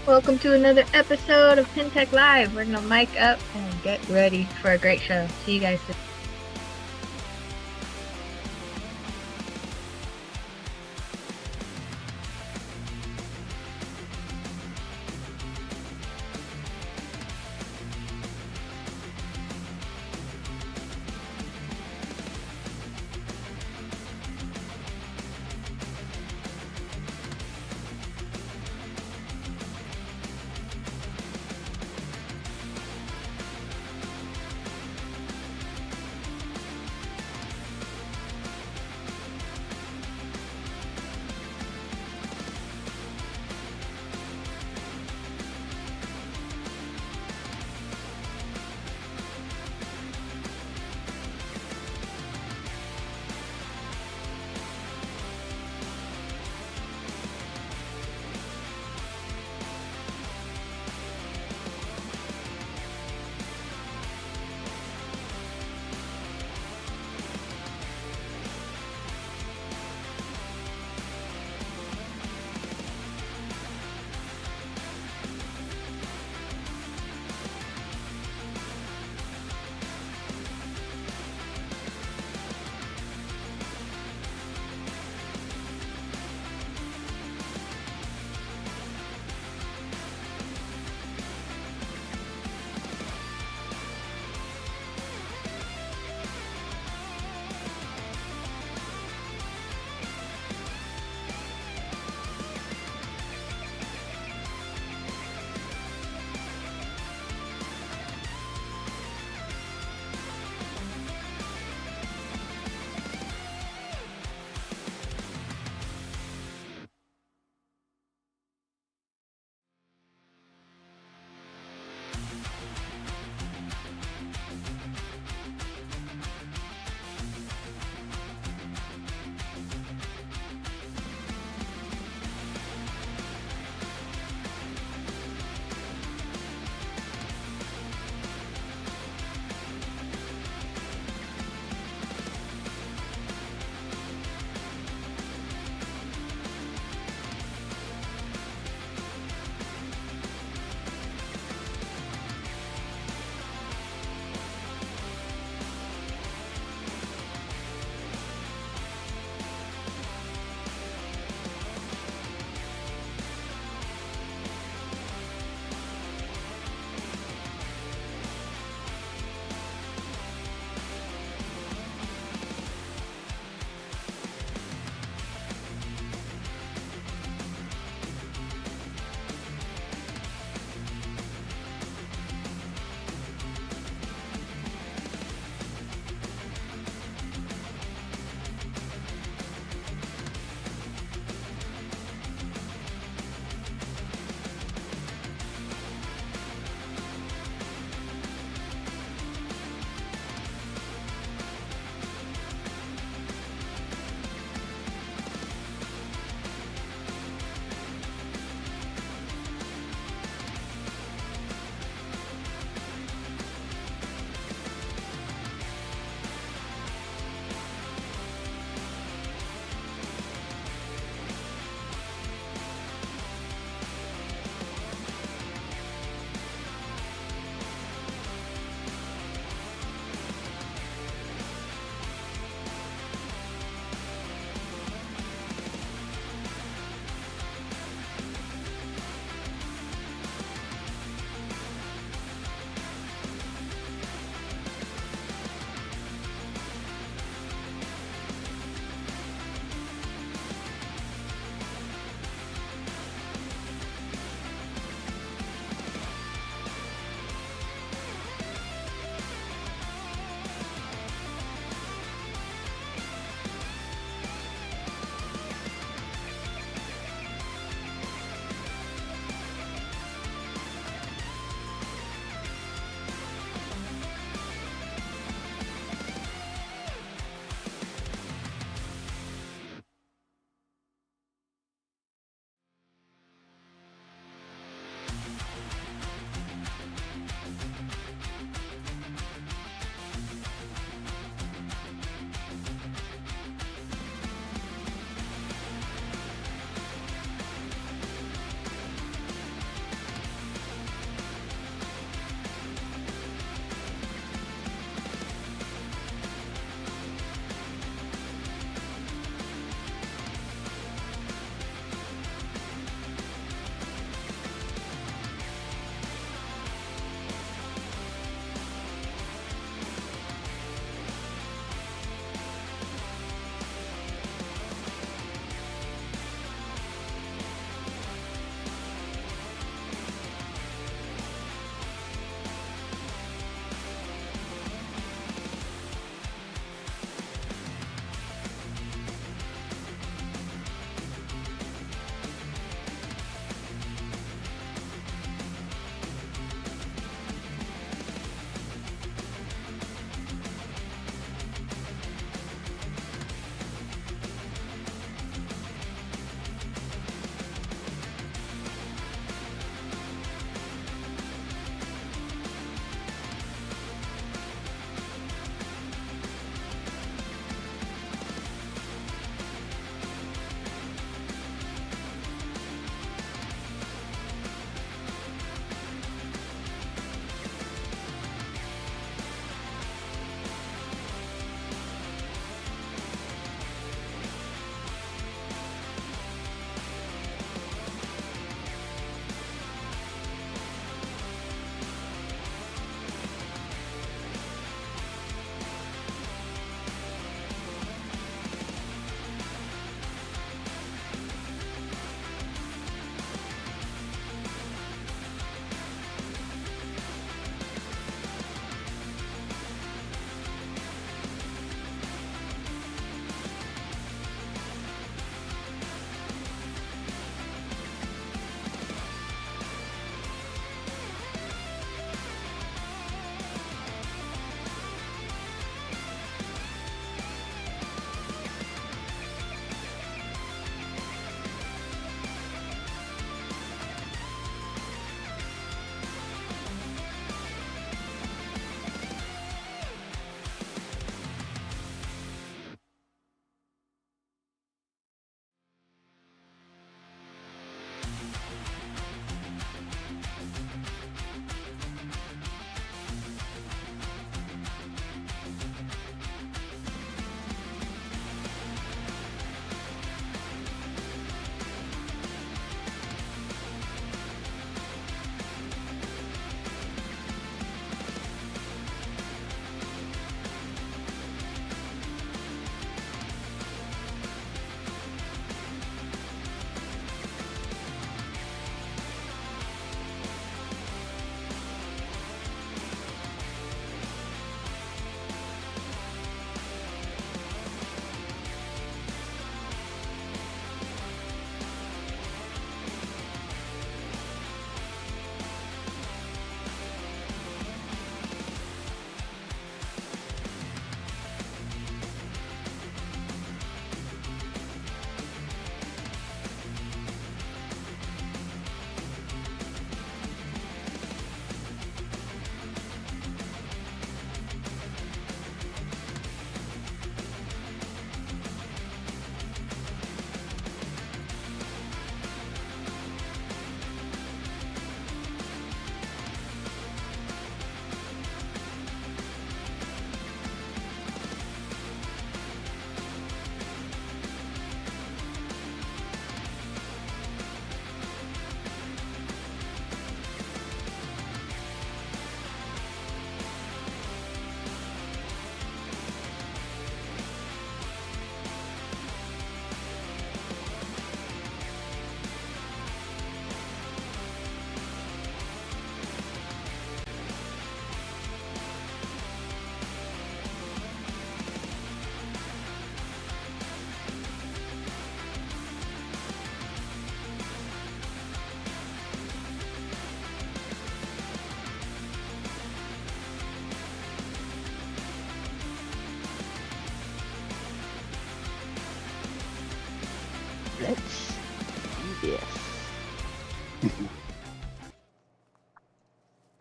Welcome to another episode of PinTech Live. We're gonna mic up and get ready for a great show. See you guys soon.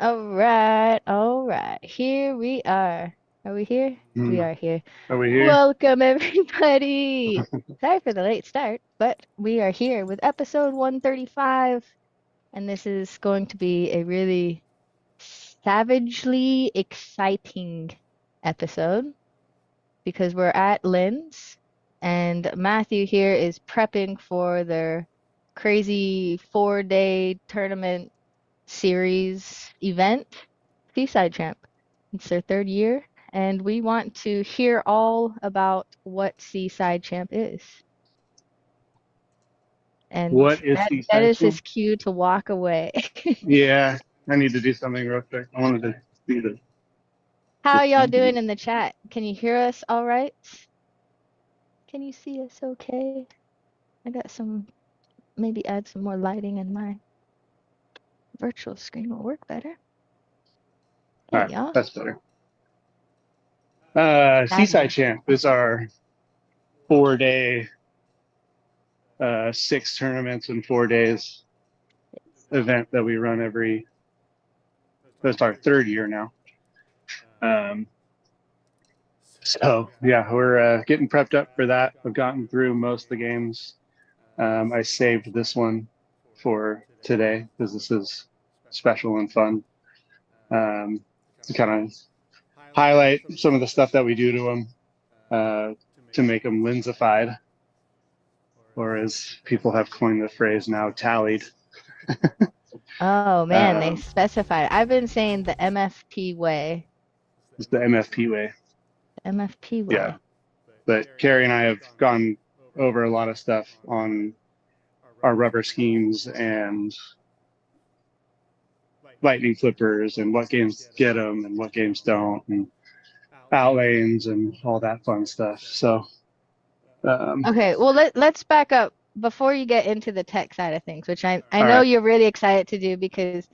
All right, all right. Here we are. Are we here? We are here. Are we here? Welcome, everybody. Sorry for the late start, but we are here with episode 135, and this is going to be a really savagely exciting episode because we're at Lynn's, and Matthew here is prepping for their crazy 4-day tournament series event, Seaside Champ. It's their third year, and we want to hear all about what Seaside Champ is. And What is that Seaside is Champ? his cue to walk away. Yeah, I need to do something real quick. I wanted to see How the are y'all doing TV. in the chat? Can you hear us all right? Can you see us okay? I got some, maybe add some more lighting and my virtual screen will work better. All Hey, right, y'all. that's better. Seaside Fabulous. Champ is our 4-day, 6 tournaments in 4 days event that we run every. That's our third year now. So yeah, we're getting prepped up for that. I've gotten through most of the games. I saved this one for today because this is special and fun. To kind of highlight some of the stuff that we do to them to make them Linsified, or as people have coined the phrase now, tallied. Oh man, they specified. I've been saying the MFP way. It's the MFP way. The MFP way. Yeah. But Carrie and I have gone over a lot of stuff on our rubber schemes and lightning flippers and what games get them and what games don't, and outlanes and all that fun stuff. So Okay, well let's back up before you get into the tech side of things, which I know right. you're really excited to do because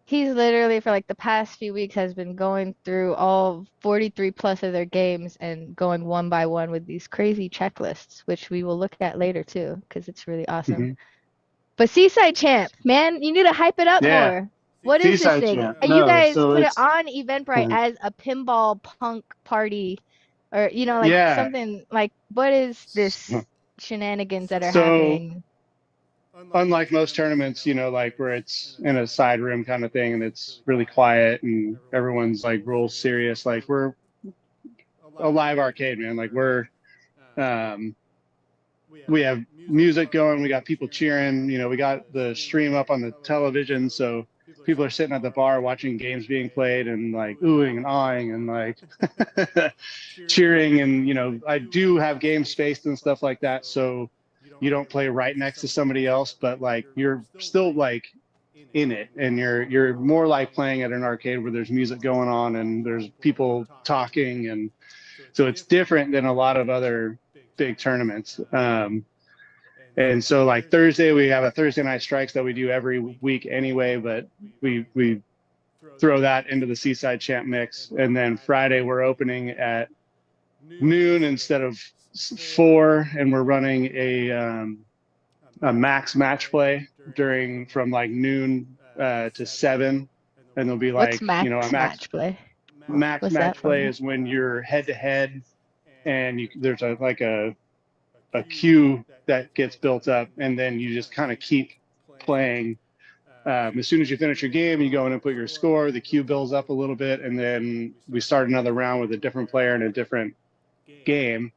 he's literally for like the past few weeks has been going through all 43 plus of their games and going one by one with these crazy checklists, which we will look at later too, because it's really awesome. Mm-hmm. But Seaside Champ, man, you need to hype it up Yeah. more. What is this Seaside thing? Champ. You No, guys so put it it's on Eventbrite as a pinball punk party, or like yeah. something like what is this shenanigans that are So happening? unlike most tournaments, like where it's in a side room kind of thing and it's really quiet and everyone's like real serious, like we're a live arcade, man. Like um we have music going, we got people cheering, we got the stream up on the television, so people are sitting at the bar watching games being played and like oohing and awing and like cheering. And I do have games spaced and stuff like that, so you don't play right next to somebody else, but like you're still like in it, and you're more like playing at an arcade where there's music going on and there's people talking, and so it's different than a lot of other big tournaments. And so like Thursday, we have a Thursday night strikes that we do every week anyway, but we throw that into the Seaside Champ mix. And then Friday, we're opening at noon instead of 4, and we're running a max match play from like noon to 7. And there'll be What's like, max a match play? max What's that match for play me? is when you're head to head and there's a queue that gets built up, and then you just kind of keep playing. As soon as you finish your game, you go in and put your score, the queue builds up a little bit, and then we start another round with a different player in a different game,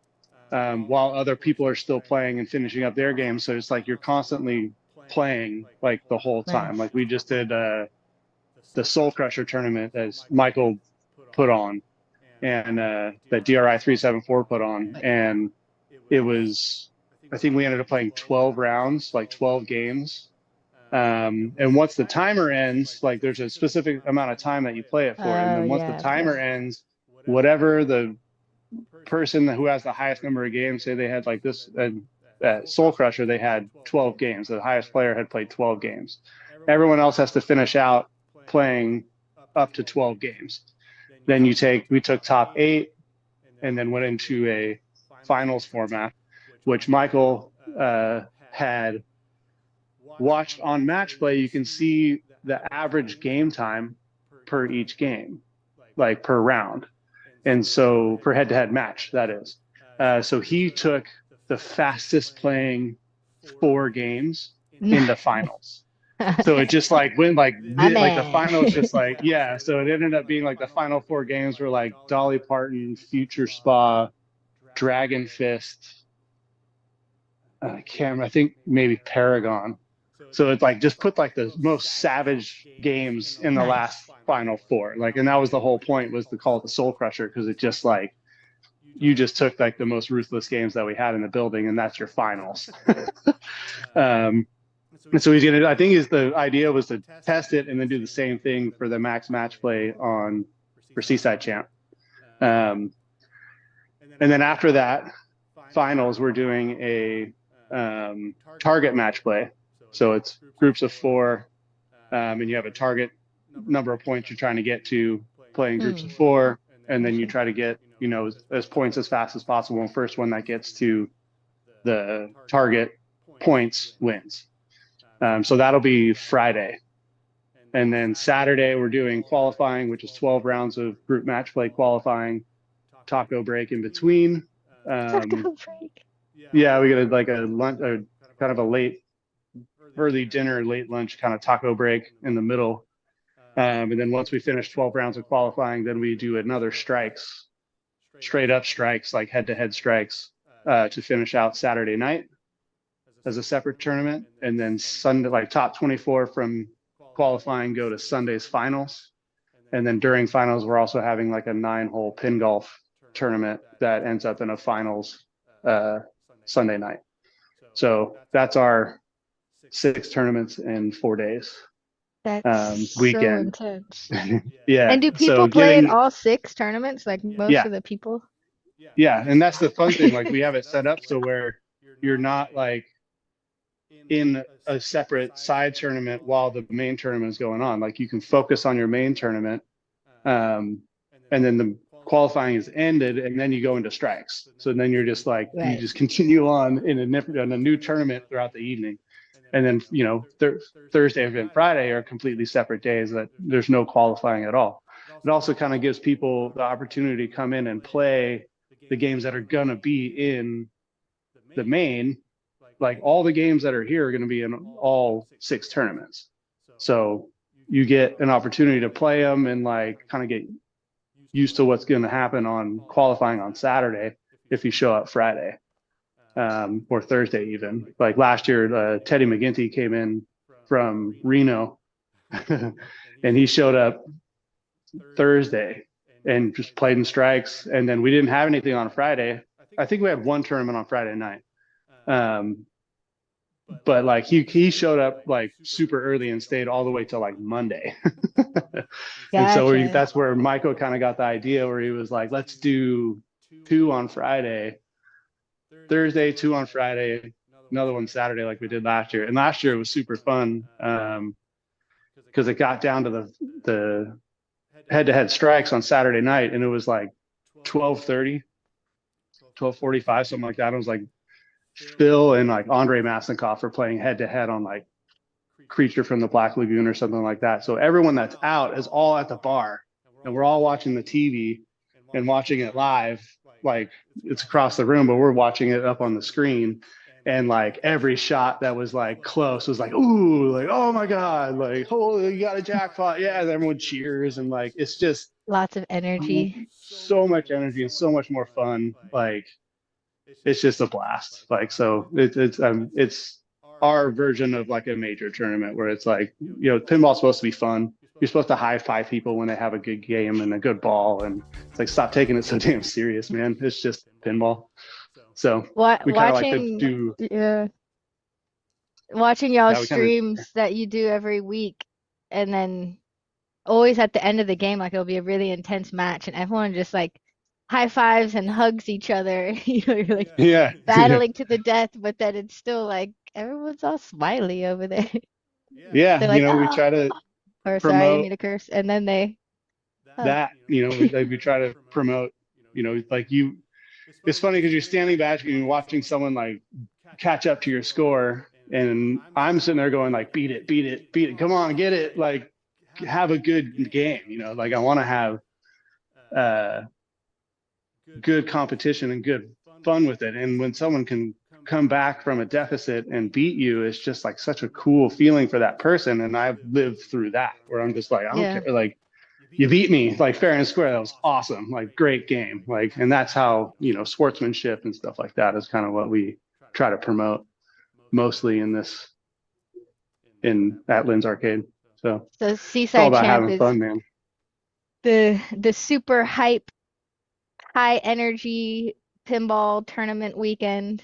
while other people are still playing and finishing up their game. So it's like you're constantly playing like the whole time. Nice. Like we just did the Soul Crusher tournament as Michael put on, and that DRI 374 put on, and it was, I think we ended up playing 12 rounds, like 12 games. And once the timer ends, like there's a specific amount of time that you play it for. And then once the Yeah, timer ends, whatever the person who has the highest number of games, say they had like this Soul Crusher, they had 12 games. The highest player had played 12 games. Everyone else has to finish out playing up to 12 games. Then we took top 8 and then went into a finals format, which Michael had watched on match play, you can see the average game time per each game, like per round. And so per head-to-head match, that is. So he took the fastest playing 4 games in the finals. So it just like went like My like the man. finals just like yeah. So it ended up being like the final 4 games were like Dolly Parton, Future Spa, Dragon Fist, I think maybe Paragon. So it's like just put like the most savage games in the Nice. last final 4. Like, and that was the whole point, was to call it the Soul Crusher, because it just like you just took like the most ruthless games that we had in the building, and that's your finals. And so I think the idea was to test it and then do the same thing for the max match play for Seaside Champ. And then after that finals, we're doing a target match play. So it's groups of 4, and you have a target number of points you're trying to get to, playing groups of 4, and then you try to get, as points as fast as possible. And first one that gets to the target points wins. So that'll be Friday. And then Saturday, we're doing qualifying, which is 12 rounds of group match play qualifying, taco break in between. Taco break. Yeah, we get like a lunch, kind of a early dinner, late lunch kind of taco break in the middle. And then once we finish 12 rounds of qualifying, then we do another straight up strikes, like head-to-head strikes, to finish out Saturday night as a separate tournament. And then Sunday, like top 24 from qualifying go to Sunday's finals. And then during finals, we're also having like a 9-hole pin golf tournament that ends up in a finals Sunday night. So that's our 6 tournaments in 4 days. That's weekend. so intense. Yeah. And do people play in all 6 tournaments, like most of the people? Yeah, and that's the fun thing. Like, we have it set up so where you're not like in a separate side tournament while the main tournament is going on. Like, you can focus on your main tournament, and then the qualifying is ended, and then you go into strikes. So then you're just like, you just continue on in a new tournament throughout the evening. And then, Thursday and Friday are completely separate days that there's no qualifying at all. It also kind of gives people the opportunity to come in and play the games that are going to be in the main. Like, all the games that are here are going to be in all 6 tournaments. So you get an opportunity to play them and like kind of get used to what's going to happen on qualifying on Saturday if you show up Friday. Or Thursday even. Like last year, Teddy McGinty came in from Reno and he showed up Thursday and just played in strikes. And then we didn't have anything on Friday. I think we had 1 tournament on Friday night. But like he showed up like super early and stayed all the way till like Monday. And so that's where Michael kind of got the idea, where he was like, let's do 2 on Friday, Thursday, 2 on Friday, another one Saturday, like we did last year. And last year it was super fun, because it got down to the head-to-head strikes on Saturday night, and it was like 12:30, 12:45, something like that. It was like Phil and like Andre Masnikoff are playing head-to-head on like Creature from the Black Lagoon or something like that. So everyone that's out is all at the bar, and we're all watching the TV and watching it live. Like, it's across the room, but we're watching it up on the screen. And like every shot that was like close was like, ooh, like, oh my God, like, holy, you got a jackpot. Yeah. And everyone cheers. And like, it's just lots of energy, so much energy and so much more fun. Like, it's just a blast. Like, so it's our version of like a major tournament where it's like, pinball's supposed to be fun. You're supposed to high five people when they have a good game and a good ball. And it's like, stop taking it so damn serious, man. It's just pinball. So we kind of like to do. Watching y'all streams that you do every week, and then always at the end of the game, like, it'll be a really intense match, and everyone just like high fives and hugs each other. You're like battling to the death, but then it's still like everyone's all smiley over there. Yeah, like, we try to or sorry, I didn't mean to curse. And then they we try to promote, like it's funny because you're standing back and you're watching someone like catch up to your score, And I'm sitting there going like, beat it, beat it, beat it. Come on, get it. Like, have a good game, you know, like I want to have uh, good competition and good fun with it. And when someone can come back from a deficit and beat you, it's just like such a cool feeling for that person. And I've lived through that where I'm just like, I don't Yeah. care. Like, you beat me like fair and square. That was awesome. Like, great game. Like, and that's how, you know, sportsmanship and stuff like that is kind of what we try to promote mostly in this, in at Lynn's Arcade. So So it's all Seaside about Champ having is fun, man. the super hype, high energy pinball tournament weekend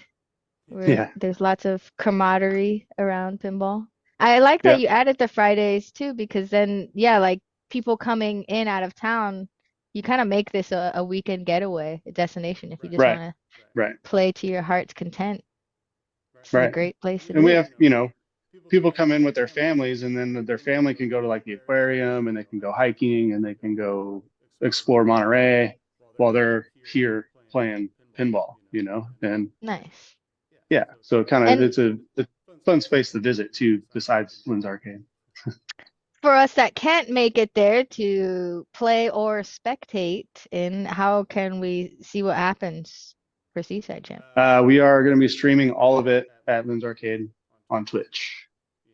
where Yeah. there's lots of camaraderie around pinball. I like that Yeah. you added the Fridays too, because then, yeah, like people coming in out of town, you kind of make this a weekend getaway, a destination if you just Right. want to Right. play to your heart's content. This is a Right. great place to And we do it. have, you know, people come in with their families and then their family can go to like the aquarium and they can go hiking and they can go explore Monterey while they're here playing pinball, you know? And Nice. yeah, so kind of And it's a fun space to visit too, besides Lynn's Arcade. for us that can't make it there to play or spectate in, how can we see what happens for Seaside Champ? We are going to be streaming all of it at Lynn's Arcade on Twitch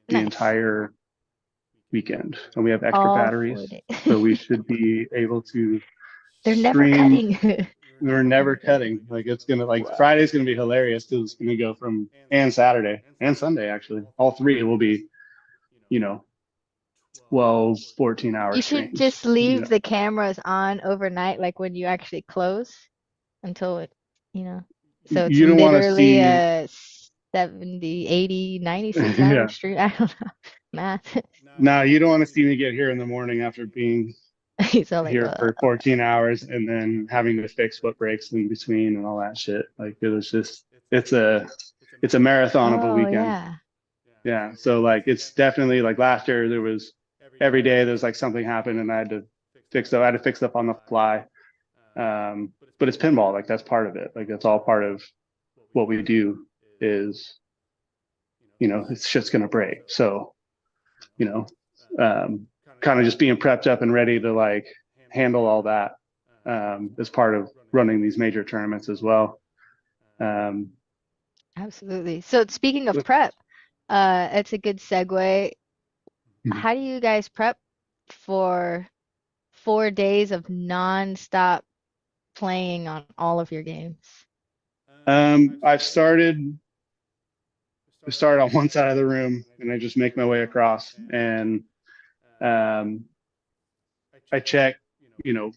the Nice. entire weekend. And we have extra All 4 days. batteries, so we should be able to They're never stream. cutting. We're never cutting. Like it's gonna like Wow. Friday's gonna be hilarious because it's gonna go from and Saturday and Sunday actually. All three will be, you know, 12, 14 hour You should streams. just You leave know. the cameras on overnight, like when you actually close until it, you know. So it's You don't want to literally see a 70, 80, 96 hour yeah. stream. I don't know. Math. No, you don't want to see me get here in the morning after being He's all like, here for 14 hours and then having to fix what breaks in between and all that shit. Like it was just it's a it's a marathon of a oh weekend. yeah. Yeah. So like it's definitely like last year there was every day there's like something happened and I had to fix up on the fly. But it's pinball, like that's part of it. Like that's all part of what we do is, you know, it's shit's gonna break. So, you know, kind of just being prepped up and ready to like handle all that as part of running these major tournaments as well. Um, Absolutely. So speaking of prep, it's a good segue. How do you guys prep for 4 days of non-stop playing on all of your games? I've started I start on one side of the room and I just make my way across and um, I check, you know,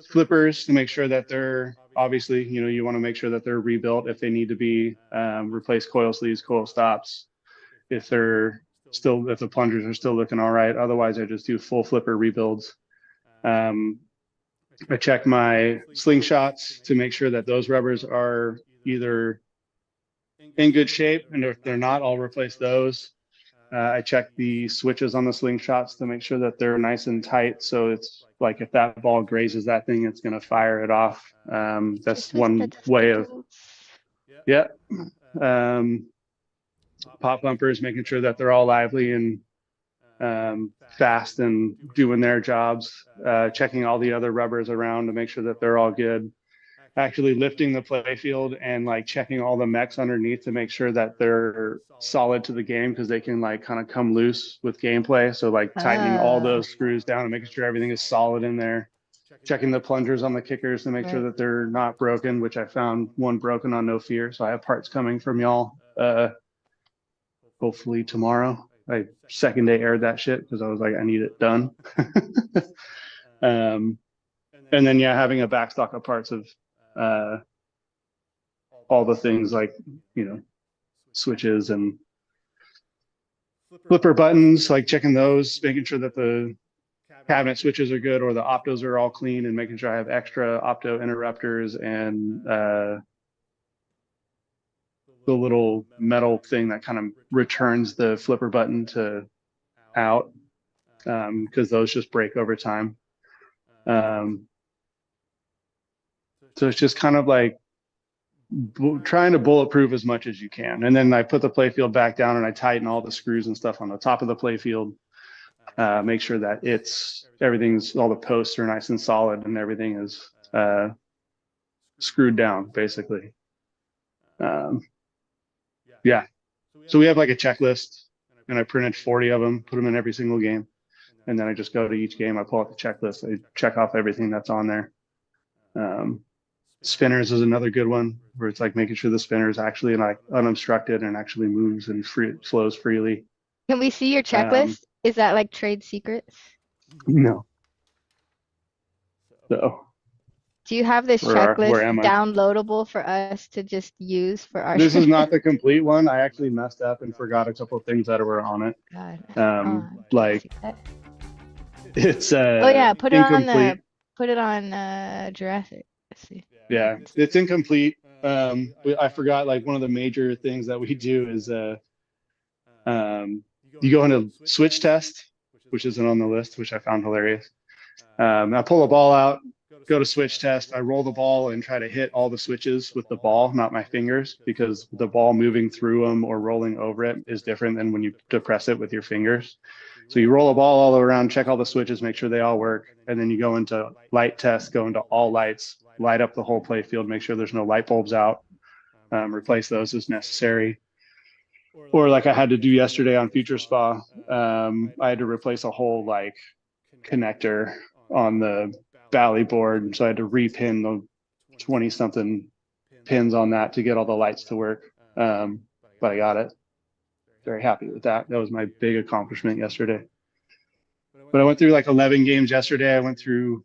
flippers to make sure that they're obviously, you know, you want to make sure that they're rebuilt if they need to be, replace coil sleeves, coil stops, if they're still, if the plungers are still looking all right. Otherwise, I just do full flipper rebuilds. Um, I check my slingshots to make sure that those rubbers are either in good shape, and if they're not, I'll replace those. I check the switches on the slingshots to make sure that they're nice and tight. So it's like if that ball grazes that thing, it's going to fire it off. That's Just with the one way of, testicles. yeah. Um, Pop bumpers, making sure that they're all lively and fast and doing their jobs. Checking all the other rubbers around to make sure that they're all good. Actually lifting the play field and like checking all the mechs underneath to make sure that they're solid to the game because they can like kind of come loose with gameplay. So like tightening all Ah, those screws down and making sure everything is solid in there. Checking the plungers on the kickers to make sure right. that they're not broken, which I found one broken on No Fear. So I have parts coming from y'all hopefully tomorrow. I second day aired that shit because I was like, I need it done. um, and then yeah, having a backstock of parts of uh, all the things like, you know, switches and flipper buttons, like checking those, making sure that the cabinet switches are good or the optos are all clean and making sure I have extra opto interrupters and the little metal thing that kind of returns the flipper button to out because those just break over time. So it's just kind of like trying to bulletproof as much as you can. And then I put the playfield back down and I tighten all the screws and stuff on the top of the playfield. Make sure that all the posts are nice and solid and everything is screwed down, basically. Yeah. So we have like a checklist, and I printed 40 of them, put them in every single game. And then I just go to each game, I pull out the checklist, I check off everything that's on there. Spinners is another good one, where it's like making sure the spinner is actually like unobstructed and actually moves and flows freely. Can we see your checklist? Is that like trade secrets? No. So do you have this checklist downloadable for us to just use for our This is not the complete one. I actually messed up and forgot a couple of things that were on it. God. Like it's oh yeah, put incomplete. it on Jurassic. Let's see. Yeah, it's incomplete. I forgot, like, one of the major things that we do is you go into switch test, which isn't on the list, which I found hilarious. I pull a ball out, go to switch test. I roll the ball and try to hit all the switches with the ball, not my fingers, because the ball moving through them or rolling over it is different than when you depress it with your fingers. So you roll a ball all around, check all the switches, make sure they all work. And then you go into light test, go into all lights, light up the whole play field, make sure there's no light bulbs out, replace those as necessary. Or like I had to do yesterday on Future Spa, I had to replace a whole like connector on the Bally board. So I had to repin the 20 something pins on that to get all the lights to work. But I got it. Very happy with that. That was my big accomplishment yesterday. But I went through like 11 games yesterday. I went through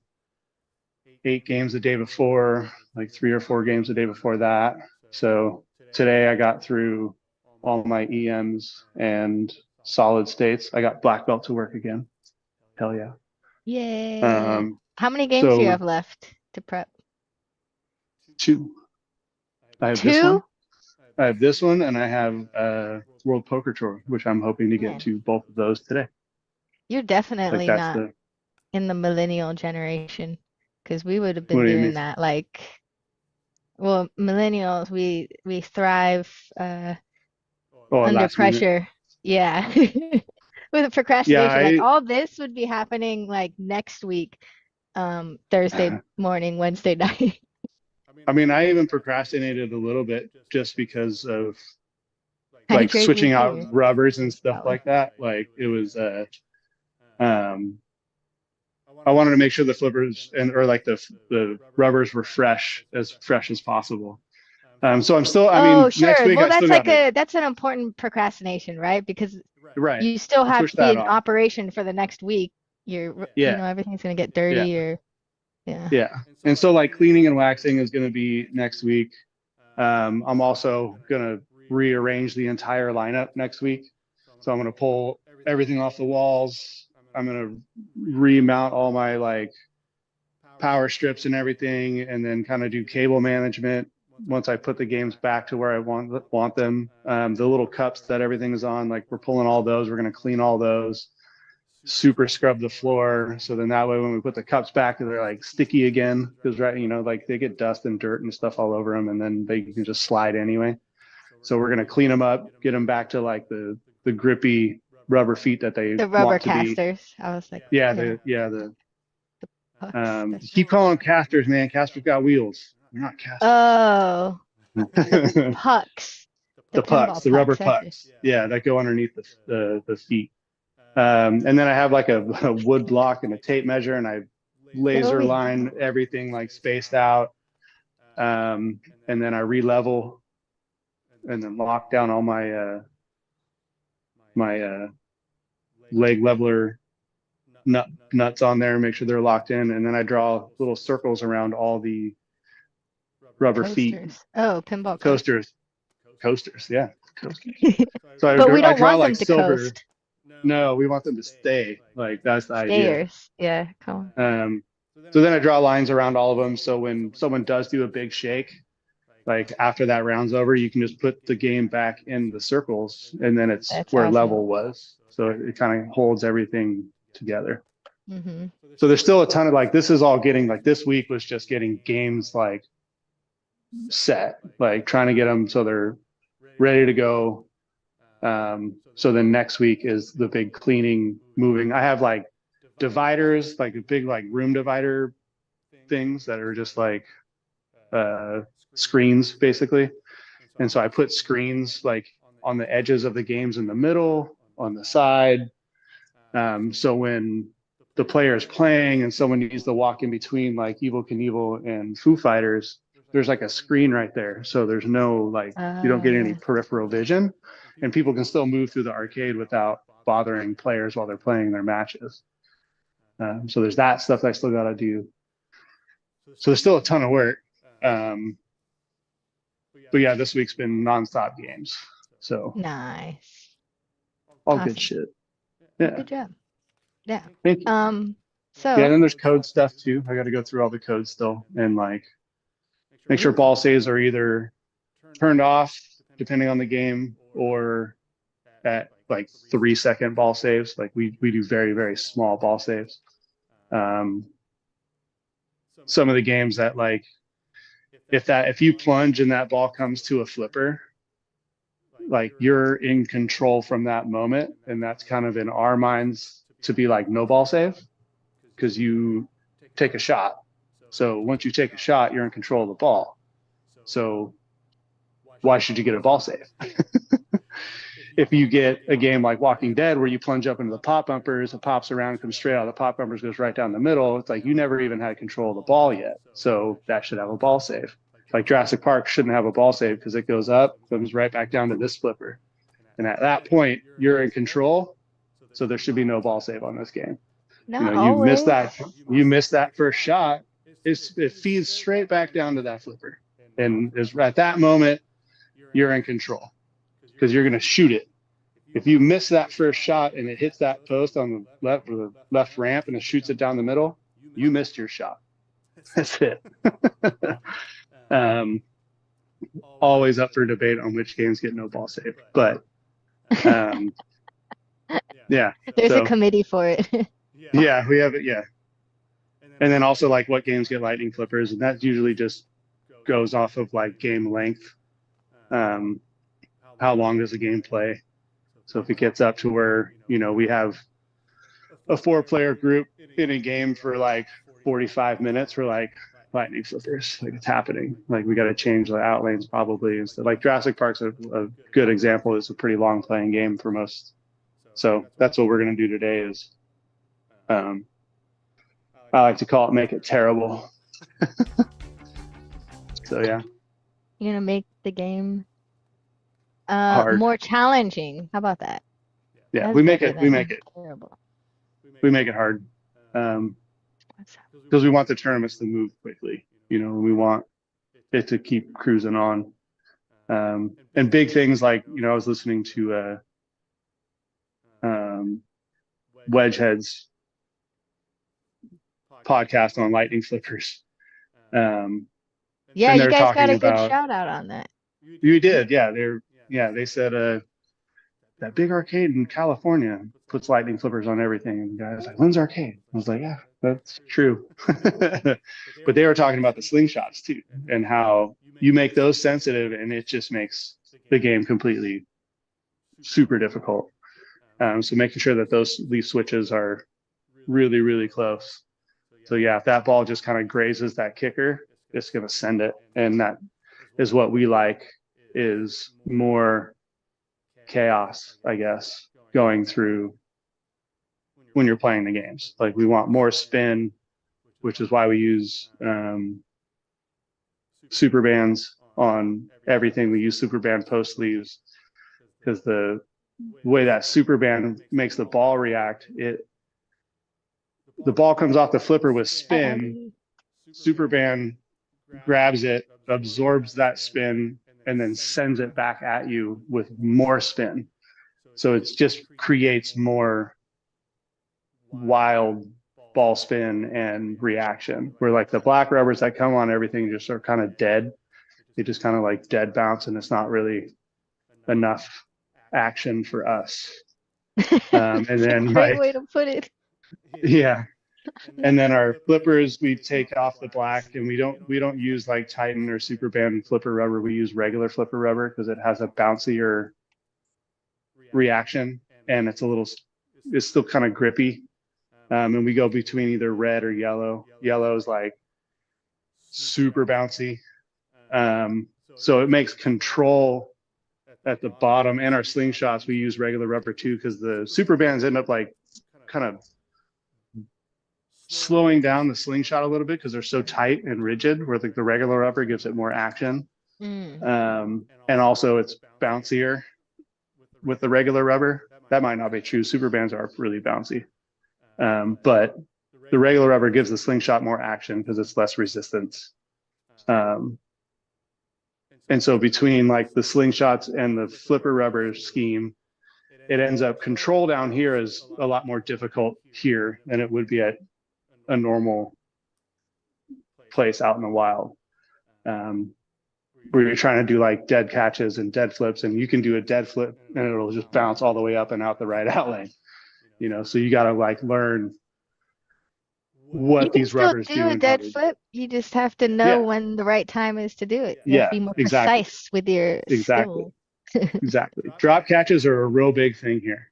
8 games the day before, like 3 or 4 games the day before that. So today I got through all my EMs and solid states. I got black belt to work again. Hell yeah. Yay. How many games do you have left to prep? 2. I have 2? this one. I have this one, and I have World Poker Tour, which I'm hoping to get to both of those today. You're definitely not in the millennial generation, because we would have been doing that. Like, well, millennials, we thrive under pressure. Yeah. With procrastination, like all this would be happening like next week, Thursday morning, Wednesday night. I mean, I even procrastinated a little bit just because of like switching out rubbers and stuff like that. Like it was, I wanted to make sure the flippers or like the rubbers were fresh as possible. So I'm still, I mean, sure. next week well, that's like that's an important procrastination, right? Because you still have to be in operation for the next week. You know, everything's gonna get dirty or and so like cleaning and waxing is going to be next week. I'm also going to rearrange the entire lineup next week. So I'm going to pull everything off the walls. I'm going to remount all my like power strips and everything, and then kind of do cable management once I put the games back to where I want them. The little cups that everything is on, like we're pulling all those. We're going to clean all those. Super scrub the floor, so then that way when we put the cups back, they're like sticky again, because like they get dust and dirt and stuff all over them, and then they can just slide anyway. So we're gonna clean them up, get them back to like the grippy rubber feet that they the rubber want to casters. Be. I was like, the keep calling them casters, man. Casters got wheels. They're not casters. Oh, the pucks. The rubber pucks. Yeah, that go underneath the feet. And then I have like a wood block and a tape measure, and I laser line everything like spaced out. And then I re-level and then lock down all my my leg leveler nuts on there, make sure they're locked in. And then I draw little circles around all the rubber feet. Oh, pinball coasters. Yeah. Coasters. So but we don't draw want like them to silver. coast. No, we want them to stay. Like that's the idea. Yeah, cool. So then I draw lines around all of them. So when someone does do a big shake, like after that round's over, you can just put the game back in the circles, and then it's where level was. So it kind of holds everything together. So there's still a ton of like, this is all getting like, this week was just getting games like set, like trying to get them so they're ready to go. So then next week is the big cleaning, moving. I have like dividers, like a big like room divider things that are just like uh, screens basically. And so I put screens like on the edges of the games in the middle, on the side. So when the player is playing and someone needs to walk in between like Evil Knievel and Foo Fighters, there's like a screen right there. So there's no like, you don't get any Yeah. peripheral vision, and people can still move through the arcade without bothering players while they're playing their matches. So there's that stuff that I still got to do. So there's still a ton of work. Um, but yeah, this week's been nonstop games. So Nice. all good Awesome. shit. Well, Yeah. good job. Yeah. Thank you. Yeah, and So then there's code stuff too. I got to go through all the code still and like make sure ball saves are either turned off depending on the game or at like 3 second ball saves. Like we do very, very small ball saves. Um, some of the games that like if you plunge and that ball comes to a flipper, like you're in control from that moment. And that's kind of in our minds to be like no ball save because you take a shot. So once you take a shot, you're in control of the ball. So why should you get a ball save? If you get a game like Walking Dead where you plunge up into the pop bumpers, it pops around, comes straight out of the pop bumpers, goes right down the middle. It's like you never even had control of the ball yet. So that should have a ball save. Like Jurassic Park shouldn't have a ball save because it goes up, comes right back down to this flipper. And at that point, you're in control. So there should be no ball save on this game. You know, not always. you miss that first shot, it feeds straight back down to that flipper. And is at that moment, you're in control because you're going to shoot it. If you miss that first shot and it hits that post on the left or the left ramp and it shoots it down the middle, you missed your shot. That's it. um, always up for debate on which games get no ball save, but um, yeah. There's a So committee for it. yeah, we have it. Yeah, and then also like what games get lightning flippers, and that usually just goes off of like game length. Um, how long does a game play? So if it gets up to where, you know, we have a 4-player group in a game for like 45 minutes, we're like lightning flippers, like it's happening. Like we got to change the out lanes probably. Instead, like Jurassic Park's a good example. It's a pretty long playing game for most. So that's what we're going to do today is, I like to call it, make it terrible. So yeah, You're gonna make the game hard. more challenging. How about that? Yeah, That's better than terrible. we make it hard. Because we want the tournaments to move quickly, you know, we want it to keep cruising on. And big things like, you know, I was listening to Wedgehead's podcast on lightning flippers. Yeah, And you they're guys got talking a good about, shout out on that. you did, yeah, they said that big arcade in California puts lightning flippers on everything. And the guy was like, Lynn's Arcade. I was like, yeah, that's true. But they were talking about the slingshots too, and how you make those sensitive and it just makes the game completely super difficult. So making sure that those leaf switches are really, really close. So yeah, if that ball just kind of grazes that kicker, it's going to send it. And that is what we like, is more chaos, I guess, going through when you're playing the games. Like we want more spin, which is why we use super bands on everything. We use super band post leaves because the way that super band makes the ball react, the ball comes off the flipper with spin. Super band grabs it, absorbs that spin, and then sends it back at you with more spin. So it just creates more wild ball spin and reaction. Where like the black rubbers that come on everything just are kind of dead. They just kind of like dead bounce, and it's not really enough action for us. And then Great like, way to put it. yeah. And then our flippers, we take off the black, and we don't use like Titan or Superband flipper rubber. We use regular flipper rubber because it has a bouncier reaction, and it's still kind of grippy. And we go between either red or yellow. Yellow is like super bouncy. So it makes control at the bottom, and our slingshots, we use regular rubber too, because the super bands end up like kind of slowing down the slingshot a little bit because they're so tight and rigid, where like the regular rubber gives it more action. And also it's bouncier with the regular rubber. That might not be true. Super bands are really bouncy. But the regular rubber gives the slingshot more action because it's less resistance. And so between like the slingshots and the flipper rubber scheme, it ends up control down here is a lot more difficult here than it would be at a normal place out in the wild. Where you're trying to do like dead catches and dead flips, and you can do a dead flip and it'll just bounce all the way up and out the right out lane. So you got to like learn what these rubbers do. You can still do a dead flip. You just have to know when the right time is to do it. You have to be more precise with your skill. Exactly. Drop catches are a real big thing here.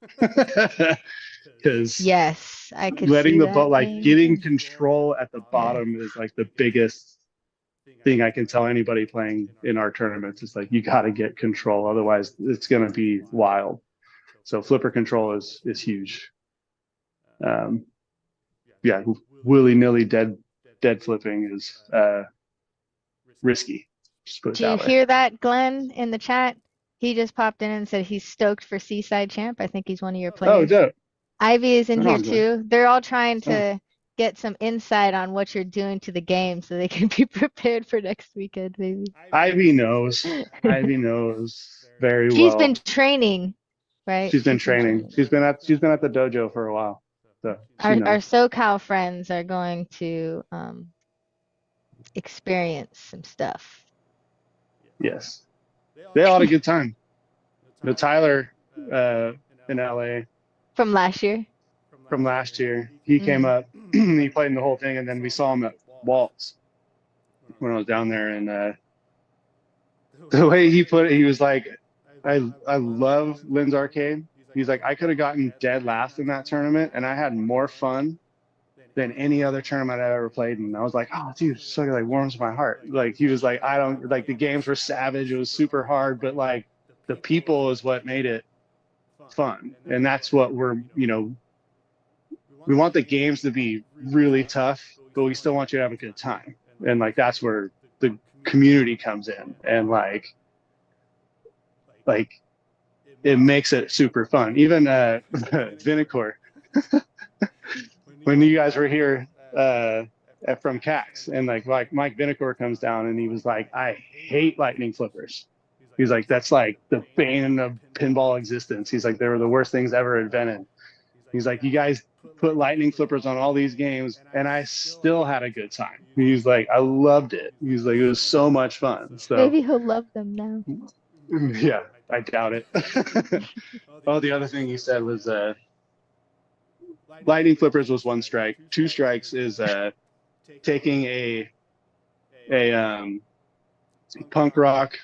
Because yes, I could letting see the that ball, like getting control at the bottom is like the biggest thing I can tell anybody playing in our tournaments. It's like you got to get control, otherwise it's going to be wild. So flipper control is huge. Willy-nilly dead flipping is risky. Do you hear that, Glenn, in the chat? He just popped in and said he's stoked for Seaside Champ. I think he's one of your players. Oh, dope. Ivy is in here too. They're all trying to get some insight on what you're doing to the game so they can be prepared for next weekend, maybe. Ivy knows. Ivy knows very well. She's been training, right? She's been training. She's been at the dojo for a while. So our SoCal friends are going to experience some stuff. Yes. They all had a good time. The Tyler in LA. From last year? From last year. He came up, he played in the whole thing, and then we saw him at Waltz when I was down there. And the way he put it, he was like, I love Lynn's Arcade. He's like, I could have gotten dead last in that tournament, and I had more fun than any other tournament I've ever played. And I was like, oh, dude, so like warms my heart. Like, he was like, the games were savage. It was super hard, but like the people is what made it fun. And that's what we want the games to be really tough, but we still want you to have a good time. And like, that's where the community comes in. And like it makes it super fun. Even Vinicor, when you guys were here from CAX, and like Mike Vinicor comes down and he was like, I hate lightning flippers. He's like, that's like the bane of pinball existence. He's like, they were the worst things ever invented. He's like, you guys put lightning flippers on all these games and I still had a good time. He's like, I loved it. He's like, it was so much fun. So maybe he'll love them now. Yeah, I doubt it. Oh, the other thing he said was lightning flippers was 1 strike. 2 strikes is taking a punk rock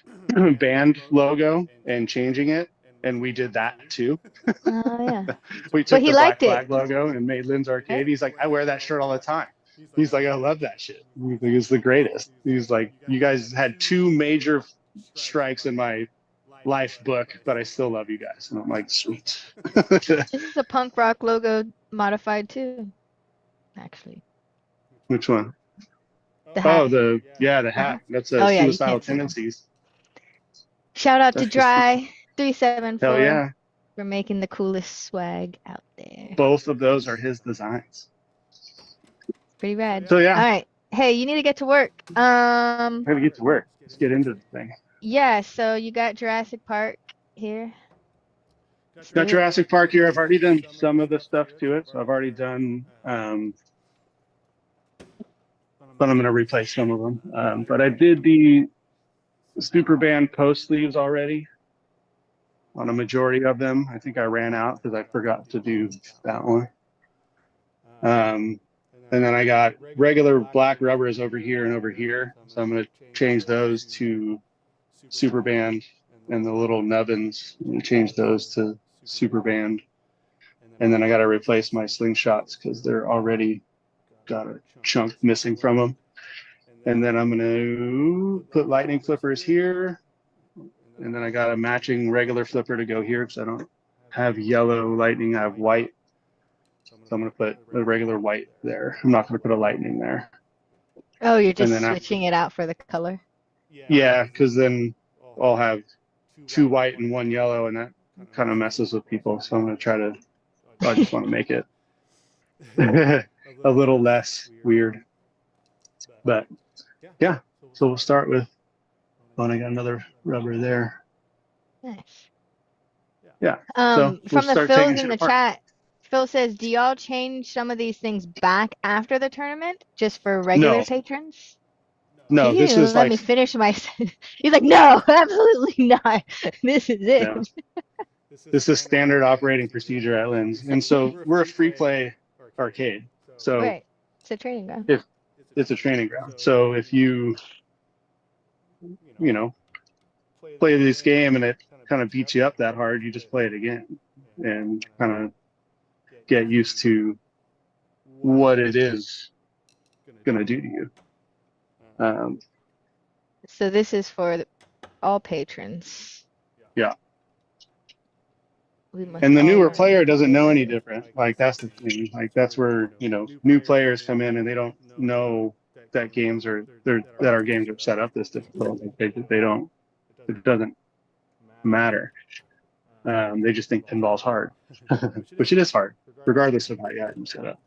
band logo and changing it, and we did that too. Yeah. We took the Black Flag logo and made Lynn's Arcade. He's like, I wear that shirt all the time. He's like, I love that shit. He's like, it's the greatest. He's like, you guys had 2 major strikes in my life book, but I still love you guys. And I'm like, sweet. This is a punk rock logo modified too, actually. Which one? The hat. Oh, the hat. That's Suicidal Tendencies. Shout out to Dry 374. Hell yeah. For making the coolest swag out there. Both of those are his designs. Pretty rad. So yeah. All right. Hey, you need to get to work. I'm gonna get to work. Let's get into the thing. Yeah, so you got Jurassic Park here. Got Jurassic Park here. I've already done some of the stuff to it. So I've already done but I'm gonna replace some of them. But I did the Superband post sleeves already on a majority of them. I think I ran out because I forgot to do that one. And And then I got regular black rubbers over here and over here. So I'm going to change those to super band, and the little nubbins, and change those to super band. And then I got to replace my slingshots because they're already got a chunk missing from them. And then I'm going to put lightning flippers here. And then I got a matching regular flipper to go here because I don't have yellow lightning, I have white. So I'm going to put a regular white there. I'm not going to put a lightning there. Oh, you're And just then switching it out for the color? yeah, because then I'll have 2 white and 1 yellow, and that kind of messes with people. So I'm going to try to, I just want to make it a little less weird. But yeah, so we'll start with, oh, and I got another rubber there. Nice. Yeah. So we'll From the start Phil's taking in shit the apart. chat, Phil says, do y'all change some of these things back after the tournament just for regular No, patrons? no, He didn't this even is let like, me finish my. He's like, no, absolutely not. This is it. no, this is standard operating procedure at Lynn's. And so we're a free play arcade. So Right. It's a training ground. if it's a training ground. So if you know, play this game and it kind of beats you up that hard, you just play it again and kind of get used to what it is going to do to you. So this is for all patrons. Yeah. We must And the all newer learn. player doesn't know any different. Like that's the thing. Like that's where, you know, new players come in and they don't know that our games are set up this difficult. They don't. It doesn't matter. They just think pinball's hard, which it is hard, regardless of how you have them set up.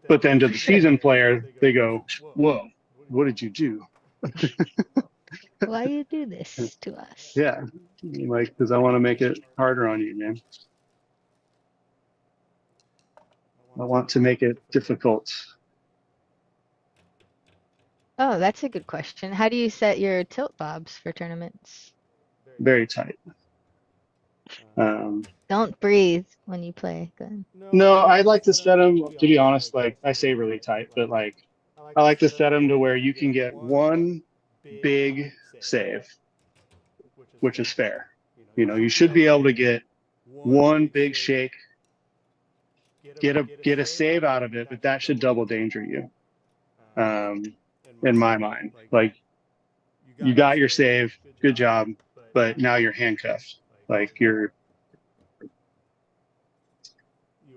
But then to the seasoned player, they go, "Whoa, what did you do? Why you do this to us?" Yeah, like because I want to make it harder on you, man. I want to make it difficult. Oh, that's a good question. How do you set your tilt bobs for tournaments? Very tight. Don't breathe when you play. Good. No, I'd like to set them, to be honest, like I say really tight, but like I like to set them to where you can get one big save, which is fair. You know, you should be able to get one big shake, get a save out of it, but that should double danger you. In my mind, like you got your save, good job, but now you're handcuffed. Like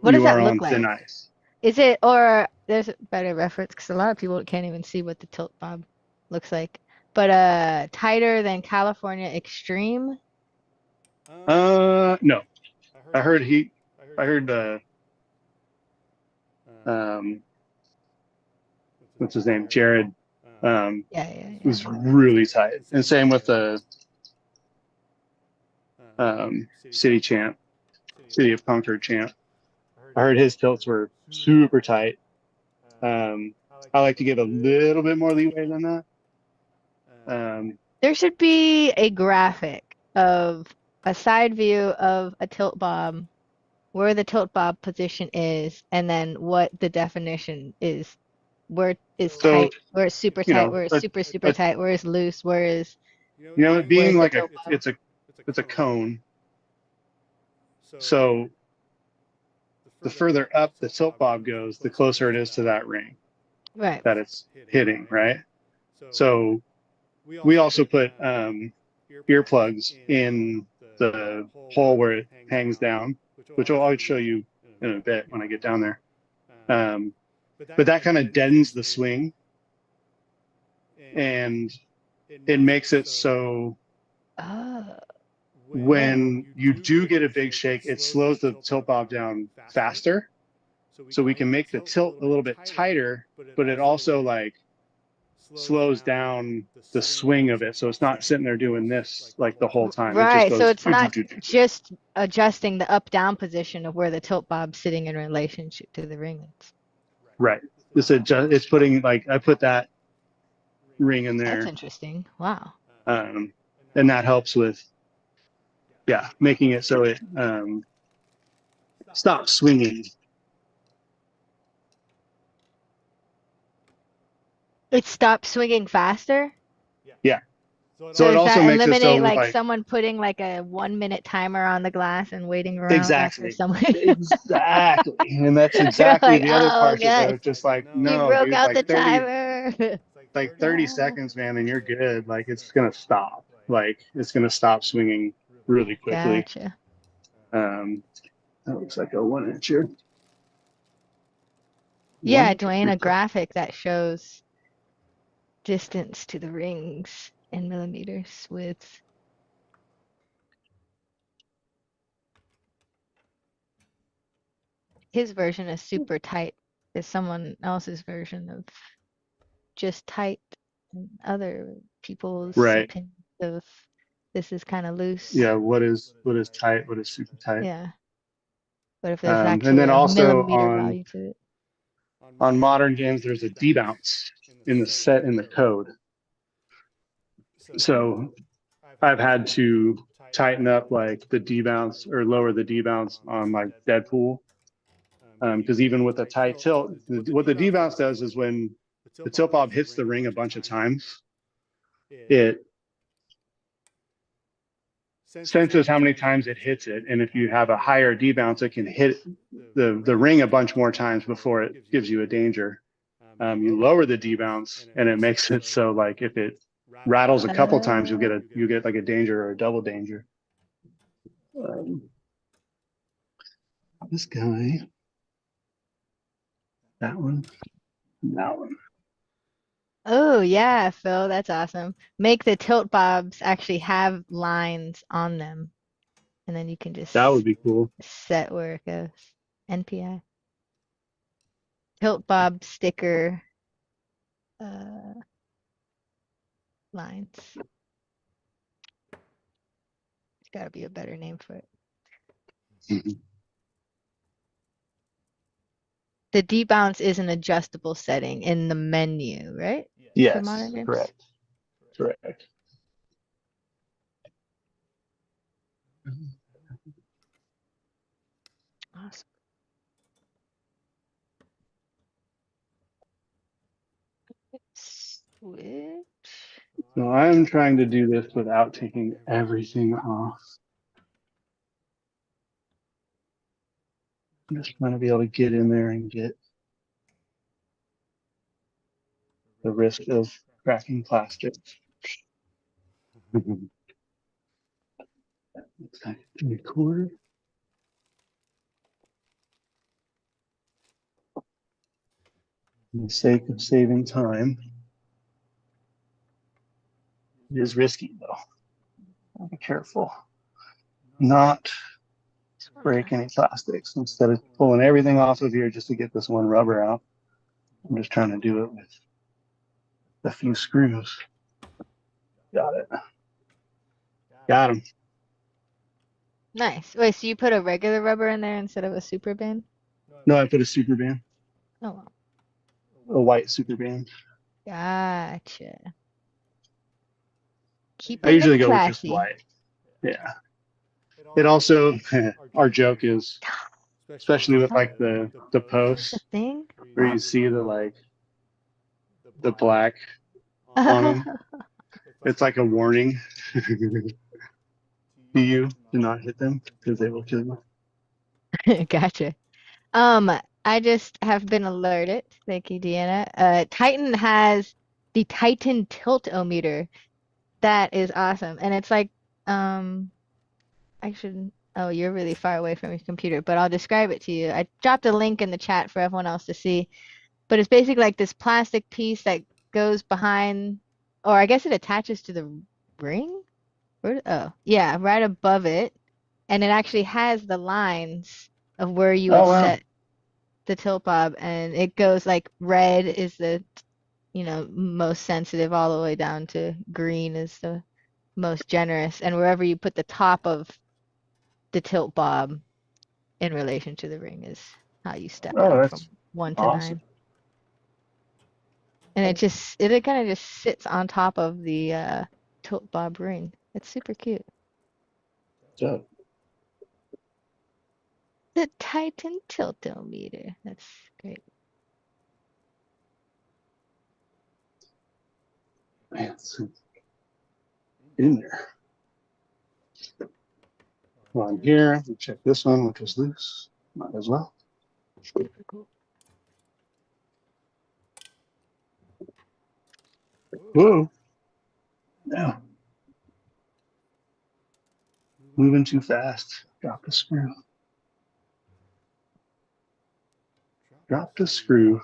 What does you that are look on like? thin ice. Is it, or there's a better reference because a lot of people can't even see what the tilt bob looks like. But tighter than California Extreme? No. I heard what's his name? Jared Yeah. was really tight. And same with the City of Concord champ. I heard his tilts were super tight. I like to give a little bit more leeway than that. There should be a graphic of a side view of a tilt bob, where the tilt bob position is, and then what the definition is. Where it's tight, where it's super tight, where it's super tight, where it's loose, where is, it being like it's a cone. So the further up the tilt bob goes, the closer it is to that ring that it's hitting, right? So we also put earplugs in the hole where it hangs down, which I'll show you in a bit when I get down there. But that kind of deadens the swing, and it makes it so when you do get a big shake, it slows the tilt bob down faster. So we can make the tilt a little bit tighter, but it also like slows down the swing of it. So it's not sitting there doing this like the whole time. Right. It just So goes, it's not just adjusting the up down position of where the tilt bob's sitting in relationship to the ring. Right. It's putting like I put that ring in there. That's interesting. Wow. And that helps with Yeah, making it so it stops swinging. It stops swinging faster? Yeah. So So it does also that makes it so eliminate like like someone putting like a 1 minute timer on the glass and waiting around after exactly, someone? exactly, and that's You're exactly like, the other oh parts of it. gosh, It's just like, he no, broke dude, out like the 30, timer. like 30 No. seconds, man, and you're good. Like it's gonna stop. Like it's gonna stop swinging really quickly. Gotcha. Um, that looks like a 1 incher. One Yeah, incher. Dwayne, a graphic that shows distance to the rings in millimeters with his version is super tight. Is someone else's version of just tight, and other people's Right. opinions of this is kind of loose. Yeah. What is tight? What is super tight? Yeah. But if there's And actually then a also millimeter value to it. on modern games, there's a debounce in the set in the code. So I've had to tighten up like the debounce or lower the debounce on like Deadpool. Because even with a tight tilt, what the debounce does is when the tilt bob hits the ring a bunch of times, it senses how many times it hits it. And if you have a higher debounce, it can hit the ring a bunch more times before it gives you a danger. You lower the debounce and it makes it so like if it rattles a couple times, you get like a danger or a double danger. Um, this guy, that one, that one. Oh yeah, Phil, that's awesome. Make the tilt bobs actually have lines on them, and then you can That just would be cool. set where it goes. NPI. Tilt bob sticker uh, lines. There's got to be a better name for it. Mhm. The debounce is an adjustable setting in the menu, right? For modern Yes, games. correct, correct. Awesome. Switch. So I'm trying to do this without taking everything off. I'm just trying to be able to get in there and get the risk of cracking plastic. It's like 3/4. For the sake of saving time. It is risky though. Be careful. Not break any plastics. Instead of pulling everything off of here just to get this one rubber out, I'm just trying to do it with a few screws. Got it. Got him. Nice. Wait, so you put a regular rubber in there instead of a super band? No, I put a super band, Oh, well. a white super band. Gotcha. I Keeping it usually go with just classy. white. Yeah. It also, our joke is, especially with like the That's a posts thing? where you see the black on them. It's like a warning to you to not hit them because they will kill you. Gotcha. I just have been alerted. Thank you, Deanna. Titan has the Titan tilt-o-meter. That is awesome. And it's like, um, I should, oh, you're really far away from your computer, but I'll describe it to you. I dropped a link in the chat for everyone else to see, but it's basically like this plastic piece that goes behind, or I guess it attaches to the ring? Oh, yeah, right above it. And it actually has the lines of where you would Oh wow. set the tilt bob, and it goes like red is the, most sensitive all the way down to green is the most generous. And wherever you put the top of the tilt bob in relation to the ring is how you step Oh, them from that's 1 to 9. awesome. And it kind of just sits on top of the tilt bob ring. It's super cute. So, The Titan tiltometer. That's great. man, it's in there. On here, we check this one, which was loose. Might as well. Super cool. Whoa. No. Moving too fast. Drop the screw. Drop the screw.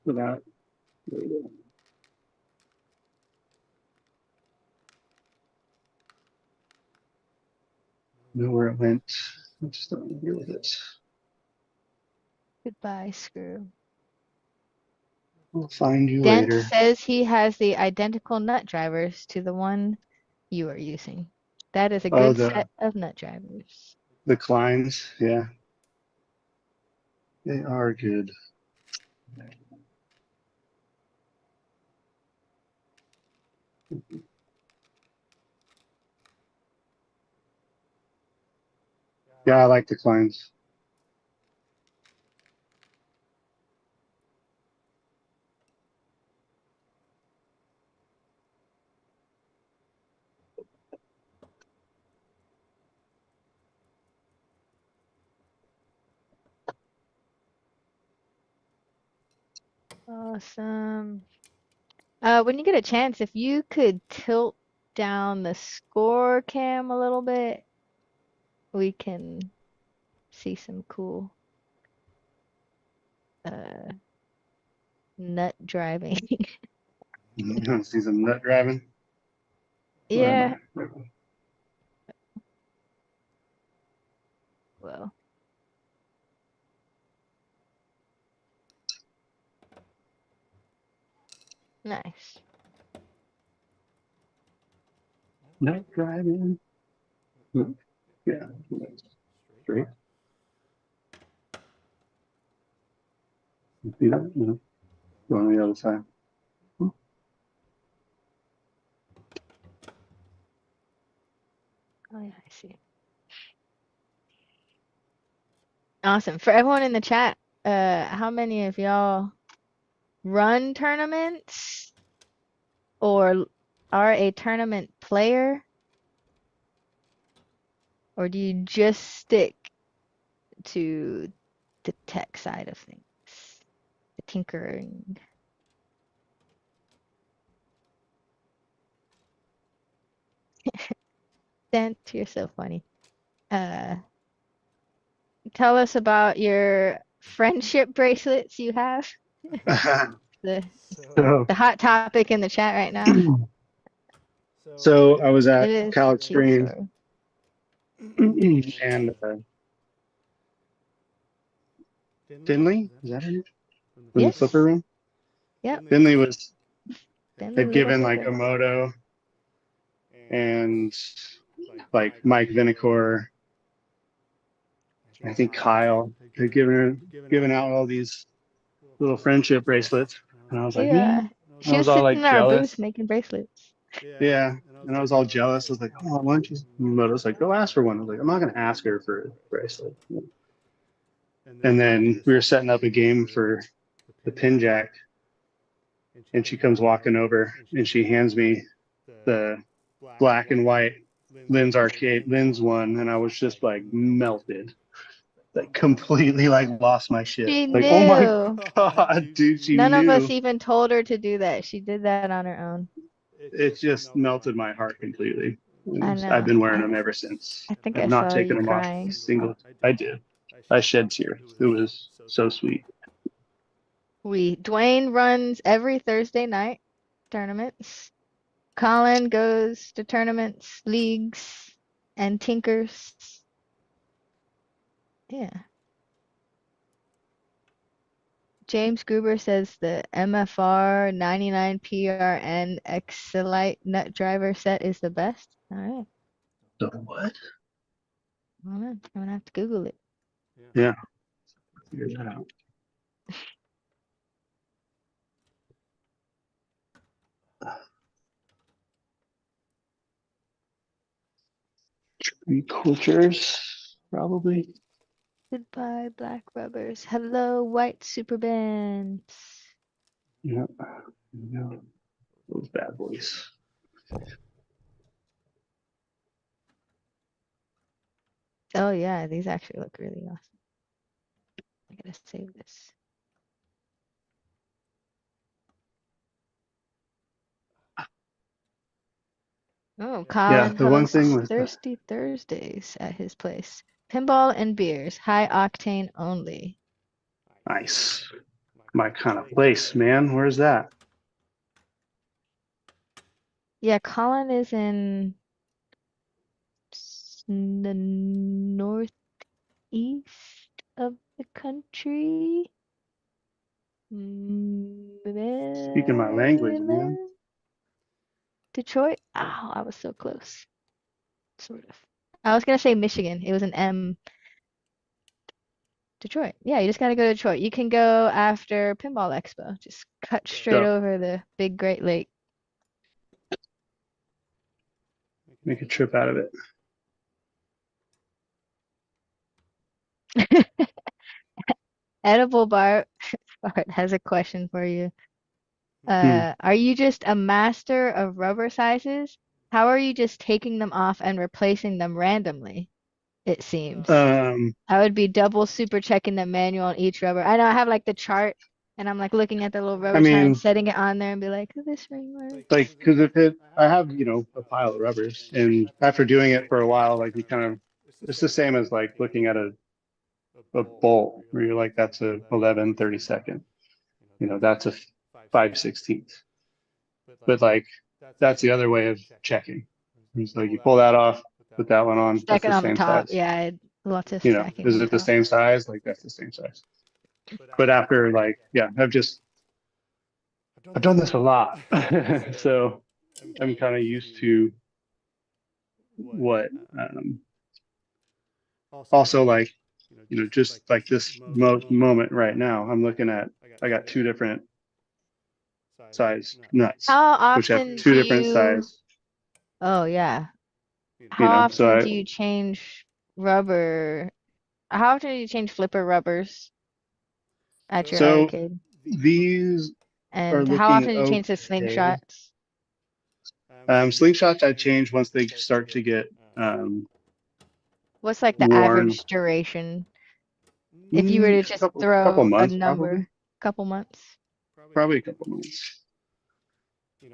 Without. Know where it went. I just don't want to deal with it. Goodbye, screw. We'll find you Dent later. says he has the identical nut drivers to the one you are using. That is a Oh, good set of nut drivers. the Kleins, yeah. They are good. Yeah, I like the Kleins. Awesome. When you get a chance, if you could tilt down the score cam a little bit, we can see some cool uh nut driving. You want to see some nut driving? Where am Yeah, I? well, nice. Nut driving. Yeah. Straight. See that? No. Go on the other side. Oh yeah, I see. Awesome. For everyone in the chat, how many of y'all run tournaments or are a tournament player? Or do you just stick to the tech side of things, the tinkering? Dent, you're so funny. Uh, tell us about your friendship bracelets you have. The so, the hot topic in the chat right now. so I was It at is Cal cheap Extreme story. and Finley, is that her name? From the flipper Yes. room? Yep. Finley was Finley had Little given like a Flipper. moto and like Mike Vinicor, I think Kyle had given out all these little friendship bracelets. And I was like, man, Yeah. I She was was all sitting like in our booth jealous. making bracelets. Yeah. And I was all jealous. I was like, oh, why don't you? Moto's like, go ask for one. I was like, I'm not going to ask her for a bracelet. And then we were setting up a game for the pin jack. And she comes walking over and she hands me the black and white Lynn's one. And I was just like melted. Like completely like lost my shit. She Like, oh my knew. God, dude, she None of us knew. even told her to do that. She did that on her own. It just melted my heart completely. I And I've know. been wearing them ever since. I think I've I not saw taken you them off a crying. single. I did. I shed tears. It was so sweet. Dwayne runs every Thursday night tournaments. Colin goes to tournaments, leagues, and tinkers. Yeah. James Gruber says the MFR 99PRN Excelite nut driver set is the best. All right. So what? I don't know. I'm gonna have to Google it. Yeah. Figure that out. cultures, probably. Goodbye, black rubbers. Hello, white super bands. Yeah, yeah. Those bad boys. Oh yeah, these actually look really awesome. I gotta save this. Oh, Yeah, Colin the one thing hosts was the Thirsty Thursdays at his place. Pinball and beers, high octane only. nice. My kind of place, man. Where's that? Yeah, Colin is in the northeast of the country. Speaking my language, man. Maryland? Detroit? Oh, I was so close. Sort of. I was gonna say Michigan. It was an M. Detroit. Yeah, you just gotta go to Detroit. You can go after Pinball Expo. Just cut straight Go. over the big Great Lake. Make a trip out of it. Edible Bart has a question for you. Hmm. Are you just a master of rubber sizes? How are you just taking them off and replacing them randomly? It seems. Um, I would be double super checking the manual on each rubber. I know I have like the chart and I'm like looking at the little I rubber chart and mean, setting it on there and be like, "Does this ring work?" like, because I have, a pile of rubbers, and after doing it for a while, like you kind of, it's the same as like looking at a bolt where you're like, that's a 11/32. That's a 5/16. But like, that's the other way of checking. It's like you pull that off, put that one on, that's Stack it the on the same top. size. Yeah, lots of stacking Is on it the top. same size? Like that's the same size. But after like, yeah, I've done this a lot. So I'm kind of used to what also like, just like this moment right now, I'm looking at, I got two different size nuts, How which have often two do different you, size, oh yeah. How so often do you change rubber? How often do you change flipper rubbers at your so arcade? these are And how looking often do you change the okay. slingshots? Slingshots I change once they start to get What's like the worn. average duration if you were to just Couple throw a months probably, number? Couple months? probably a couple months.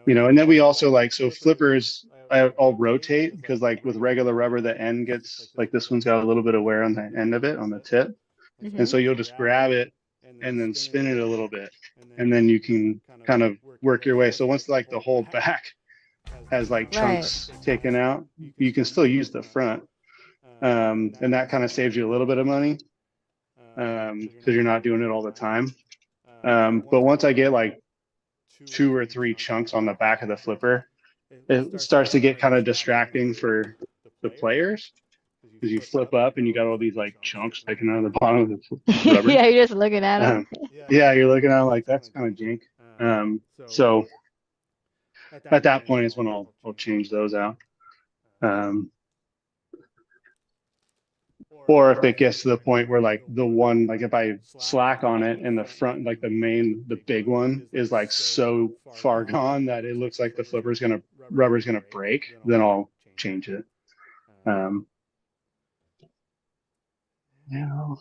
And then we also like, so flippers, I'll rotate because like with regular rubber, the end gets like, this one's got a little bit of wear on the end of it, on the tip. And Hmm. so you'll just grab it and then spin it a little bit. And then you can kind of work your way. So once like the whole back has like Right. chunks taken out, you can still use the front. And that kind of saves you a little bit of money because you're not doing it all the time. But once I get like two or three chunks on the back of the flipper, it starts to get kind of distracting for the players because you flip up and you got all these like chunks sticking out of the bottom of the rubber. Yeah, you're just looking at them. Um, yeah, you're looking at it like that's kind of jank. So at that point is when I'll change those out. Or if it gets to the point where like the one, like if I slack on it and the front, like the big one is like so far gone that it looks like the rubber's gonna break, then I'll change it. Yeah,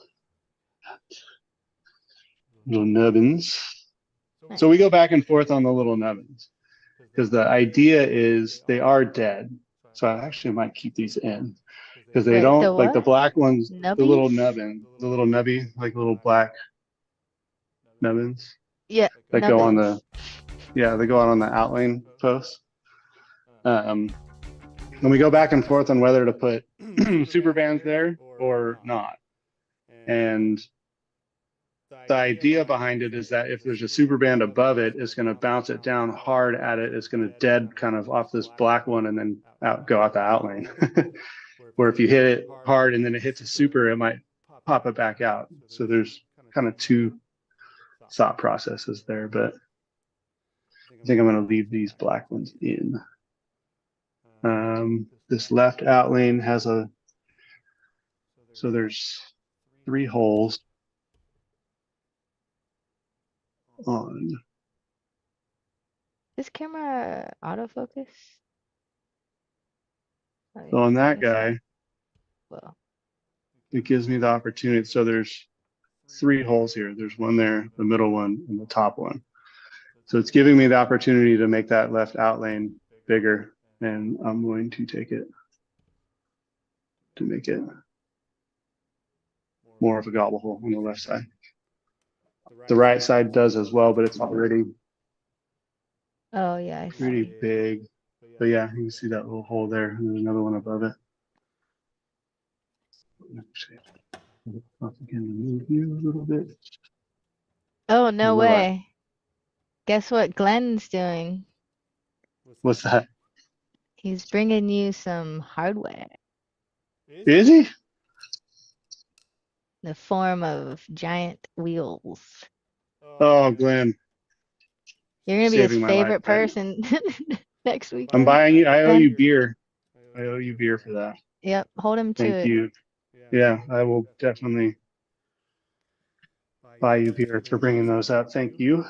little nubbins. So we Nice. go back and forth on the little nubbins because the idea is they are dead. So I actually might keep these in because they Wait, the don't, like the what? black ones, the little Nubbies? nubbin, the little nubby, like little black nubbins Yeah, that go on nubbins. they go out on the outlane posts. And we go back and forth on whether to put super bands there or not. And the idea behind it is that if there's a super band above it, it's going to bounce it down hard at it. It's going to dead kind of off this black one and then go out the outlane. Where if you hit it hard and then it hits a super, it might pop it back out. So there's kind of two thought processes there, but I think I'm going to leave these black ones in. This left outlane has a So there's 3 holes on. This camera autofocus? Oh, So yeah, on I that guess so. guy, Well, it gives me the opportunity. So there's 3 holes here. There's one there, the middle one, and the top one. So it's giving me the opportunity to make that left out lane bigger, and I'm going to take it to make it more of a gobble hole on the left side. The right side does as well, but it's already oh yeah, I pretty see. big. But yeah, you can see that little hole there, and there's another one above it. Again, move you a little bit. Oh, no What do I? way. Guess what Glenn's doing? What's that? He's bringing you some hardware Is he? in the form of giant wheels. Oh, Glenn, You're gonna be his saving my life, favorite man. person next I'm weekend, buying you. I owe Glenn. you beer. I owe you beer for that. Yep, hold him to Thank it. you. Yeah, I will definitely buy you beer for bringing those up. Thank you.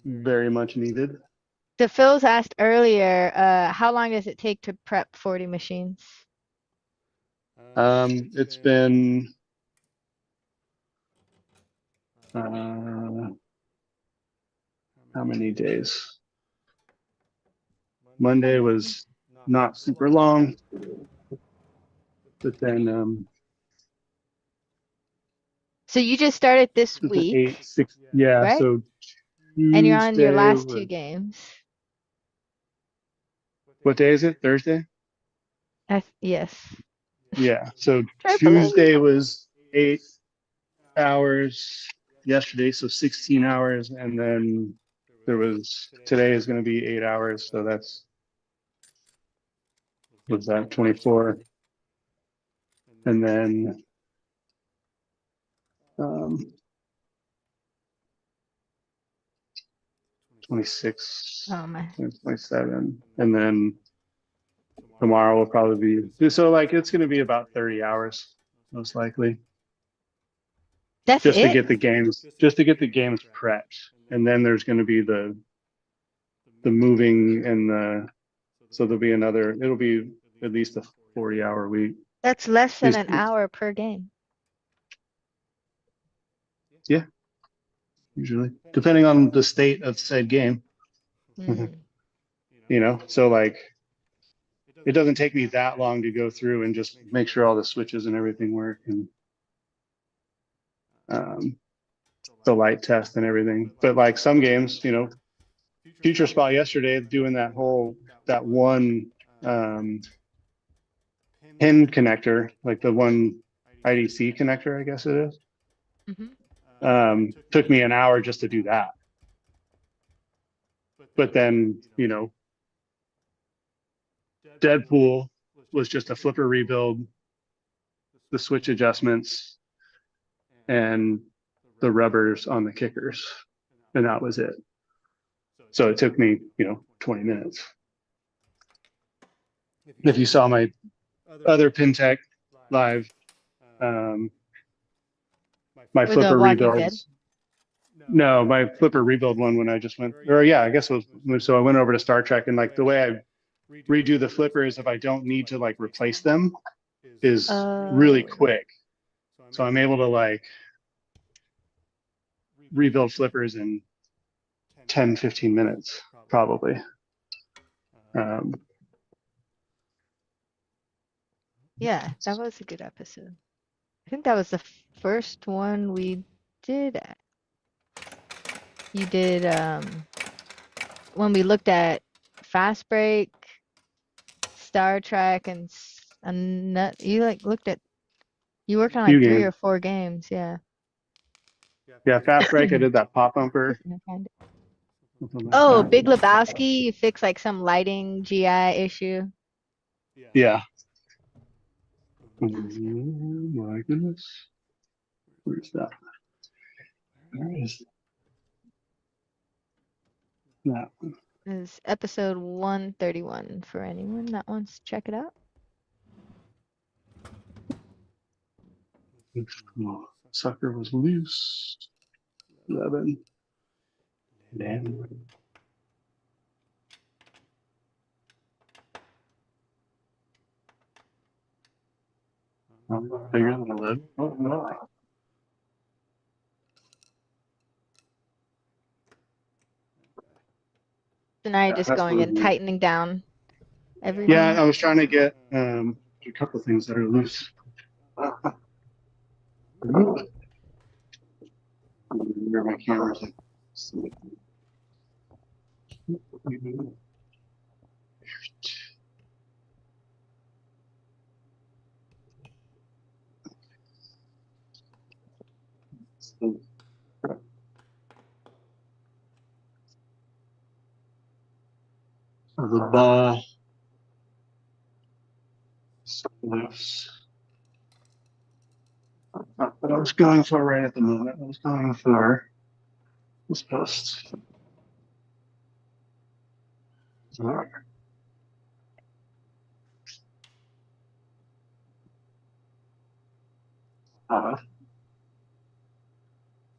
Very much needed. So Phil's asked earlier, how long does it take to prep 40 machines? It's been how many days? Monday was not super long, but then So you just started this week, 8, 6, yeah. right? So And you're on your Tuesday last 2 was, games. what day is it? Thursday? Yes. Yeah. So Tripling. Tuesday was 8 hours. Yesterday, so 16 hours, and then there was today is going to be 8 hours. So that's was that 24, and then um, 26, Oh my. 27, and then tomorrow will probably be so like it's going to be about 30 hours most likely That's it? just to get the games prepped, and then there's going to be the moving and the so there'll be another it'll be at least a 40-hour week. That's less than These, an hour per game. yeah, usually depending on the state of said game. Hmm. So like it doesn't take me that long to go through and just make sure all the switches and everything work, and um, the light test and everything. But like some games, Future Spa yesterday doing that one um, pin connector, like the one IDC connector, I guess it is. Hmm. Took me an hour just to do that. But then, Deadpool was just a flipper rebuild, the switch adjustments, and the rubbers on the kickers. And that was it. So it took me, 20 minutes. If you saw my other PinTech live, um, my With the flipper Walking Dead. rebuilds. No, my flipper rebuild one when I just went, or yeah, I guess it was, so I went over to Star Trek, and like the way I redo the flippers if I don't need to like replace them is really Oh, quick. So I'm able to like rebuild flippers in 10, 15 minutes, probably. Um, yeah, that was a good episode. I think that was the first one we did. You did when we looked at Fast Break, Star Trek, and you like looked at you worked on few like 3 games. or 4 games, yeah. Yeah, Fast Break, I did that pop bumper. Couldn't find it. Something like Oh, that. Big Lebowski, you fixed like some lighting GI issue. Yeah. Oh That was good. my goodness. Where's that? Where is that? This is episode 131 for anyone that wants to check it out. Oh, sucker was loose. 11. Damn. Bigger than 11. Oh, no. So now you're just That's going what and it is. tightening down Yeah, everything. I was trying to get a couple things that are loose. Where my camera's like. The ball so loose. Not what I was going for right at the moment. I was going for this post.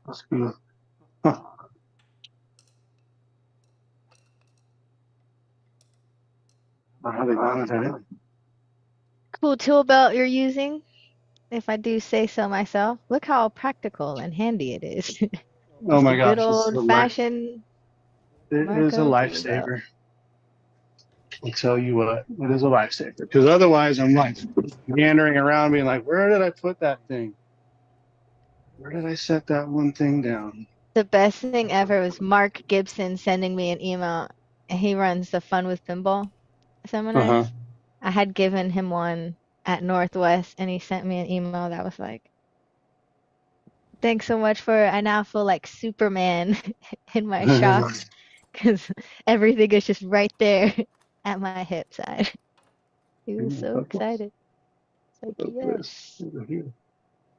Must be. Huh. How they got it. Cool tool belt you're using, if I do say so myself. Look how practical and handy it is. Oh Just a my good gosh, this is old fashioned it is a Marco tool belt. lifesaver. I'll tell you what, it is a lifesaver. Because otherwise, I'm like meandering around, being like, "Where did I put that thing? Where did I set that one thing down?" The best thing ever was Mark Gibson sending me an email. He runs the Fun with Pinball Uh huh. seminars. I had given him one at Northwest, and he sent me an email that was like, "Thanks so much for I now feel like Superman in my shop because everything is just right there at my hip side." He was so excited. It's like, yes. Over here.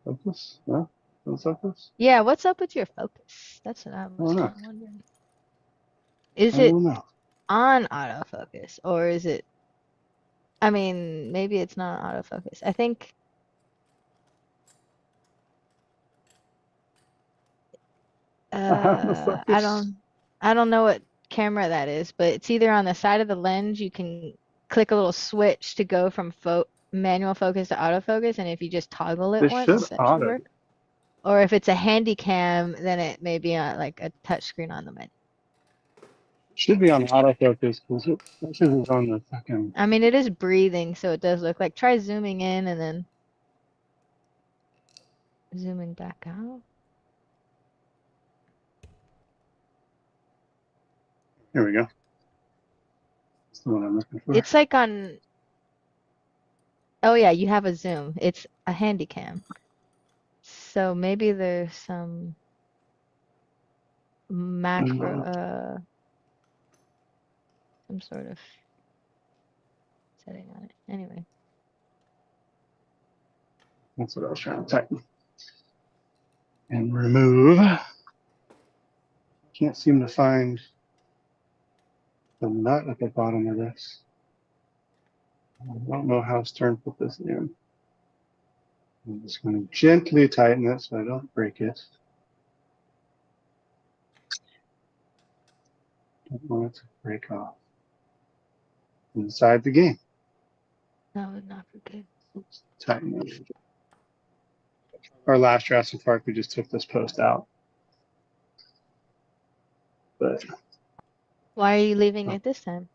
Focus? No? No focus? Yeah, what's up with your focus? That's what I I was don't kind know. of wondering. I Is it don't know. on autofocus or is it, I mean, maybe it's not autofocus. I think I have no uh I focus. don't I don't know what camera that is, but it's either on the side of the lens, you can click a little switch to go from manual focus to autofocus, and if you just toggle it They should once, that should auto. work. Or if it's a handy cam, then it may be on like a touch screen on the menu. Should be on autofocus because this is on the fucking. I mean, it is breathing, so it does look like. Try zooming in and then zooming back out. Here we go. That's the one I'm looking for. It's like on, oh yeah, you have a zoom. It's a handy cam. So maybe there's some macro, some sort of setting on it. Anyway, That's what I was trying to tighten and remove. Can't seem to find the nut at the bottom of this. I don't know how to turn put this in. I'm just going to gently tighten it so I don't break it. Don't want it to break off inside the game. that would not be good. Tighten it. Our last Jurassic Park, we just took this post out, but Why are you leaving it this time?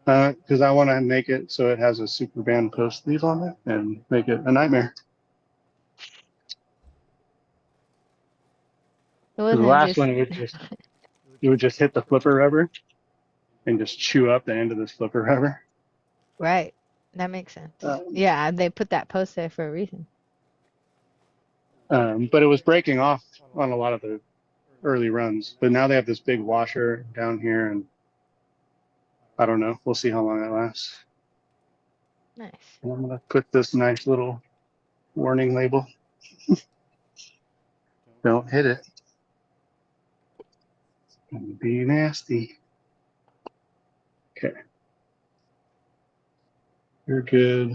because I want to make it so it has a super band post sleeve on it and make it a nightmare. It The wasn't last just one, it would just hit the flipper rubber and just chew up the end of this flipper rubber. right. That makes sense. Um, Yeah, they put that post there for a reason. but it was breaking off on a lot of the early runs. But now they have this big washer down here, and I don't know. We'll see how long it lasts. Nice. And I'm gonna put this nice little warning label. Don't hit it. It's gonna be nasty. Okay, you're good.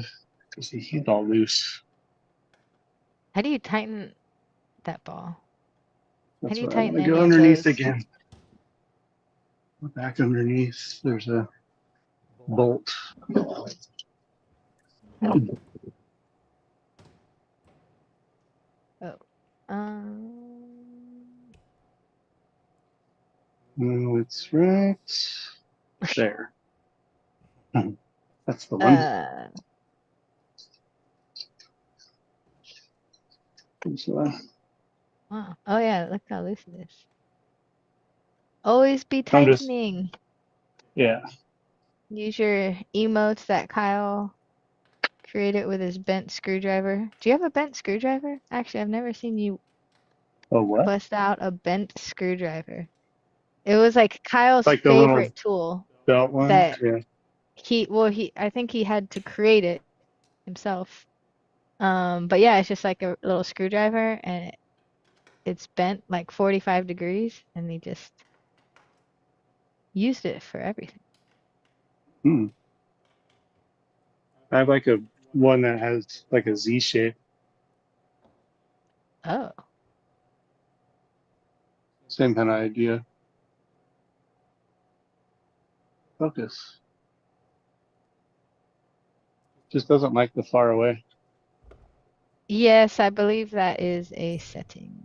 Because he's all loose. How do you tighten that ball? How That's do you what I want tighten to go any of underneath those? again. Back underneath, there's a bolt. Oh. No, it's right there. That's the one. Uh, wow. Oh yeah, look how loose it is. Always be I'm just, tightening. yeah. Use your emotes that Kyle created with his bent screwdriver. Do you have a bent screwdriver? Actually, I've never seen you Oh, what? bust out a bent screwdriver. It was like Kyle's Like the little favorite tool belt one? that Yeah. I think he had to create it himself. But yeah, it's just like a little screwdriver and it's bent like 45 degrees and he just used it for everything. Hmm. I have like a one that has like a Z shape. Oh. Same kind of idea. Focus. Just doesn't like the far away. Yes, I believe that is a setting,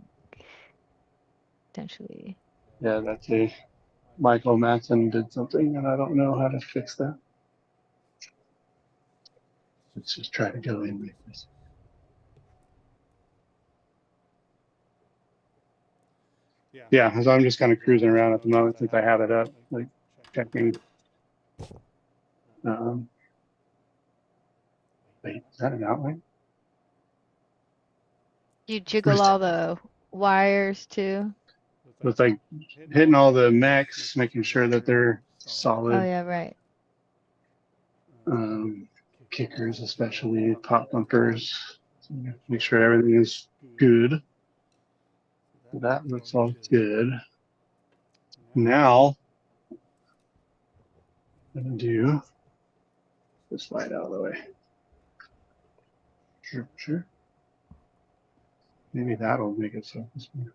potentially. Yeah, that's a Michael Matson did something, and I don't know how to fix that. Let's just try to go in with this. Yeah, so I'm just kind of cruising around at the moment since I have it up, like checking. Um, Wait, is that an outline? You What jiggle is it? all the wires too. It's like hitting all the mechs, making sure that they're Oh solid. yeah, right. Um, Kickers, especially pop bumpers. So make sure everything is good. That looks all good. Now I'm gonna do this slide out of the way. Sure, sure. Maybe that'll make it focus more.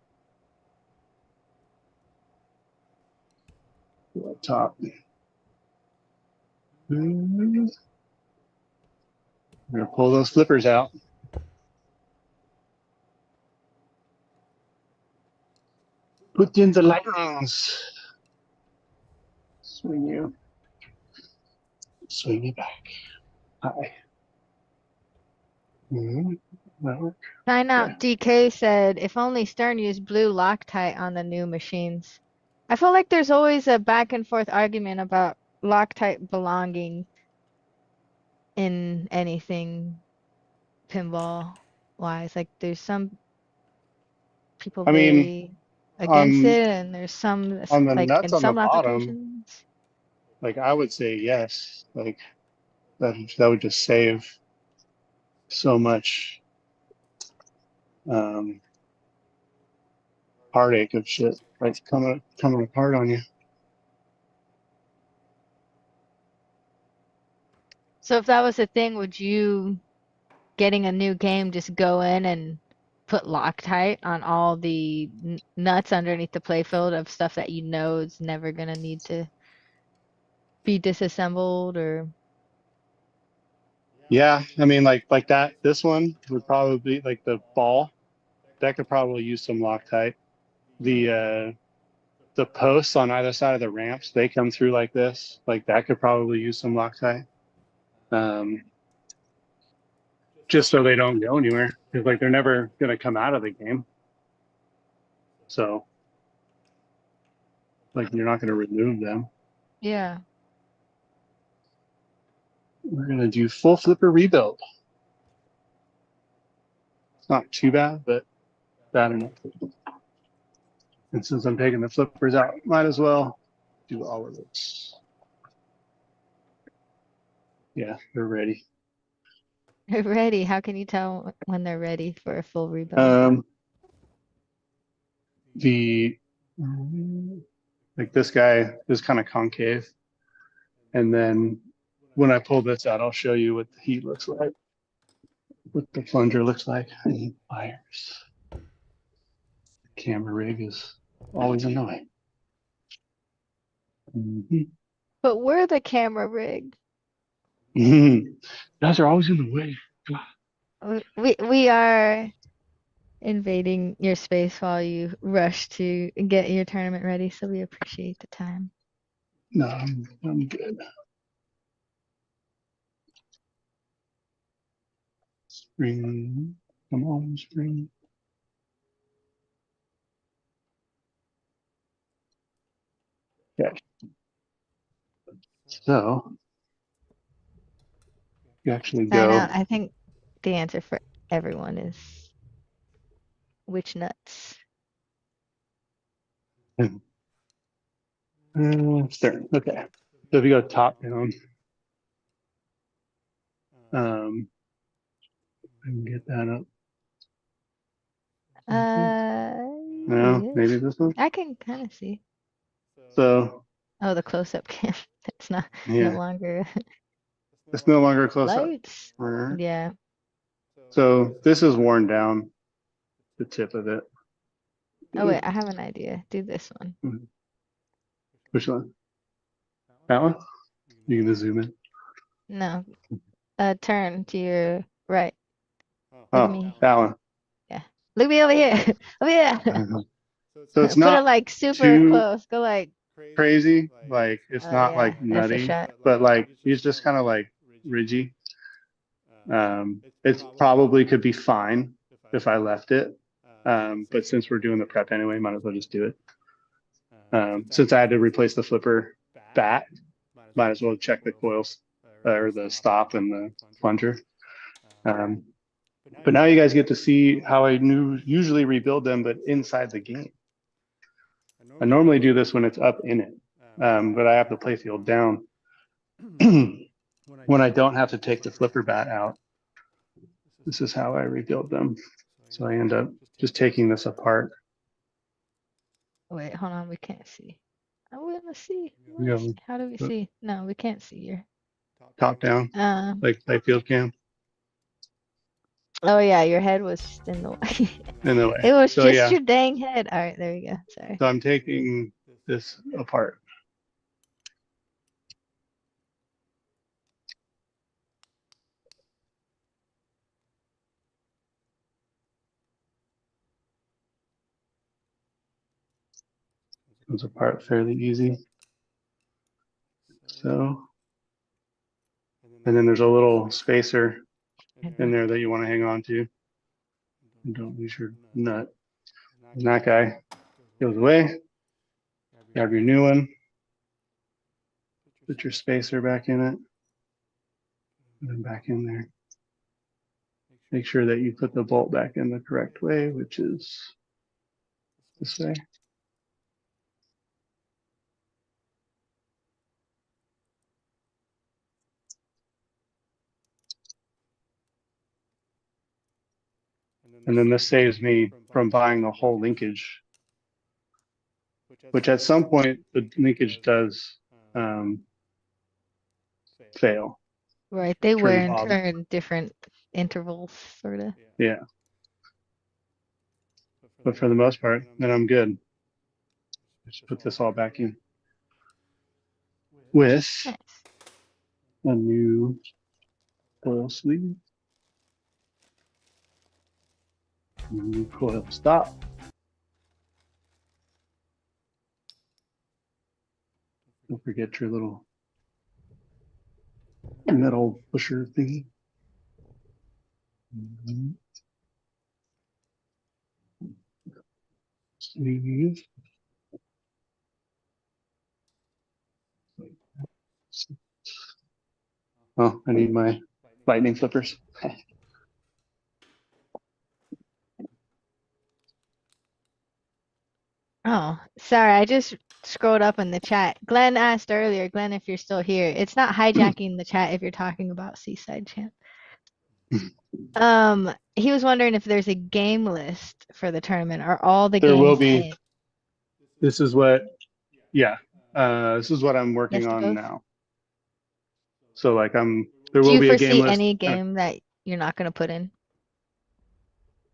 Go up top. I'm gonna pull those flippers out. Put in the lightnings. Swing you. Swing you back. Hi. That work? Sign Yeah. out DK said if only Stern used blue Loctite on the new machines. I feel like there's always a back and forth argument about Loctite belonging in anything pinball wise. Like there's some people I mean, very against on it and there's some on the like nuts in on the some bottom, applications. like I would say yes. Like that would just save so much um heartache of shit like coming apart on you. So if that was a thing, would you getting a new game just go in and put Loctite on all the nuts underneath the playfield of stuff that you know is never gonna need to be disassembled or Yeah, I mean like that. This one would probably be like the ball that could probably use some Loctite. The posts on either side of the ramps, they come through like this. Like that could probably use some Loctite. Um, just so they don't go anywhere. Because like they're never gonna come out of the game. So like you're not gonna remove them. yeah. We're gonna do full flipper rebuild. It's not too bad, but bad enough. And since I'm taking the flippers out, might as well do all of this. Yeah, they're ready. They're ready. How can you tell when they're ready for a full rebuild? Um, the like this guy is kind of concave, and then when I pull this out, I'll show you what the heat looks like. what the plunger looks like. I need pliers. The camera rig is always annoying. Mhm. But we're the camera rig. You guys are always in the way. We are invading your space while you rush to get your tournament ready, so we appreciate the time. No, I'm good. Spring, come on, spring. Okay. So you actually I know. go. I think the answer for everyone is which nuts. Stern. Okay. So if you go top down, I can get that up. No, Yeah. maybe this one. I can kind of see. So Oh, the close-up cam. It's not no yeah, longer it's no longer close up. lights. Yeah. So this is worn down, the tip of it. Oh wait, I have an idea. Do this one. Which one? That one? You can just zoom in. No. Turn to your right. Look at Oh, me. that one. Yeah. Look at me over here. Over here. So it's Put it not like super too close. Go like, crazy. Like it's oh not yeah, like that's a nutty, shot. but like he's just kind of like ridgy. It probably could be fine if I left it. But since we're doing the prep anyway, might as well just do it. Since I had to replace the flipper bat, might as well check the coils or the stop and the plunger. But now you guys get to see how I usually rebuild them, but inside the game. I normally do this when it's up in it, but I have the playfield down. When I don't have to take the flipper bat out, this is how I rebuild them. So I end up just taking this apart. Wait, hold on. We can't see. I want to see. You know, How do we see? No, we can't see your. top down, like playfield cam Oh yeah, your head was just in the way. in the way. It was So just yeah, your dang head. All right, there we go. Sorry. so I'm taking this apart. Comes apart fairly easy. So, and then there's a little spacer in there that you want to hang on to. And don't lose your nut. And that guy goes away. Grab your new one. Put your spacer back in it. And then back in there. Make sure that you put the bolt back in the correct way, which is this way. And then this saves me from buying the whole linkage, which at some point the linkage does fail. Right, they wear Turn and off. turn different intervals, sort of. Yeah. But for the most part, then I'm good. Just put this all back in with Nice. a new coil sleeve, new coil stop. Don't forget your little metal pusher thingy. Sleeve. Oh, I need my lightning flippers. Oh, sorry, I just scrolled up in the chat. Glenn asked earlier, Glenn, if you're still here. It's not hijacking the chat if you're talking about Seaside Champ. He was wondering if there's a game list for the tournament. Are all the There will games be. in? This is what, yeah. This is what I'm working Yes to on both? now. So like there Do will you be a game foresee list. any game that you're not going to put in?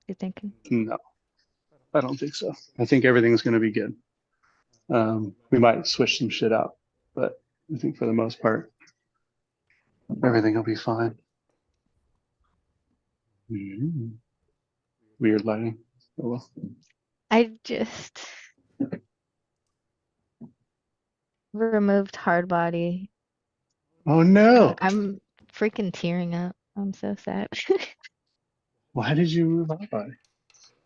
You thinking? No, I don't think so. I think everything's going to be good. We might switch some shit out, but I think for the most part, everything will be fine. Mm-hmm. Weird lighting. Oh well. I just removed hard body. Oh no! I'm freaking tearing up. I'm so sad. Why did you move out body?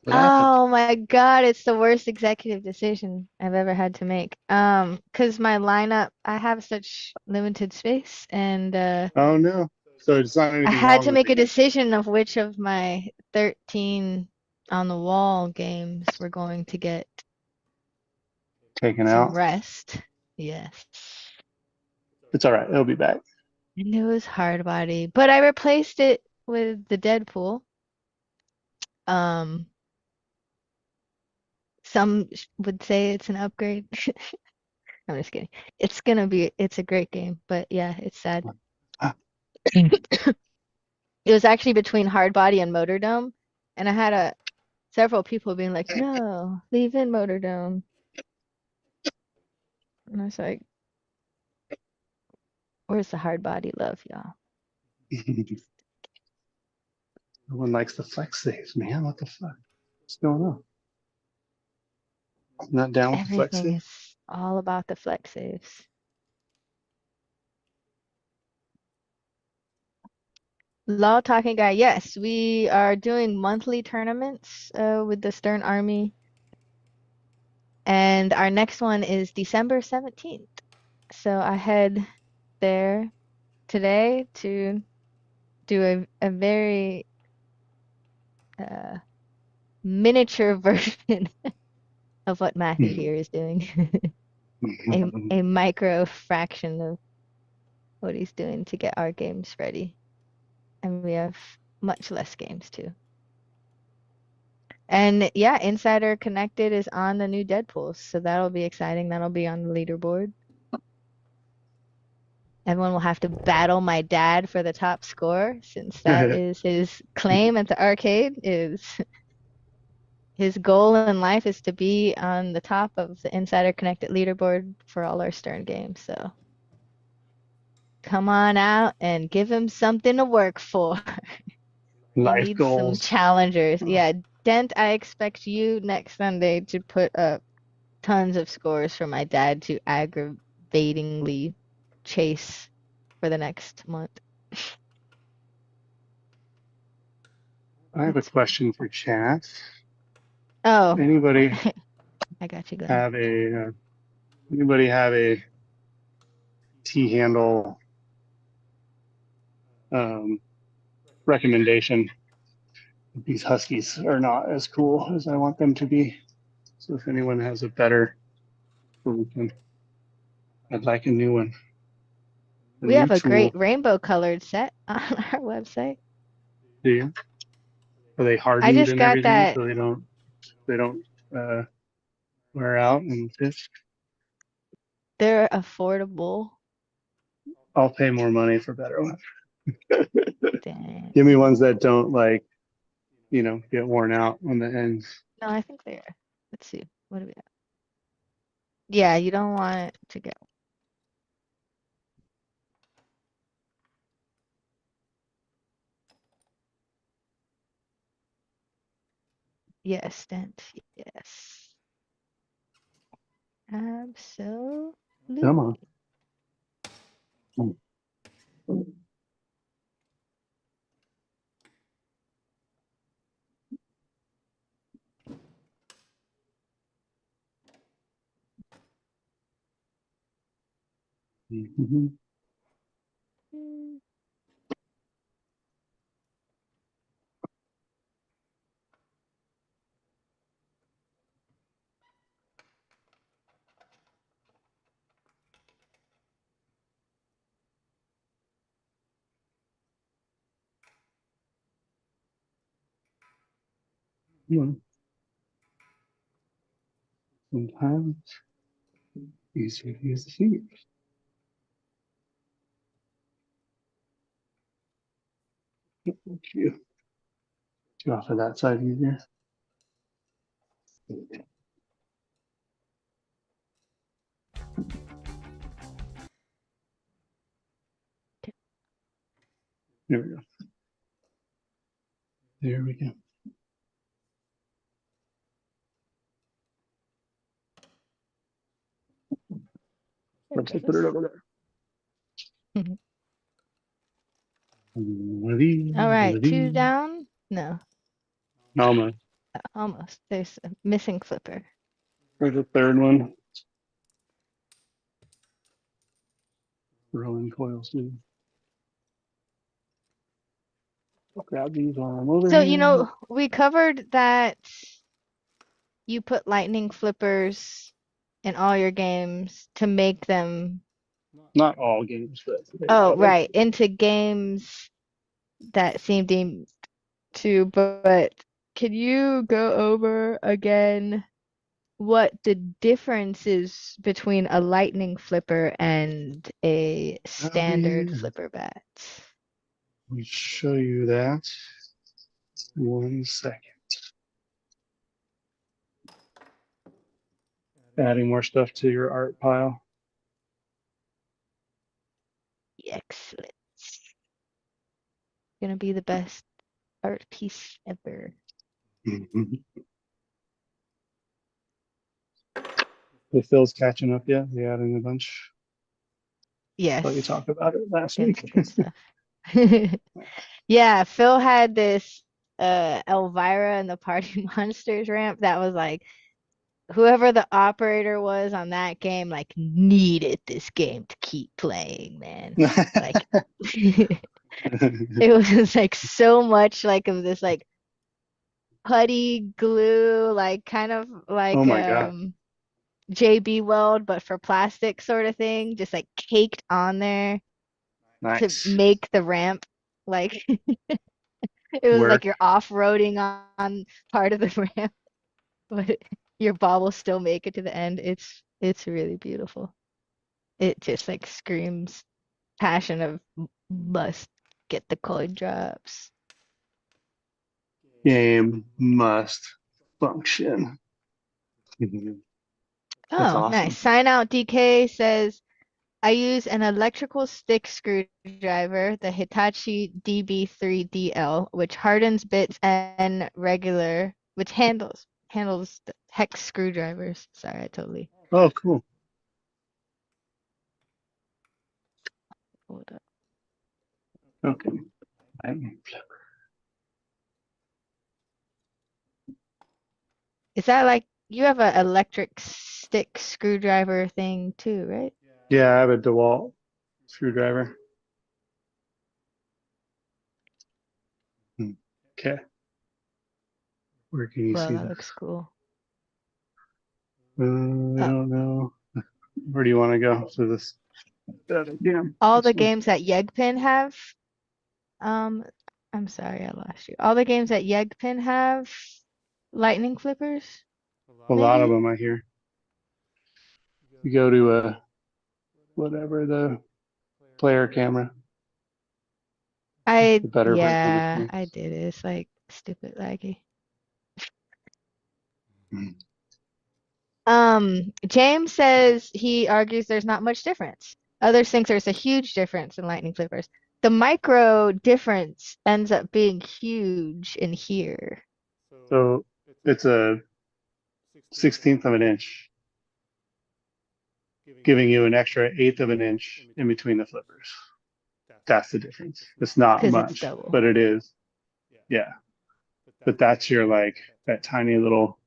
What happened? Oh my God, it's the worst executive decision I've ever had to make. 'Cause my lineup, I have such limited space and Oh no! So it's not I anything had wrong to with make a the decision of which of my 13 on the wall games were going to get taken some out. rest. Yes. It's all right. It'll be back. And it was hard body, but I replaced it with the Deadpool. Um, some would say it's an upgrade. I'm just kidding. It's a great game, but yeah, it's sad. It was actually between hard body and motor dome, and I had several people being like, "No, leave in motor dome," and I was like, "Where's the hard body love, y'all?" No one likes the flex saves, man. What the fuck? What's going on? Not down with the flex Everything save? is all about the flex saves. Law Talking Guy, yes, we are doing monthly tournaments with the Stern Army, and our next one is December 17th. So I head there today to do a very uh, miniature version of what Matthew here is doing. A micro fraction of what he's doing to get our games ready. And we have much less games too. And yeah, Insider Connected is on the new Deadpool, so that'll be exciting. That'll be on the leaderboard. Everyone will have to battle my dad for the top score, since that is his claim at the arcade, is his goal in life is to be on the top of the Insider Connected leaderboard for all our Stern games. So come on out and give him something to work for. He Life needs some goals. challengers. Yeah, Dent, I expect you next Sunday to put up tons of scores for my dad to aggravatingly chase for the next month. I have a That's question for chat. Oh, Anybody I got you. Go ahead. have a anybody have a T handle um, recommendation? These Huskies are not as cool as I want them to be. So if anyone has a better, I'd like a new one, a We new have a great tool. rainbow colored set on our website. Do you? Are they I hardened just and got everything that. so they don't uh, wear out and pitch? They're affordable. I'll pay more money for better ones. Dang. Give me ones that don't get worn out on the ends. No, I think they are. Let's see. What do we have? Yeah, you don't want it to get. Yes, Dent. Yes. Come Absolutely. on. Mhm. Mm. Come on. Sometimes easier to use the fingers. Thank you. Get off of that side easier. There we go. There we go. Let's put it over there. One of these. All One right, of two these. down. No, Almost. almost. There's a missing flipper. Where's the third one? Rolling coils, dude. I'll grab these while I'm over So, here. we covered that you put lightning flippers in all your games to make them, Not all games, but oh, right, into games that seem deemed to, but can you go over again what the difference is between a lightning flipper and a standard flipper bat? Let me show you that. 1 second. Adding more stuff to your art pile. Excellent. Gonna be the best art piece ever. The Phil's catching up yet? They adding a bunch. Yes. Thought you talked about it last Good, week. good stuff. Yeah, Phil had this Elvira and the Party Monsters ramp that was like whoever the operator was on that game like needed this game to keep playing, man. Like it was like so much like of this like putty glue, like kind of like Oh my God. JB Weld, but for plastic sort of thing, just like caked on there to Nice. make the ramp. Like it was like Work. you're off-roading on part of the ramp, but your ball will still make it to the end. It's really beautiful. It just like screams passion of must get the coin drops. Game must function. That's Oh, awesome. nice. Sign out DK says I use an electrical stick screwdriver, the Hitachi DB3DL, which hardens bits and which handles the hex screwdrivers. Sorry, I totally Oh, cool. pulled up. Okay. Is that like you have an electric stick screwdriver thing too, right? Yeah, I have a DeWalt screwdriver. Okay. Where can you Well, see that this? looks cool. I don't know. Where do you want to go? So this. Yeah. All the games that Yegpin have, I'm sorry, I lost you. All the games that Yegpin have lightning flippers, A lot of maybe? them I hear. You go to whatever the player camera, the better version of Yeah, things. I did it. It's like stupid laggy. James says he argues there's not much difference. Others think there's a huge difference in lightning flippers. The micro difference ends up being huge in here. So it's a 16th of an inch, giving you an extra eighth of an inch in between the flippers. That's the difference. It's not Because it's much, double. but it is. Yeah. But that's your like that tiny little,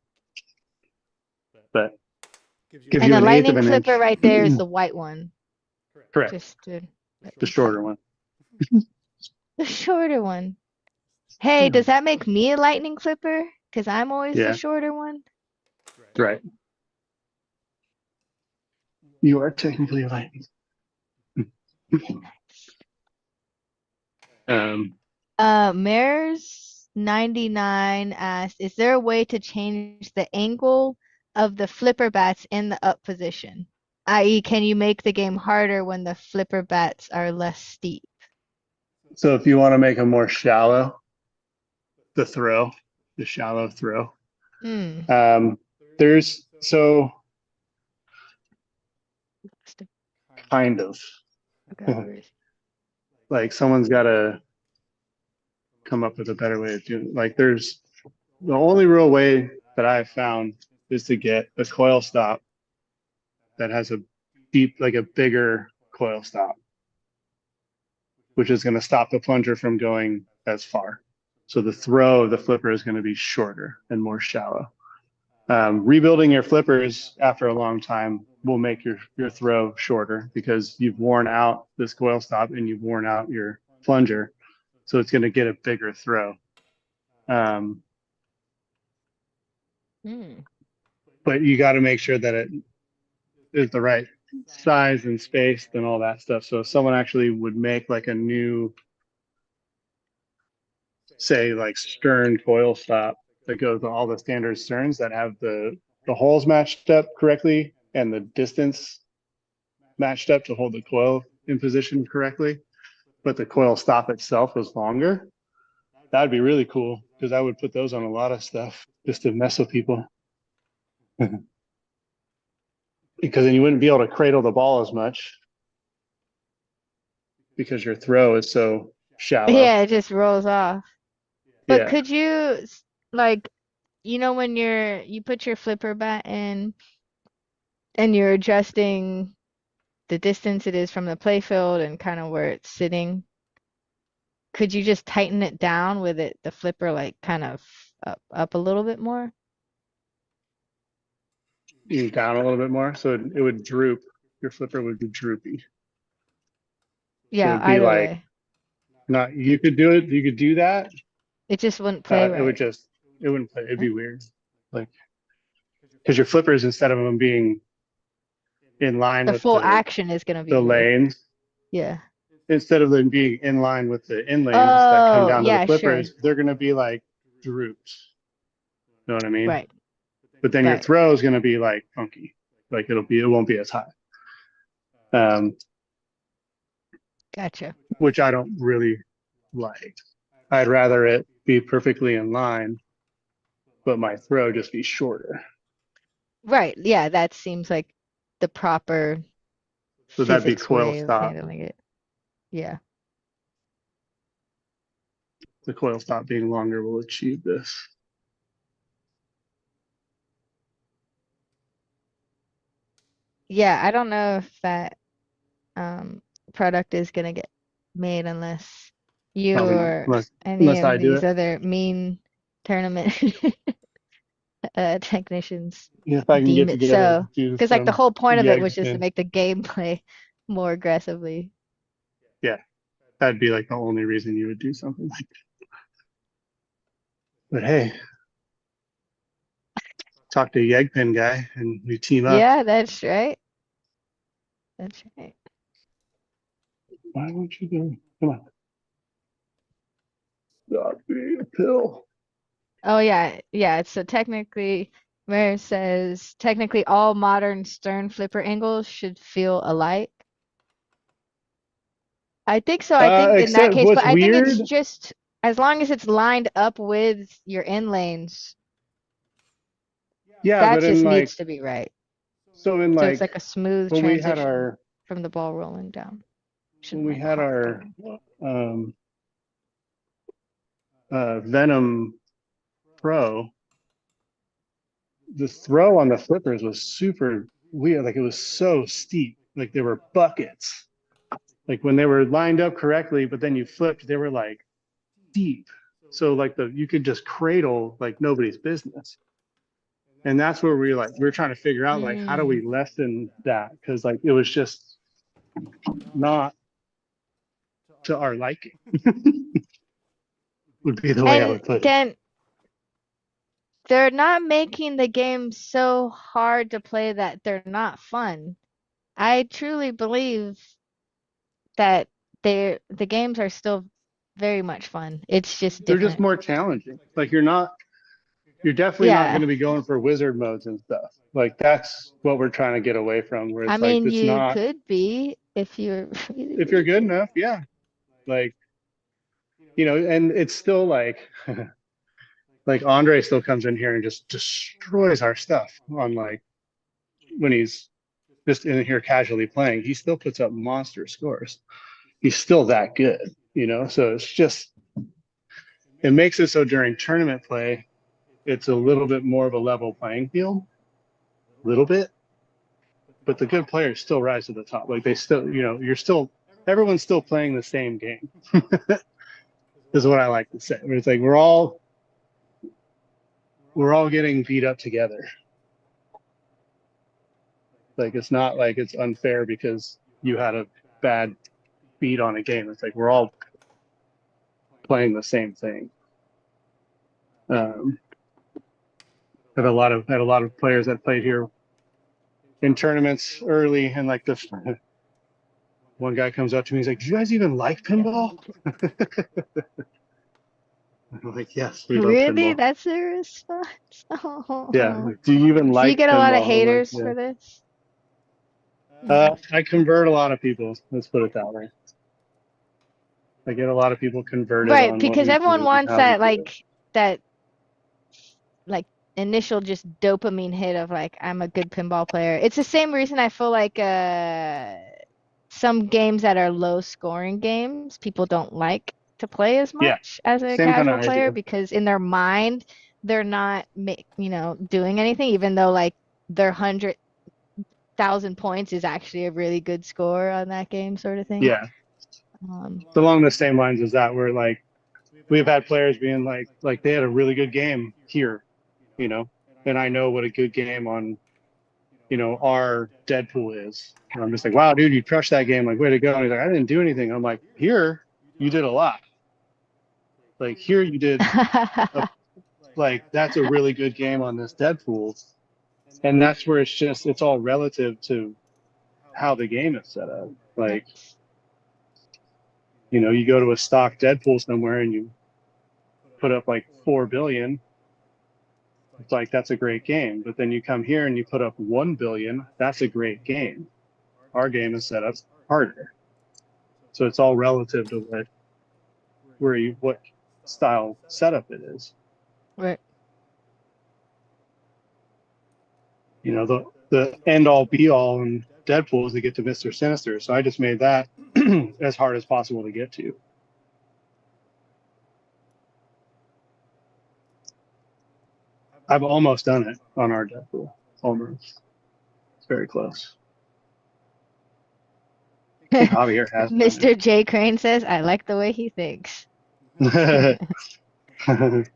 but gives And you the an eighth of lightning an inch. flipper right there is the white one. Correct. Just to The shorter one. the shorter one. Hey, Yeah. does that make me a lightning flipper? Because I'm always the Yeah. shorter one. Right. You are technically a lightning. Mares 99 asked, is there a way to change the angle of the flipper bats in the up position? I.e., can you make the game harder when the flipper bats are less steep? So if you want to make them more shallow, the throw, the shallow throw. Hmm. There's so kind of Okay, where is like someone's got to come up with a better way of doing it. Like there's the only real way that I've found is to get a coil stop that has a deep, like a bigger coil stop, which is going to stop the plunger from going as far. So the throw of the flipper is going to be shorter and more shallow. Rebuilding your flippers after a long time will make your throw shorter because you've worn out this coil stop and you've worn out your plunger. So it's going to get a bigger throw. Hmm. But you got to make sure that it is the right size and space and all that stuff. So if someone actually would make like a new, say like stern coil stop that goes to all the standard sterns that have the holes matched up correctly and the distance matched up to hold the coil in position correctly, but the coil stop itself was longer, that'd be really cool because I would put those on a lot of stuff just to mess with people. Because then you wouldn't be able to cradle the ball as much because your throw is so shallow. Yeah, it just rolls off. But Yeah. could you like, when you put your flipper bat in and you're adjusting the distance it is from the playfield and kind of where it's sitting, could you just tighten it down with the flipper like kind of up a little bit more? You down a little bit more. So it would droop. Your flipper would be droopy. So Yeah, it'd be either like way. not, you could do it. You could do that. It just wouldn't play It would right. just, it wouldn't play. It'd Huh? be weird. Like, because your flippers, instead of them being in line The with full action is gonna be the weird. lanes, Yeah. instead of them being in line with the in lanes that come Oh, down to the yeah, sure. flippers, they're going to be like drooped. You know what I mean? Right. But then your Right. throw is going to be like funky. Like it won't be as high. Um, Gotcha. which I don't really like. I'd rather it be perfectly in line, but my throw just be shorter. Right. Yeah, that seems like the proper So that'd be physics coil way of stop. handling it. Yeah. The coil stop being longer will achieve this. Yeah, I don't know if that um product is gonna get made unless you Probably not, or any unless of I do these it. other mean tournament technicians Yeah, if I can deem get it together so. and do Because like the some whole point of it was just to Yegspin, make the gameplay more aggressively. yeah, that'd be like the only reason you would do something like that. But hey, talk to a Yegpin guy and we team up. Yeah, that's right. That's right. Why won't you go? Come on. Stop being a pill. Oh yeah, yeah. So technically, where it says technically all modern stern flipper angles should feel alike. I think so. I think in that Except case, but what's I think it's weird, just as long as it's lined up with your in lanes, yeah, that but just needs to be right. in So it's like like a smooth when we had transition our from the ball rolling down. when Shouldn't we like had hop our down. um Venom Pro, the throw on the flippers was super weird. Like it was so steep. Like there were buckets. Like when they were lined up correctly, but then you flipped, they were like deep. So like you could just cradle like nobody's business. And that's where we're trying to figure out like how do Mm. we lessen that? Because like it was just not to our liking would be the way I And would put it. then they're not making the game so hard to play that they're not fun. I truly believe that the games are still very much fun. It's just They're just different. more challenging. Like you're definitely not going Yeah. to be going for wizard modes and stuff. Like that's what we're trying to get away from, where I it's like mean, it's you not could be if you're really, if you're really good good. enough, yeah. Like, and it's still like like Andre still comes in here and just destroys our stuff on like when he's just in here casually playing. He still puts up monster scores. He's still that good, you know. So it's just it makes it so during tournament play, it's a little bit more of a level playing field, a little bit. But the good players still rise to the top. Like they still, you know, everyone's still playing the same game. Is what I like to say. But it's like we're all getting beat up together. Like it's not like it's unfair because you had a bad beat on a game. It's like we're all playing the same thing. Had a lot of players that played here in tournaments early, and like the one guy comes up to me, he's like, "Do you guys even like pinball?" I'm like, "Yes, we love Really? pinball." That's a response? Yeah, Oh. like, do you even So you like get a lot of pinball? I'm like, haters yeah. for this? Mm. I convert a lot of people. Let's put it that way. I get a lot of people converted Right, on what because we everyone do and wants how we that do it. that like initial just dopamine hit of like I'm a good pinball player. It's the same reason I feel like some games that are low scoring games, people don't like to play as Yeah, much as a same kind of casual player idea. because in their mind they're not doing anything even though like their 100,000 points is actually a really good score on that game sort of thing. Yeah, Um, it's along the same lines as that, where like we've had players being like they had a really good game here, you know, and I know what a good game on, you know, our Deadpool is. And I'm just like, wow, dude, you crushed that game. Like, way to go. And he's like, I didn't do anything. I'm like, here, you did a lot. Like, here, you did, a, like, that's a really good game on this Deadpool. And that's where it's all relative to how the game is set up. Like, you know, you go to a stock Deadpool somewhere and you put up like 4 billion. It's like, that's a great game. But then you come here and you put up 1 billion. That's a great game. Our game is set up harder. So it's all relative to what style setup it is. right. You know, the end all be all in Deadpool is to get to Mr. Sinister. So I just made that as hard as possible to get to. I've almost done it on our Deadpool. Almost. It's very close. I think Javier has Mr. J. Crane says, I like the way he thinks. done it.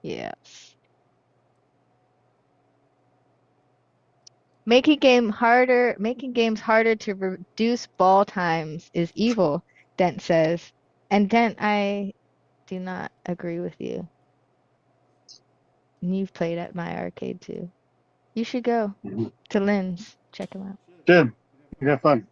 Yeah. Making games harder to reduce ball times is evil, Dent says. And Dent, I do not agree with you. And you've played at my arcade too. You should go to Lynn's. Check him out. Good. You have fun.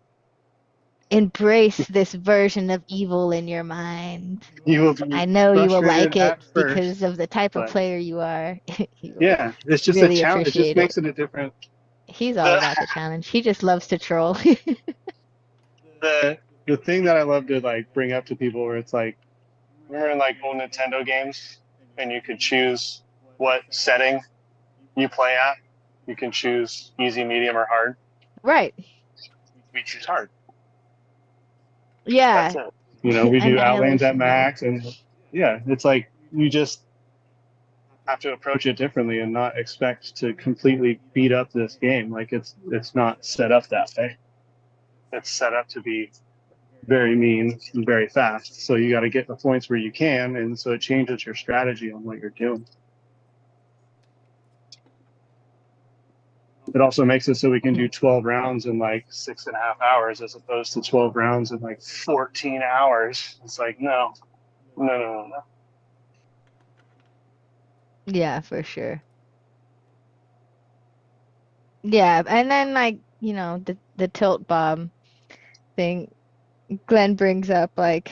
Embrace this version of evil in your mind. You will be I know you will like frustrated it at because first, of the type of but player you are. You will yeah, it's just a really challenge. It just appreciate it. makes it a different. He's all The about the challenge. He just loves to troll. the the thing that I love to like bring up to people where it's like remember in like old Nintendo games and you could choose what setting you play at. You can choose easy, medium, or hard. Right. We choose hard. Yeah. That's it. You know, we do outlanes at Annihilation mode. max, and yeah, it's like you just have to approach it differently and not expect to completely beat up this game. Like it's not set up that way. It's set up to be very mean and very fast. So you got to get the points where you can, and so it changes your strategy on what you're doing. It also makes it so we can do 12 rounds in like 6.5 hours as opposed to 12 rounds in like 14 hours. It's like, no. Yeah, for sure. Yeah, and then like, the tilt bob thing Glenn brings up, like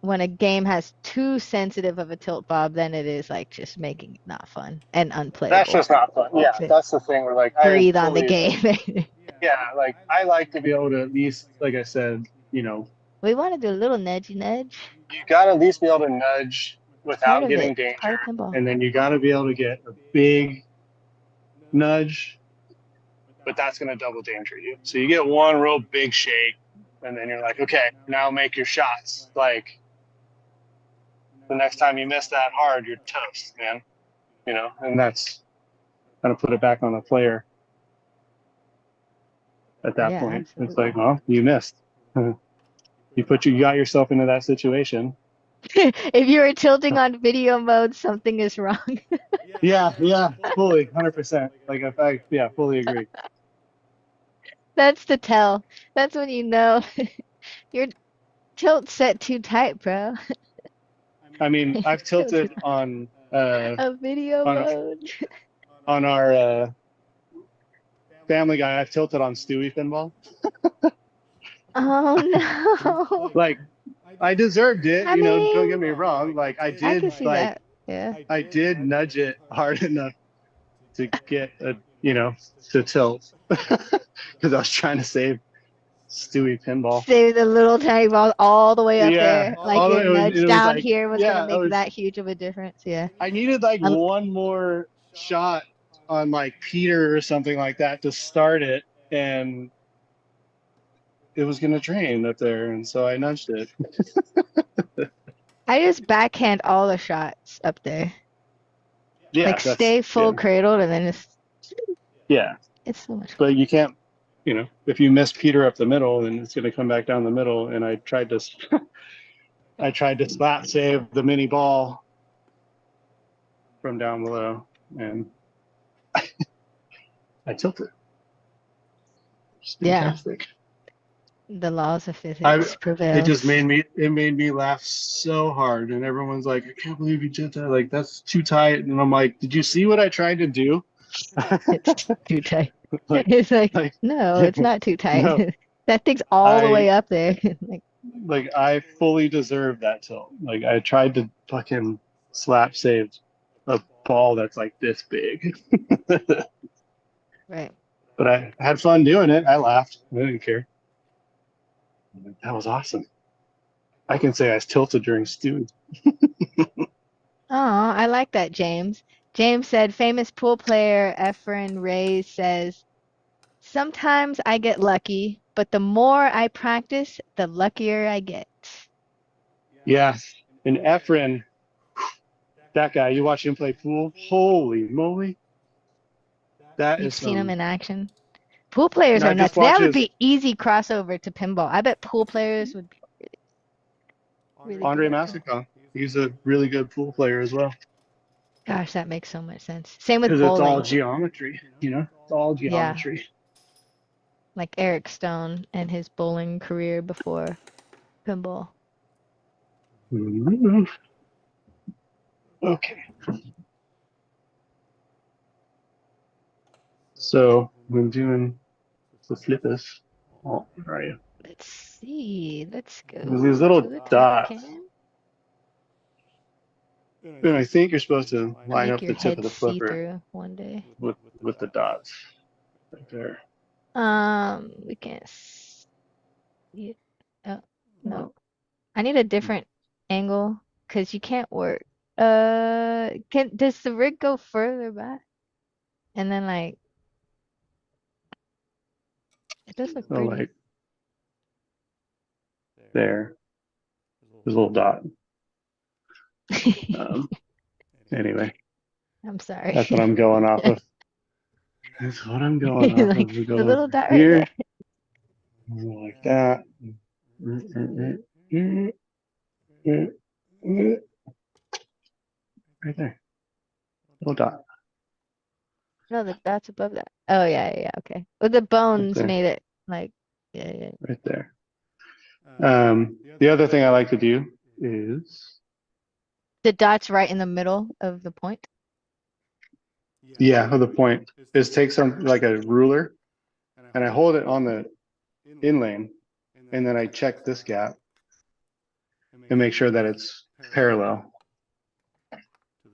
when a game has too sensitive of a tilt bob, then it is like just making it not fun and That's unplayable. just not fun. Yeah, To that's the thing where like I breathe on the fully, game. yeah, like I like to be able to at least, like I said, We want to do a little nudgy nudge. you got to at least be able to nudge Part without of getting it. It's danger. part of pinball. And then you got to be able to get a big nudge, but that's going to double danger you. So you get one real big shake, and then you're like, okay, now make your shots. Like the next time you miss that hard, you're toast, man. You know, and that's kind of put it back on the player at that Yeah, point. It's absolutely. like, well, you missed. You got yourself into that situation. If you were tilting on video mode, something is wrong. Yeah, fully, 100%. Like if I, yeah, fully agree. That's the tell. That's when you know your tilt set too tight, bro. I mean, I've Tilt too tilted tight. on A video on mode. our Family Guy. I've tilted on Stewie Pinball. Oh no. Like I deserved it, I you know, don't get mean, me wrong. Like I can see that. Yeah. I did nudge it hard enough to get a, you know, to tilt because I was trying to save Stewie Pinball. Save the little tiny balls all the way up Yeah, there. Like although your nudge it was down like, here was gonna yeah, make that huge of a difference. Yeah. I needed like Um, one more shot on like Peter or something like that to start it, and it was gonna drain up there, and so I nudged it. I just backhand all the shots up there. Yeah, Like stay full cradled and then yeah, it's so much fun. but you can't, you know, if you miss Peter up the middle, then it's gonna come back down the middle. And I tried to, I tried to slap save the mini ball from down below, and I tilted. It's Yeah. fantastic. The laws of I physics it just prevails. made me laugh so hard, and everyone's like, I can't believe you did that, like that's too tight. And I'm like, did you see what I tried to do? It's too tight. like It's like, like no, it's not too no, tight. That thing's all the I way up there. Like, I fully deserve that tilt. Like I tried to fucking slap save a ball that's like this big. right. But I had fun doing it. I laughed. I didn't care. That was awesome. I can say I was tilted during Stewie. Oh, I like that, James. James said, famous pool player Efren Reyes says, sometimes I get lucky, but the more I practice, the luckier I get. Yeah. And Efren, that guy, you watch him play pool. Holy moly. That You've is seen him some, in action. Pool players and I are just nuts. watch That would his be easy crossover to pinball. I bet pool players would be really good Andre at pinball. Masicon. He's a really good pool player as well. Gosh, that makes so much sense. Same with Because it's all bowling. geometry, you know? It's all Yeah, geometry. like Eric Stone and his bowling career before pinball. Mhm. Okay. So we're doing the flippers. Oh, where are you? Let's see. Let's There's these go to little the tap dots. cam. And I think you're supposed to line Make up your the tip of head the see flipper through one day. with the dots right there. We can't see it. Oh, no. I need a different angle because you can't work. Does the rig go further back? And then like it does look So pretty. like there, there's a little dot. Um, anyway, I'm sorry. that's what I'm going off of. That's what I'm going off of. Like We the go little over dot right there. here, like that. Right there, little dot. No, the dot's above that. Oh yeah, yeah, yeah, okay. Well, the Right bones there, made it like yeah, yeah. right there. The other thing I like to do is, The dot's right in the middle of the point. yeah, the point is take some like a ruler and I hold it on the in lane, and then I check this gap and make sure that it's parallel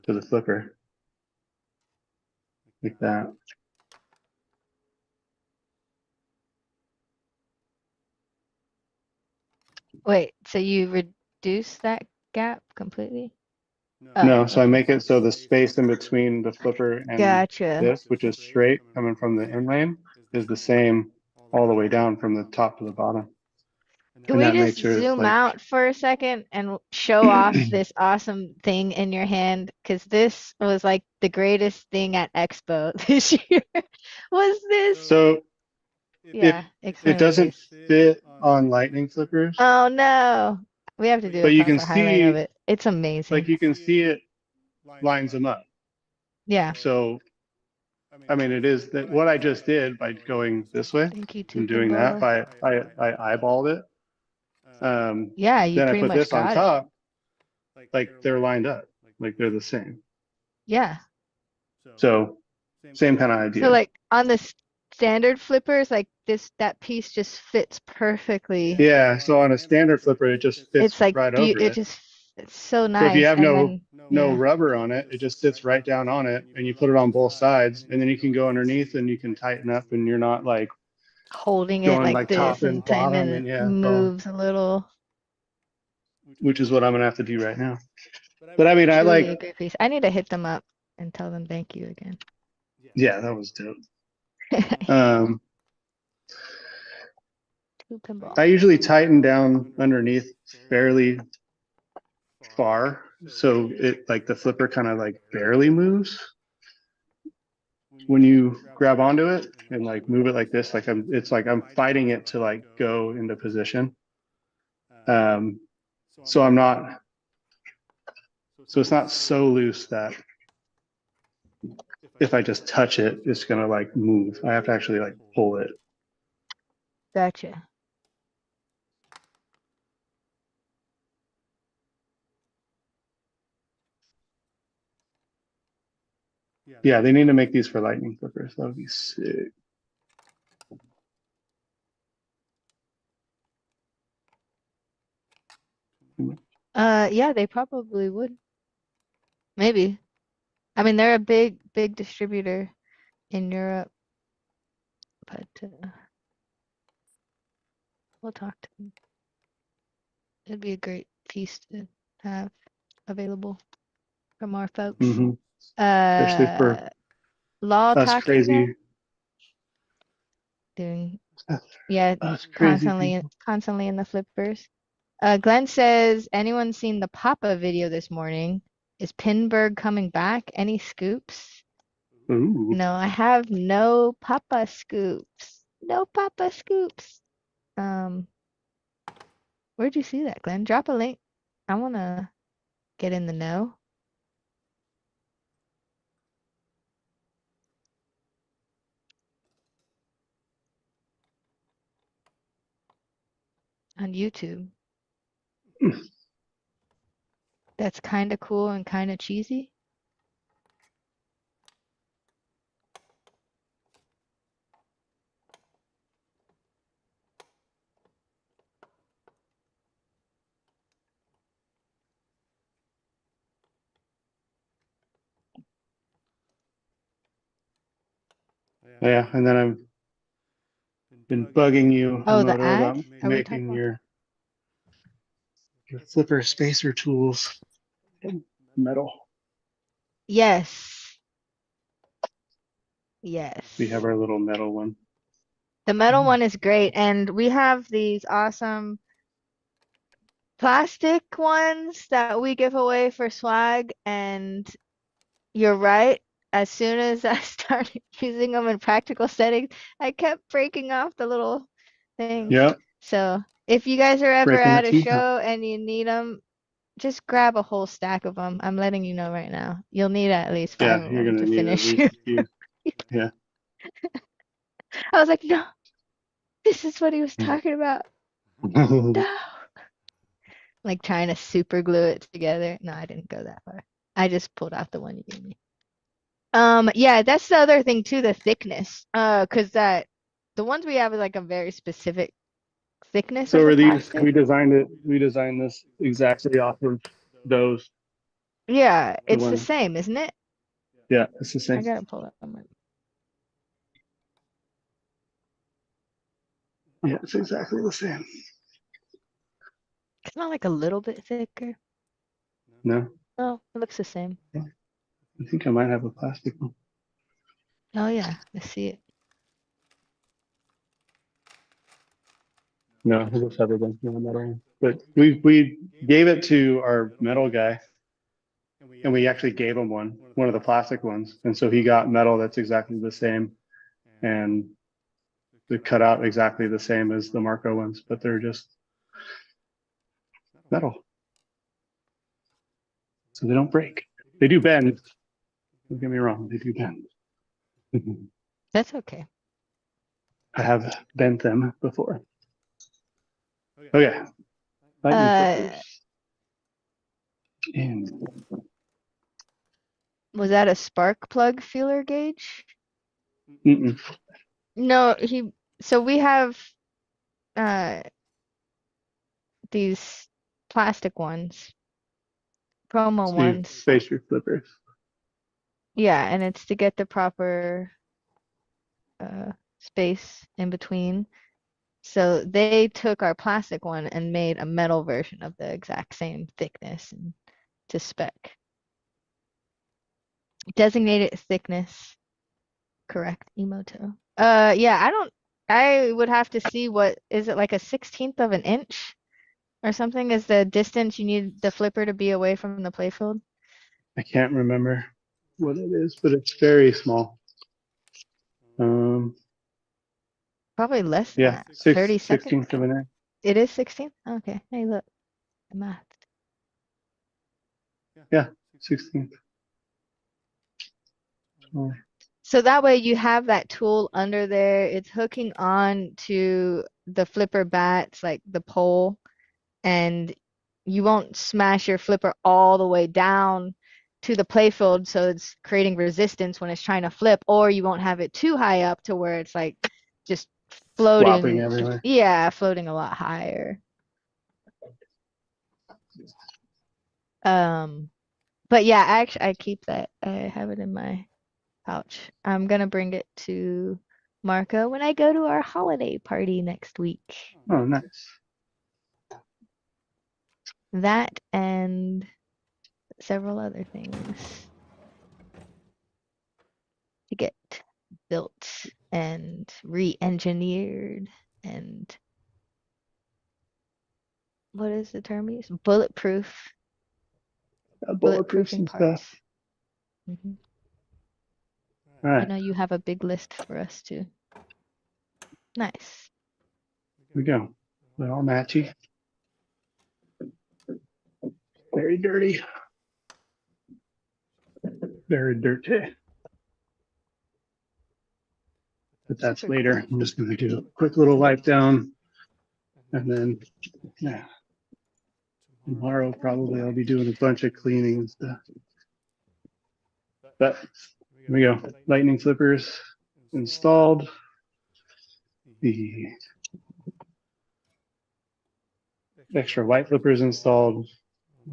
to the flipper, like that. Wait, so you reduce that gap completely? No, so I Okay. make it so the space in between the flipper and Gotcha. this, which is straight coming from the in lane, is the same all the way down from the top to the bottom. Can And we that just makes sure it's zoom like, out for a second and show off this awesome thing in your hand? Because this was like the greatest thing at Expo this year. Was this? so it Yeah, it explain what it doesn't is. fit on lightning flippers, Oh no. We have to do a but you can proper highlight of see, it. It's amazing. like you can see it lines them up. Yeah. So I mean, it is that what I just did by going this way Thank you, Two and doing that Pinball. by I eyeballed it. Yeah, you Then I pretty put much this on got it. top, like they're lined up, like they're the same. Yeah. So same kind of So idea. like on the standard flippers, like this, that piece just fits perfectly. Yeah. So on a standard flipper, it just fits It's like right be over it it. just it's so So if you nice. have And then no yeah, rubber on it, it just sits right down on it, and you put it on both sides, and then you can go underneath and you can tighten up, and you're not like holding it going like like this top and and tighten bottom, it, and it yeah, so moves a little. which is what I'm gonna have to do right now. But I mean, I Truly a like, great piece. I need to hit them up and tell them thank you again. yeah, that was dope. Um, Two Pinball. I usually tighten down underneath fairly far, so it like the flipper kind of like barely moves when you grab onto it and like move it like this. Like it's like I'm fighting it to like go into position. Um, so I'm not, so it's not so loose that if I just touch it, it's gonna like move. I have to actually like pull it. Gotcha. Yeah, they need to make these for lightning flippers. That would be sick. Yeah, they probably would. Maybe. I mean, they're a big distributor in Europe, but we'll talk to them. It'd be a great piece to have available for more folks. Mm-hmm. Especially for Uh, Law us Takeda crazy, doing, yeah, us crazy constantly people. constantly in the flippers. Glenn says, anyone seen the Papa video this morning? Is Pinberg coming back? Any scoops? Ooh. No, I have no Papa scoops. No Papa scoops. Um, where'd you see that, Glenn? Drop a link. I wanna get in the know on YouTube. That's kind of cool and kind of cheesy. Yeah, and then I've been bugging you, Oh, the Hamoto, ad? about Are we talking making about? your flipper spacer tools metal. Yes. We have Yes. our little metal one. The metal one is great, and we have these awesome plastic ones that we give away for swag, and you're right. As soon as I started using them in practical settings, I kept breaking off the little things. Yep, So if you guys are ever breaking the at a teeth out. show and you need them, just grab a whole stack of them. I'm letting you know right now. You'll need at least five Yeah, of you're them gonna to need at finish. least a few. Yeah. I was like, no, this is what he was talking about. No. Like trying to super glue it together. No, I didn't go that far. I just pulled out the one you gave me. Yeah, that's the other thing too, the thickness. 'Cause that the ones we have is like a very specific thickness So of the are these, plastic. we designed this exactly off of those, Yeah, the it's the one. same, isn't it? Yeah, it's the I same. gotta pull up one. Yeah, it's exactly the same. It's not like a little bit thicker. No. Oh, it looks the same. I think I might have a plastic one. Oh yeah, I see it. No, it looks other than the metal one. But we gave it to our metal guy, and we actually gave him one of the plastic ones, and so he got metal that's exactly the same, and they cut out exactly the same as the Marco ones, but they're just metal, so they don't break. They do bend. Don't get me wrong, they do bend. That's okay. I have bent them before. Okay, lightning Uh, flippers. And was that a spark plug feeler gauge? mm-mm. No, so we have uh these plastic ones, promo ones. Spacer flippers. Yeah, and it's to get the proper space in between. So they took our plastic one and made a metal version of the exact same thickness and to spec. Designated thickness, correct, Emoto. Yeah, I would have to see what is it like a 16th of an inch or something is the distance you need the flipper to be away from the playfield? I can't remember what it is, but it's very small. Um, Probably less than yeah, that. 30 seconds. 16th of an inch. It is 16? Okay. Hey, look, the math. Yeah, 16th. Oh, So that way you have that tool under there. It's hooking on to the flipper bats, like the pole, and you won't smash your flipper all the way down to the playfield, so it's creating resistance when it's trying to flip, or you won't have it too high up to where it's like just flopping floating. everywhere. Yeah, floating a lot higher. Um, but yeah, actually, I keep that. I have it in my pouch. I'm gonna bring it to Marco when I go to our holiday party next week. Oh, nice. That and several other things to get built and re-engineered and what is the term used? Bulletproofs Bulletproofing and stuff. parts. Hmm. All You right, know, you have a big list for us too. Nice. here we go. They're all matchy. Very dirty. Very dirty. But that's Super later. cool. I'm just going to do a quick little wipe down. And then, yeah, tomorrow probably I'll be doing a bunch of cleaning and stuff. But here we go. Lightning flippers installed. The extra white flippers installed.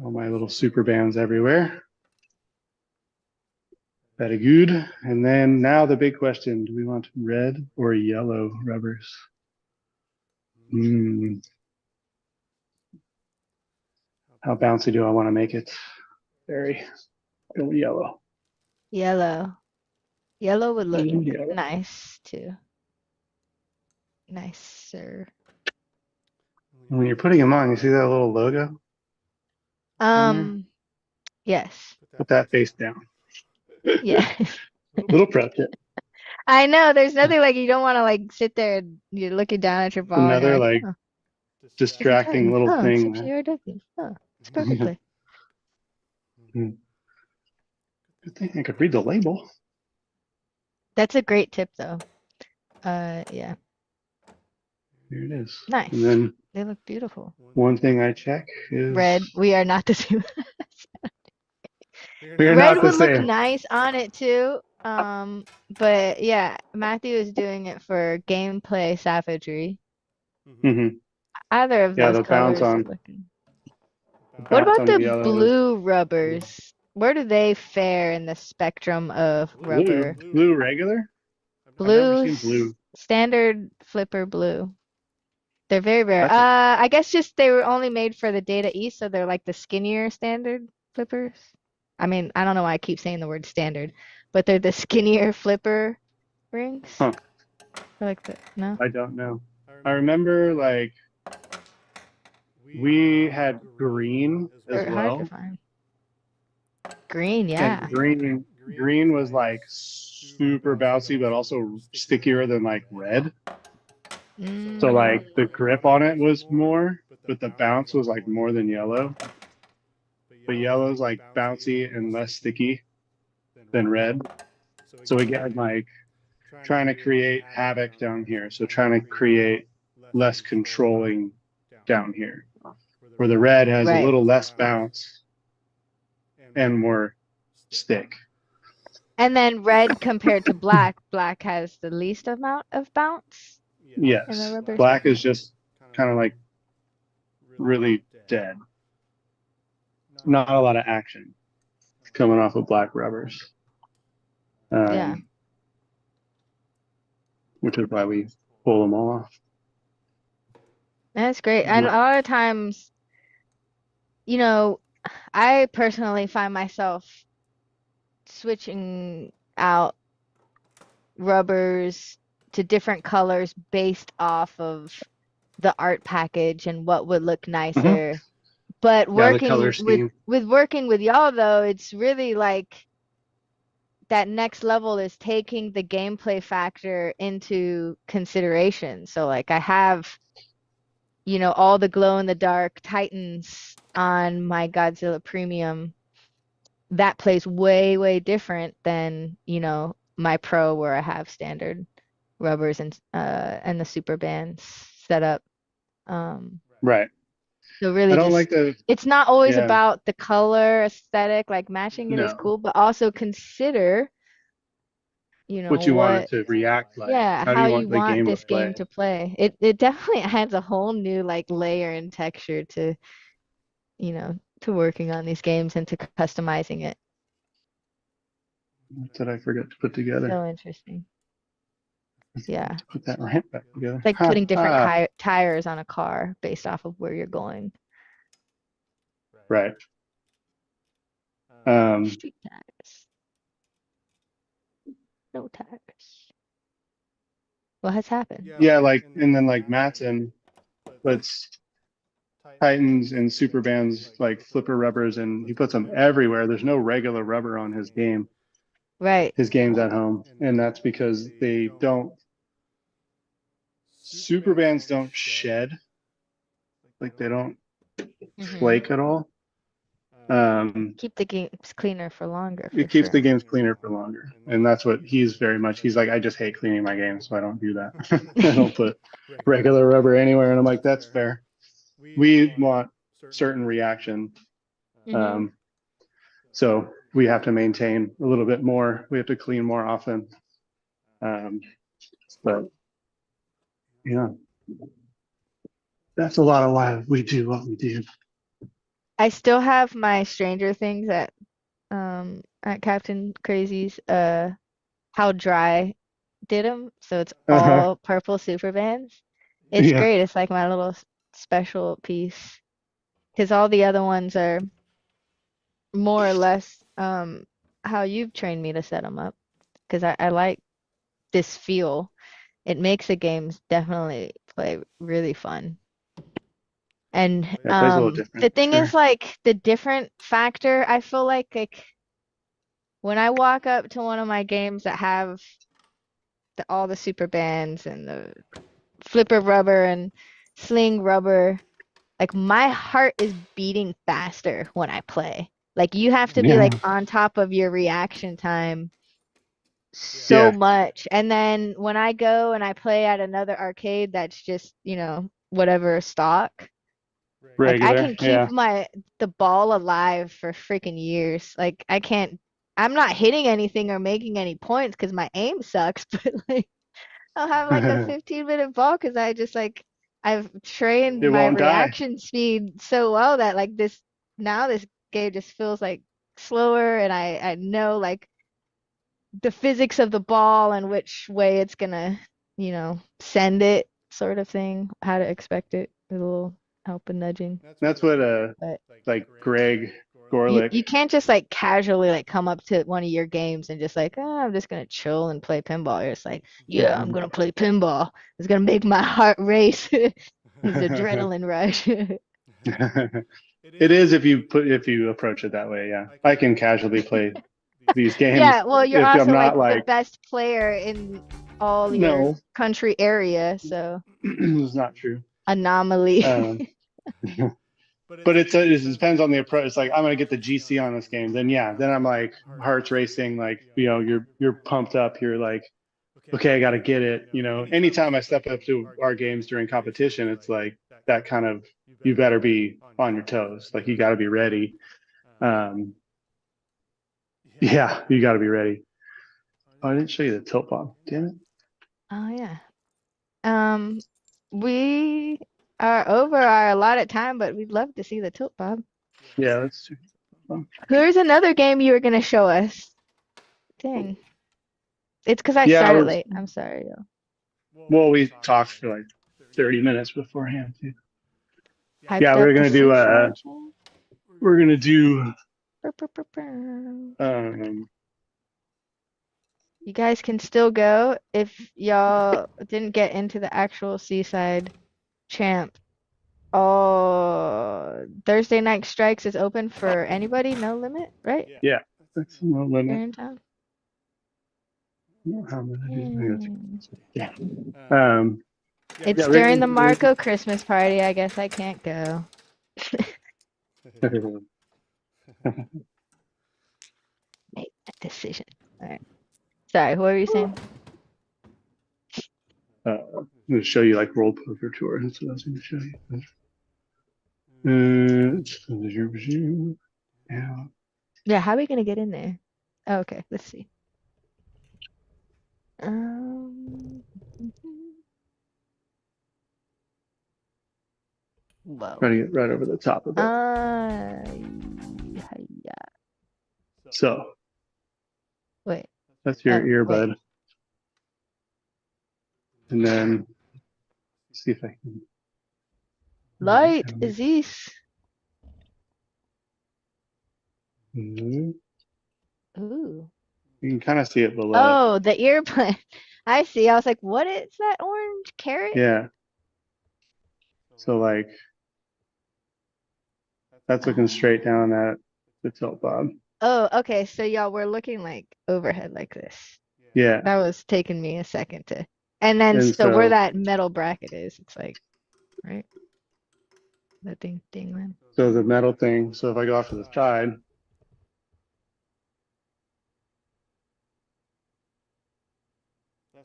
All my little super bands everywhere. Very good. And then now the big question, do we want red or yellow rubbers? How bouncy do I want to make it? Very go yellow. Yellow. Yellow would look Yellow. nice too. Nicer. When you're putting them on, you see that little logo on there? Yes. Put that face down. Yeah. Little pro tip. I know there's nothing like you don't want to like sit there and you're looking down at your ball and you're Another like, like oh, different distracting turn. little Oh, thing. 6 RW. Oh, it's perfectly. Good thing I could read the label. That's a great tip though. Yeah. Here it is. Nice. And then They look beautiful. one thing I check is Red. We are not the same. we are Red not the would look same. nice on it too. But yeah, Matthew is doing it for gameplay savagery. Mm-hmm. Either of Yeah, those the bounce colors are on looking. the What bounce about on the the yellow is blue rubbers? Where do they fare in the spectrum of blue. rubber? Blue regular? I've never Blue, seen blue. standard flipper blue. They're very rare. That's a I guess just they were only made for the Data East, so they're like the skinnier standard. flippers. I mean, I don't know why I keep saying the word standard, but they're the skinnier flipper rings. Huh. I like the no, I don't know. I remember like we had green as they're hard to well, find. Green, and yeah. green was like super bouncy, but also stickier than like red. So Mm, like the grip on it was more, but the bounce was like more than yellow. But yellow's like bouncy and less sticky than red. So again, like trying to create havoc down here. So trying to create less controlling down here, where the red has a right. little less bounce and more stick. And then red compared to black, black has the least amount of bounce in the Yes, rubber black spectrum. is just kind of like really dead. Not a lot of action coming off of black rubbers, Yeah, um, which is why we pull them all off. that's great. And a lot of times, you know, I personally find myself switching out rubbers to different colors based off of the art package and what would look Mhm. nicer. But Yeah, the color scheme. working with y'all though, it's really like that next level is taking the gameplay factor into consideration. So like I have, all the glow in the dark Titans on my Godzilla Premium. That plays way, way different than, my Pro where I have standard rubbers and the super bands set up. Um, Right. so I really don't just like the, it's not always yeah, about the color aesthetic, like matching it is no, cool, but also consider, what you want it what to react like. yeah, How do how you you want the want game to this game play? to play. It definitely adds a whole new like layer and texture to working on these games and to customizing it. What did I forget to put together? So interesting. Yeah. To put that ramp back together. Like Ha putting different ha. tires on a car based off of where you're going. Right. Um, Street tires, no tires. What has happened? yeah, like, and then like Matson puts Titans and super bands like flipper rubbers, and he puts them everywhere. There's no regular rubber on Right. his games at home, and that's because they don't. Super bands don't shed, like they don't Hmm. flake at all. Um, Keep the games cleaner for longer, for it keeps the sure. games cleaner for longer, and that's what he's very much. He's like, I just hate cleaning my games, so I don't do that. I don't put regular rubber anywhere, and I'm like, that's fair. We want certain reaction, Hmm. um, so we have to maintain a little bit more. We have to clean more often, um, but yeah, that's a lot of why we do what we do. I still have my Stranger Things at Captain Crazy's how dry did them, so it's Uh-huh. all purple super bands. It's Yeah, great. It's like my little special piece because all the other ones are more or less how you've trained me to set them up because I like this feel. It makes the games definitely play really fun. And yeah, it plays a little the different for thing is sure. like the different factor, I feel like when I walk up to one of my games that have all the super bands and the flipper rubber and sling rubber, like my heart is beating faster when I play. Like you have to be like Yeah, on top of your reaction time so yeah, much. And then when I go and I play at another arcade that's just, whatever stock, like I regular. can keep Yeah, the ball alive for freaking years. Like I'm not hitting anything or making any points because my aim sucks, but like I'll have like a 15-minute ball because I've trained it my won't die. reaction speed so well that like this game just feels like slower and I know like the physics of the ball and which way it's gonna, send it sort of thing, how to expect it, a little help and nudging. That's what But like Greg Gorlick. You can't just like casually like come up to one of your games and just like, oh, I'm just gonna chill and play pinball. You're just like, yeah, I'm gonna play pinball. It's gonna make my heart race. It's adrenaline rush. It is if you approach it that way, yeah. I can casually play these games Yeah, well, you're if I'm also like not the like, best player in all your no, country area, so it's not true. anomaly. Um, but it depends on the approach. It's like I'm gonna get the GC on this game, then yeah, then I'm like heart's racing, like you're pumped up. You're like, okay, I got to get it. Anytime I step up to our games during competition, it's like that kind of you better be on your toes. Like you got to be ready. Um, yeah, you got to be ready. Oh, I didn't show you the tilt bomb. Damn it. Oh yeah. Um, we are over our allotted time, but we'd love to see the tilt bob. Yeah, that's true. Here's another game you were gonna show us. Dang. It's because I Yeah, started late. I'm sorry, yo. well, we talked for like 30 minutes beforehand too. Yeah, Hyped up the Seaside Champ. we're gonna do Brr, brr, brr, brr. um You guys can still go if y'all didn't get into the actual Seaside Champ. Oh, Thursday Night Strikes is open for anybody, no limit, right? yeah, that's no You're limit. in town. Yeah. Um It's yeah, during the Marco Christmas party. I guess I can't go. Make that decision. All right. Sorry, what were you saying? I'm gonna show you like World Poker Tour. That's what I was gonna show you. Yeah. Yeah, how are we gonna get in there? Oh, okay, let's see. Um, Whoa. Try to get right over the top of it. Yeah. So Wait. that's your Oh, earbud. wait. And then see if I can. Light is this. Mhm. Ooh. You can kind of see it below. Oh, the earbud. I see. I was like, what is that orange carrot? Yeah. So like that's looking straight down at the tilt bob. Oh, okay. So y'all were looking like overhead like this. Yeah. That was taking me a second to. And then And so where so that metal bracket is, it's like, right? That thing dingling. so the metal thing. So if I go off to the side,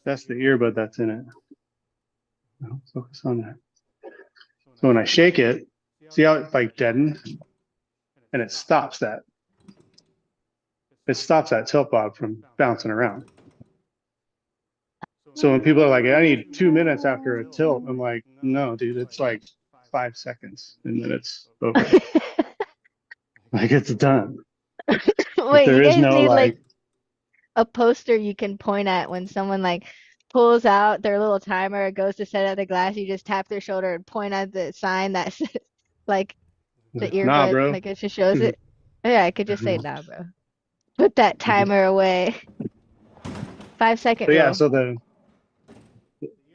that's the earbud that's in it. No, focus on that. So when I shake it, see how it's like deadened? And it stops that. It stops that tilt bob from bouncing around. So when people are like, I need 2 minutes after a tilt, I'm like, no, dude, it's like 5 seconds and then it's over. Like it's done. Wait, there you is guys no need like a poster you can point at when someone like pulls out their little timer, goes to set up the glass, you just tap their shoulder and point at the sign that says like the nah, earbud, bro. like it just shows it. Yeah, I could just say nah, bro. Put that timer away. 5-second So yeah, rule. so the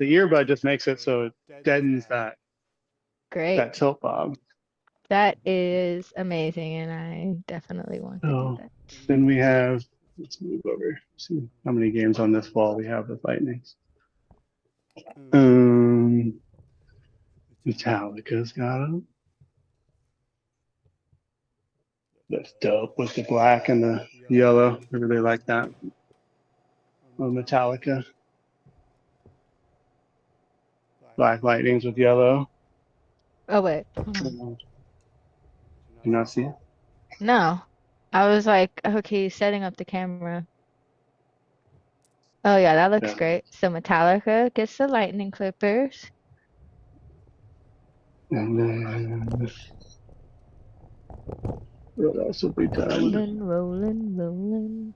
earbud just makes it so it deadens that Great. tilt bob. That is amazing, and I definitely want to do that. Then we have, let's move over, see how many games on this wall we have with lightnings. Metallica's got them. That's dope with the black and the yellow. I really like that. Metallica. Black lightnings with yellow. Oh wait. Do you not see it? No. I was like, okay, setting up the camera. Oh yeah, that looks great. So Metallica gets the lightning clippers. And then what else will be done? Rolling.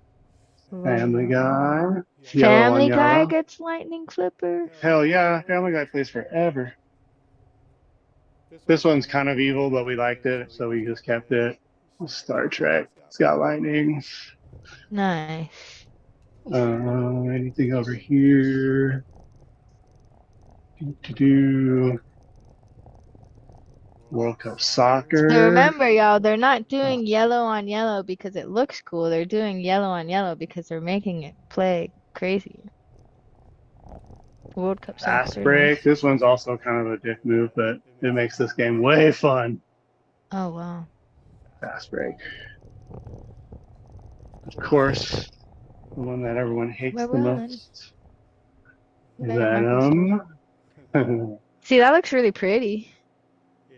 Family Guy. Family Guy gets lightning clippers. Hell yeah, Family Guy plays forever. This one's kind of evil, but we liked it, so we just kept it. Star Trek. It's got lightning. Nice. Anything over here? Do World Cup So soccer. remember, y'all, they're not doing yellow on yellow because it looks cool. They're doing yellow on yellow because they're making it play crazy. World Cup Fast soccer, break. nice. This one's also kind of a dick move, but it makes this game way fun. Oh, wow. Fast break. Of course, the one that everyone hates We're the rolling. most. Microsoft. Venom. See, that looks really pretty.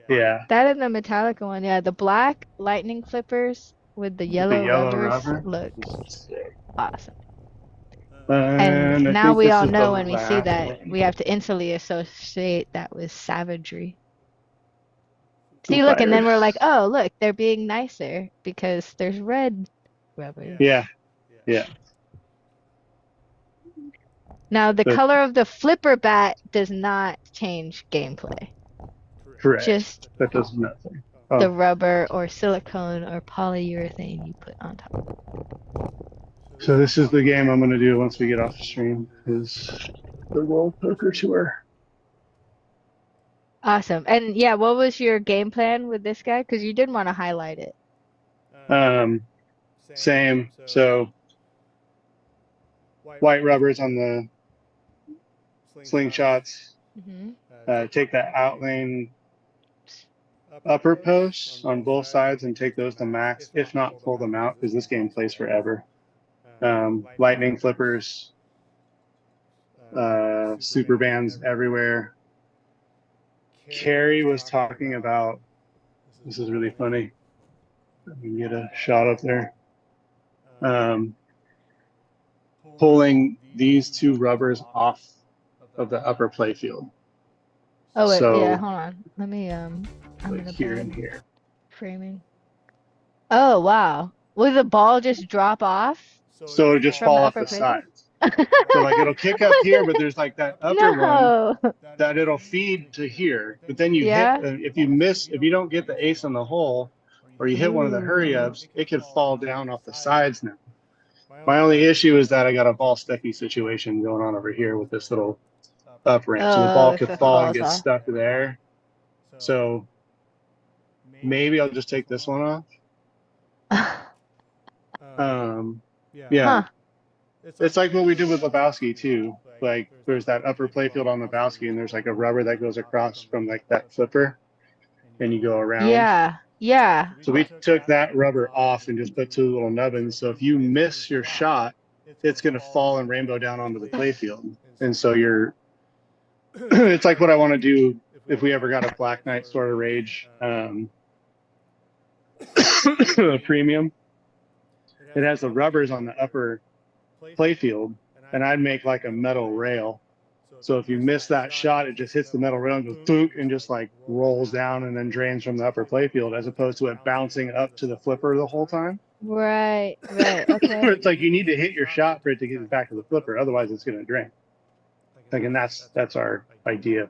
Yeah. That and the Metallica one, yeah. The black lightning flippers with the With the yellow yellow rubbers rubber. look Sick. awesome. And And I now think we this all is the know when we see last that one. we have to instantly associate that with savagery. Foo See, look, and then we're Fighters. like, oh, look, they're being nicer because there's red rubbers. Yeah. Yeah. Now, the But color of the flipper bat does not change gameplay. correct. Just That does nothing. the Oh, rubber or silicone or polyurethane you put on top. so this is the game I'm going to do once we get off the stream, is the World Poker Tour. Awesome. And yeah, what was your game plan with this guy? Because you did want to highlight it. Same. So white rubbers on the slingshots. Hmm. Take that outlane upper posts on both sides and take those to max. If not, pull them out because this game plays forever. Lightning flippers, super bands everywhere. Carrie was talking about, this is really funny. Let me get a shot up there. Pulling these two rubbers off of the upper playfield. Oh wait, yeah, So hold on. Let me I'm like gonna here and bad here. framing. Oh wow. Will the ball just drop off So it'll just from the fall off upper the playfield? sides. So like it'll kick up here, but there's like that upper one No. that it'll feed to here. But then you hit, Yeah? if you don't get the ace on the hole, or you hit one of the hurry Ooh. ups, it could fall down off the sides now. My only issue is that I got a ball stucky situation going on over here with this little up ramp. So the Oh, ball if could it fall and falls get off. stuck there. So maybe I'll just take this one off. Yeah. Huh. It's like what we did with Lebowski too. Like there's that upper playfield on Lebowski and there's like a rubber that goes across from like that flipper and you go around. Yeah. Yeah. So we took that rubber off and just put two little nubbins. So if you miss your shot, it's going to fall and rainbow down onto the playfield. And so you're, it's like what I want to do if we ever got a Black Knight Sword of Rage premium. It has the rubbers on the upper playfield, and I'd make like a metal rail. So if you miss that shot, it just hits the metal rail and goes boom and just like rolls down and then drains from the upper playfield, as opposed to it bouncing up to the flipper the whole time. Right. Right. Okay. It's like you need to hit your shot for it to get it back to the flipper, otherwise it's going to drain. Like, and that's our idea.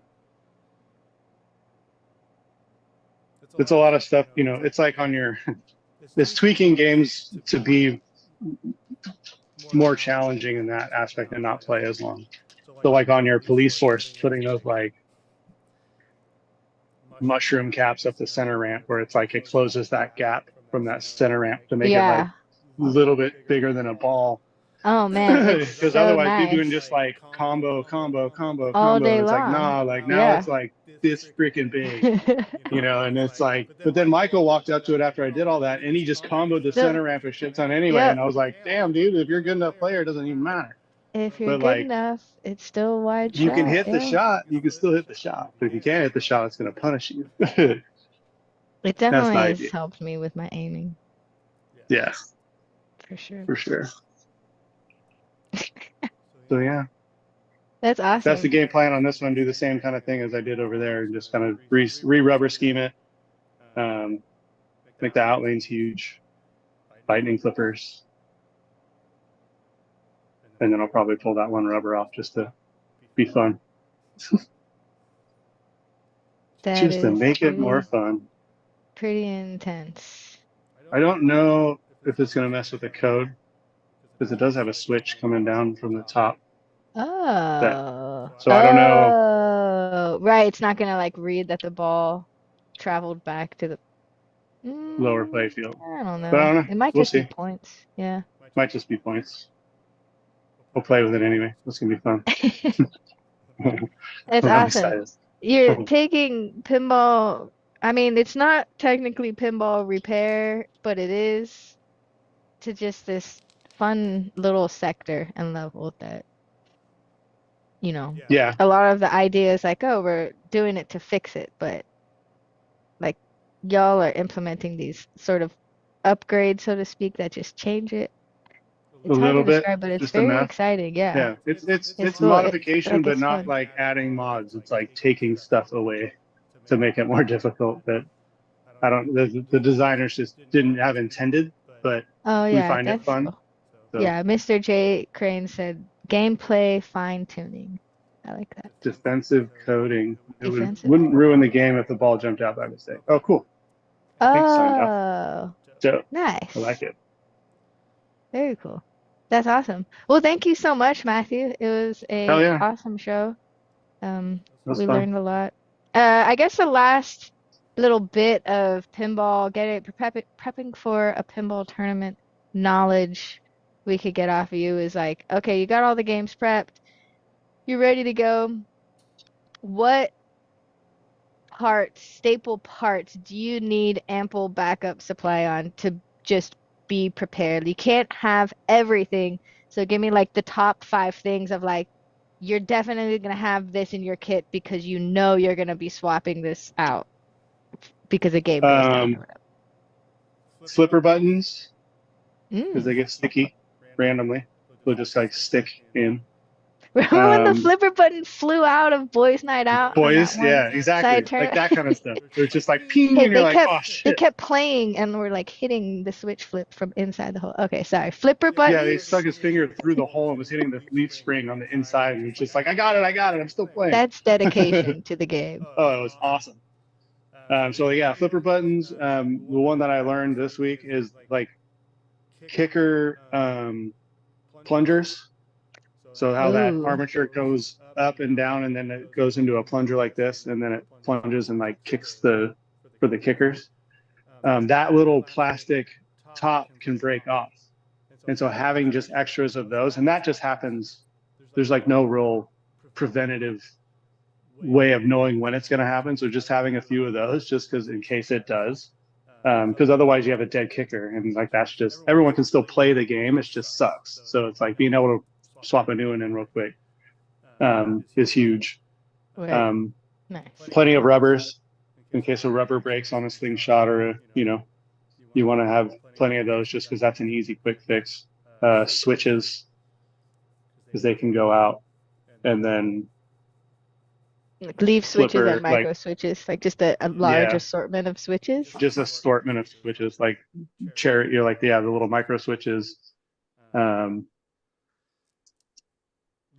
It's a lot of stuff, you know. It's like on your, it's tweaking games to be more challenging in that aspect and not play as long. So like on your police force, putting those like mushroom caps up the center ramp where it's like it closes that gap from that center ramp to make it like Yeah. a little bit bigger than a ball. Oh man, it's Because so otherwise people can nice. just like combo. All And day it's like, long. nah, like now Yeah. it's like this freaking big, you know, and it's like, but then Michael walked up to it after I did all that and he just comboed the The, center ramp a shit ton anyway. And yep. I was like, damn, dude, if you're a good enough player, it doesn't even matter. If you're But good like, enough, it's still a wide you can shot. hit the Yeah. shot, you can still hit the shot. But if you can't hit the shot, it's going to punish you. It That's the definitely has idea. helped me with my aiming, Yeah, for sure. for sure. So yeah, That's that's the awesome. game plan on this one. Do the same kind of thing as I did over there, and just kind of re-rubber scheme it. Make the outlanes huge, lightning flippers, and then I'll probably pull that one rubber off just to be fun. That Just to is make it more fun. pretty intense. I don't know if it's gonna mess with the code because it does have a switch coming down from the top. That Oh. so I don't know. Oh. Right. It's not gonna like read that the ball traveled back to the. Lower playfield. I don't But I know. don't know. It might We'll just be see. points. Yeah. Might just be points. We'll play with it anyway. It's gonna be fun. That's I'm awesome. excited. You're taking pinball. I mean, it's not technically pinball repair, but it is to just this fun little sector and level that, you know, Yeah, a lot of the ideas like, oh, we're doing it to fix it, but like y'all are implementing these sort of upgrades, so to speak, that just change it. a It's hard to little bit, describe, but it's just very enough. exciting. Yeah. Yeah, it's It's cool. I feel modification, like but it's not fun. like adding mods. It's like taking stuff away to make it more difficult. That I don't. The designers just didn't have intended, but Oh we yeah, find it that's fun. cool. So Yeah, Mr. J. Crane said gameplay fine tuning. I like that. defensive coding. It Defensive. wouldn't ruin the game if the ball jumped out by mistake. Oh, cool. Thanks, signed up. Oh, So I nice. like it. Very cool. That's awesome. Well, thank you so much, Matthew. It was Hell a yeah, awesome show. that's We fun. learned a lot. I guess the last little bit of pinball, prepping for a pinball tournament knowledge we could get off of you is like, okay, you got all the games prepped, you're ready to go. What staple parts, do you need ample backup supply on to just be prepared? You can't have everything. So give me like the top five things of like, you're definitely going to have this in your kit because you know you're going to be swapping this out because a game goes down Um, or Flipper buttons because whatever. they get sticky randomly. They'll just like stick in. Remember when the Um, flipper button flew out of Boys Night Out on that Boys, one yeah, side exactly. Like turn? that kind of stuff. They're just like ping, Hey, and you're like, oh they shit. kept playing and were like hitting the switch flip from inside the hole. Okay, sorry. Flipper Yeah, they stuck buttons. his finger through the hole and was hitting the leaf spring on the inside, and it's just like, I got it, I'm still playing. That's dedication to the game. Oh, it was awesome. So yeah, flipper buttons. The one that I learned this week is like kicker plungers. So how that Ooh. armature goes up and down, and then it goes into a plunger like this, and then it plunges and like kicks for the kickers. That little plastic top can break off, and so having just extras of those, and that just happens. There's like no real preventative way of knowing when it's going to happen. So just having a few of those, just because in case it does, because otherwise you have a dead kicker, and like that's just everyone can still play the game. It just sucks. So it's like being able to swap a new one in real quick is huge. Right. Um, Nice. Plenty of rubbers in case a rubber breaks on a slingshot or you want to have plenty of those just because that's an easy quick fix. Switches because they can go out, and then Like leaf switches and flipper like micro switches, like just a large yeah, assortment of switches. just assortment of switches like cherry. You're like the little micro switches. Um,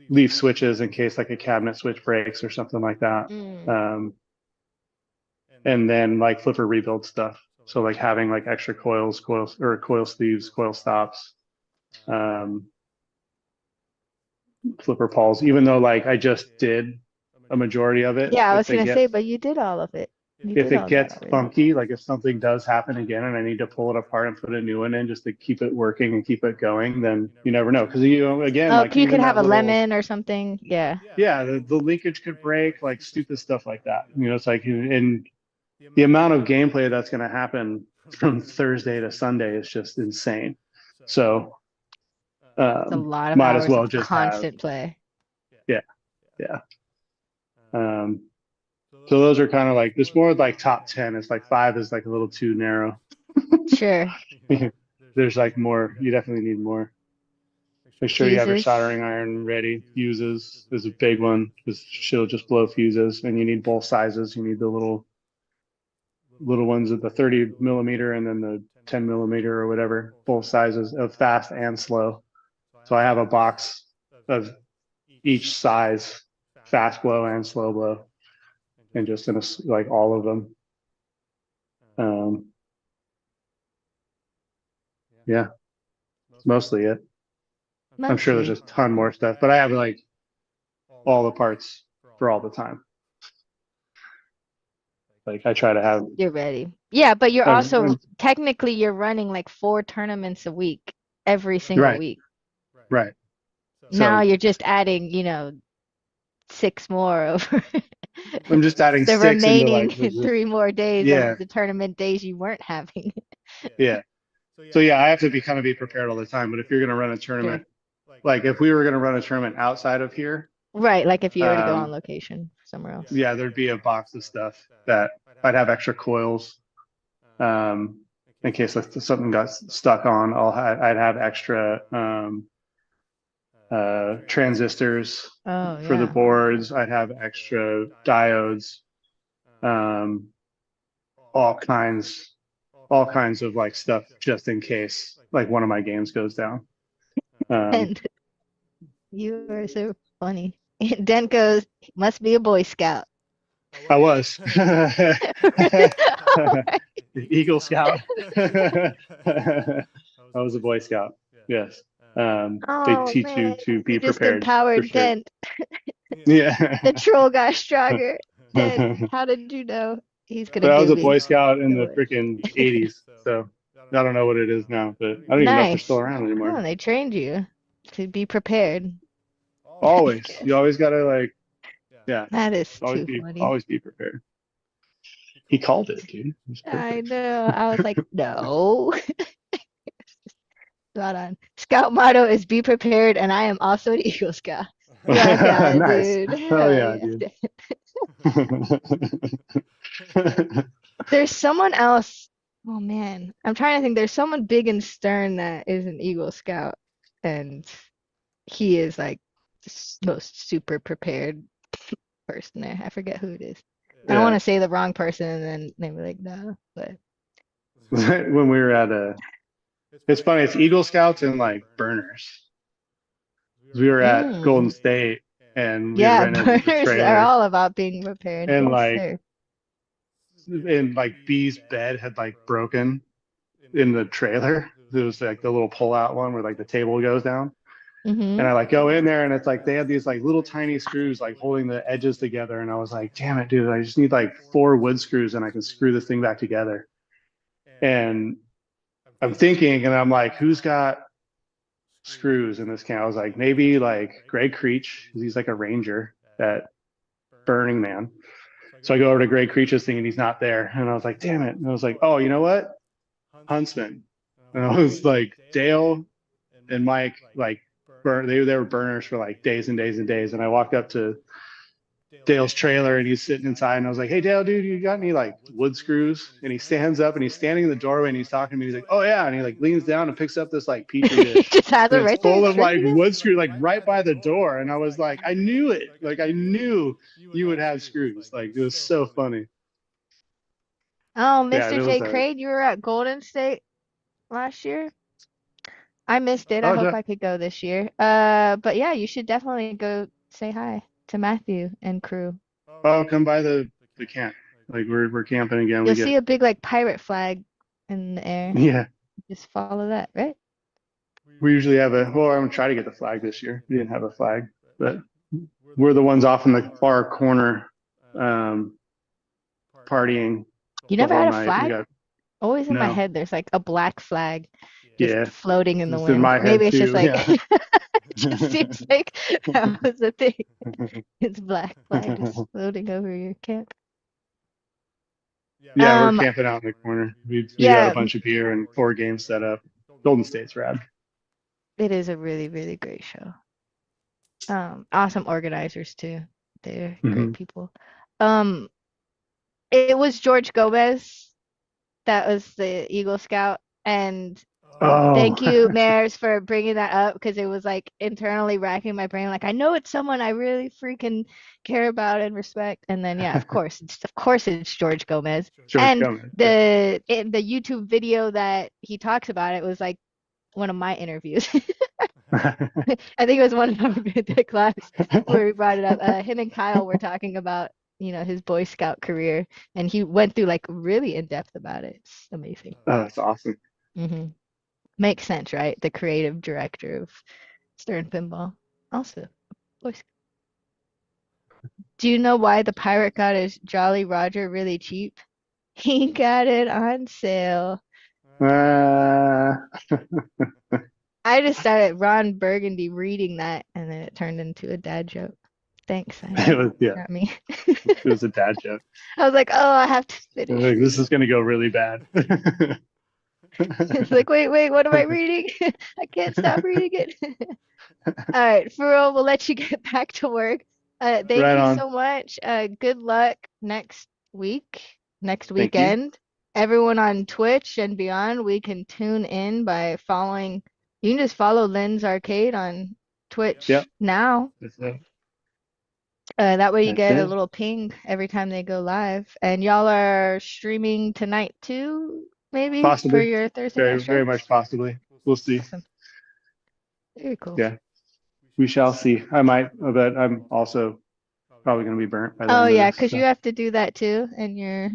Leaf switches in case like a cabinet switch breaks or something like that. Mm. Um, and then like flipper rebuild stuff. So like having like extra coils or coil sleeves, coil stops, um, flipper pawls, even though like I just did a majority of it. Yeah, I was gonna say, but you did all of it. You If did it all that gets already. funky, like if something does happen again and I need to pull it apart and put a new one in just to keep it working and keep it going, then you never know. Because again, Oh, like you could even have that a little lemon or something. Yeah. yeah, the linkage could break, like stupid stuff like that. It's like and the amount of gameplay that's going to happen from Thursday to Sunday is just insane. So It's a lot of might as hours well of just have constant play. yeah, yeah. Um, so those are kind of like there's more like top 10. It's like five is like a little too narrow. Sure. There's like more. You definitely need more. Make sure you have your Fuses. soldering iron ready. Fuses is a big one because she'll just blow fuses, and you need both sizes. You need the little ones at the 30 millimeter and then the 10 millimeter or whatever, both sizes of fast and slow. So I have a box of each size, fast blow and slow blow, and just in like all of them. Um, Yeah, it's mostly it. I'm sure there's Mostly. a ton more stuff, but I have like all the parts for all the time. Like I try to have. You're ready. Yeah, but you're also I'm technically you're running like 4 tournaments a week, every single right, week. right. Now So you're just adding, six more over I'm just adding the six into remaining like there's just 3 more days yeah, of the tournament days you weren't having. yeah. So yeah, I have to be kind of be prepared all the time. But if you're gonna run a Sure. tournament, like if we were gonna run a tournament outside of here, Right, like if you were to go on um, location somewhere else. yeah, there'd be a box of stuff that I'd have extra coils, in case like something got stuck on. I'd have extra transistors Oh, for the yeah. boards. I'd have extra diodes, um, all kinds, all kinds of like stuff just in case like one of my games goes down. Um, And you are so funny. Den goes, must be a Boy Scout. I was Really? Oh my. Eagle Scout. I was a Boy Scout. Yes. They Oh teach you man, to you be just prepared for empowered sure. Den. The Yeah. troll got stronger. Den, how did you know he's gonna But I was give a Boy me Scout in so the much? freaking 80s. So I don't know what it is now, but I don't even know if they're still Nice. around Oh, anymore. they trained you to be prepared, I Always. You guess. always gotta like, yeah, That is too funny. always be prepared. He called it, dude. It was I perfect. know. I was like, no. Spot on. Scout motto is be prepared, and I am also an Eagle Scout. Rock on, Nice. dude. Oh Hell yeah, yeah. dude. There's someone else. Oh man, I'm trying to think. There's someone big and stern that is an Eagle Scout, and he is like most super prepared person there. I forget who it is. I don't want Yeah. to say the wrong person and then they be like, no, but When we were at it's funny, it's Eagle Scouts and like burners. We were at Golden mm. State and we Yeah, rented the burners are trailer all about being prepared. and Yes, like sir. B's bed had like broken in the trailer. It was like the little pull out one where like the table goes down. And Mm-hmm. I like go in there and it's like they had these like little tiny screws like holding the edges together. And I was like, damn it, dude, I just need like 4 wood screws and I can screw this thing back together. And I'm thinking, and I'm like, who's got screws in this camp? I was like, maybe like Greg Creech, because he's like a ranger at Burning Man. So I go over to Greg Creech's thing and he's not there. And I was like, damn it. And I was like, oh, you know what? Huntsman. And I was like, Dale and Mike, like, they were burners for like days and days and days. And I walked up to Dale's trailer and he's sitting inside and I was like, hey Dale, dude, you got any like wood screws? And he stands up and he's standing in the doorway and he's talking to me. He's like, oh yeah. And he like leans down and picks up this like petri He dish just has and it it's right there. full He's of like drinking it. wood screws, like right by the door. And I was like, I knew it. Like I knew you would have screws. Like it was so funny. Oh, Yeah, Mr. there was J. a, Crane, you were at Golden State last year. I missed it. I oh, hope I could go this year. But yeah, you should definitely go say hi to Matthew and crew. come by the camp. Like we're camping again. You'll We see get, a big like pirate flag in the air. yeah, Just follow that, right? we usually have well, I'm gonna try to get the flag this year. We didn't have a flag, but we're the ones off in the far corner, um, partying You the never whole had a night. We flag? got, Always in my no, head, there's like a black flag just yeah, floating in the it's in wind. my head Maybe it's just too. like, Yeah. it just seems like that was the thing. It's black flag just floating over your camp. Yeah, we're Um, camping out in the corner. We got a yeah, bunch of beer and 4 games set up. Golden State's rad. it is a really, really great show. Awesome organizers too. They're great Hmm. people. Um, it was George Gomez that was the Eagle Scout, and Oh, thank you, Mares, for bringing that up because it was like internally racking my brain. Like I know it's someone I really freaking care about and respect. And then yeah, of course it's George Gomez. George And Gomez. the YouTube video that he talks about it was like one of my interviews. I think it was one of our the class where we brought it up. Him and Kyle were talking about his Boy Scout career, and he went through like really in depth about it. It's amazing. Oh, that's awesome. Hmm Makes sense, right? The creative director of Stern Pinball. Also, voice. Do you know why the pirate got his Jolly Roger really cheap? He got it on sale. Uh, I just started Ron Burgundy reading that, and then it turned into a dad joke. Thanks, it was, yeah, got me. it was a dad joke. I was like, oh, I have to finish Like, this is reading. gonna go really bad. It's like, wait, what am I reading? I can't stop reading it. All right, Furo, we'll let you get back to work. Thank Right you on. so much. Good luck next week, next Thank you. weekend. Everyone on Twitch and beyond, we can tune in by following. You can just follow Lynn's Arcade on Yep. Twitch now. That's it. That way you That's get a it. little ping every time they go live. And y'all are streaming tonight too, maybe for Possibly. your Thursday night Very, very much strikes. possibly. We'll see. Awesome. Very cool. Yeah. We shall see. I might, but I'm also probably going to be burnt by the Oh end of yeah, this. 'cause you So. have to do that too, and you're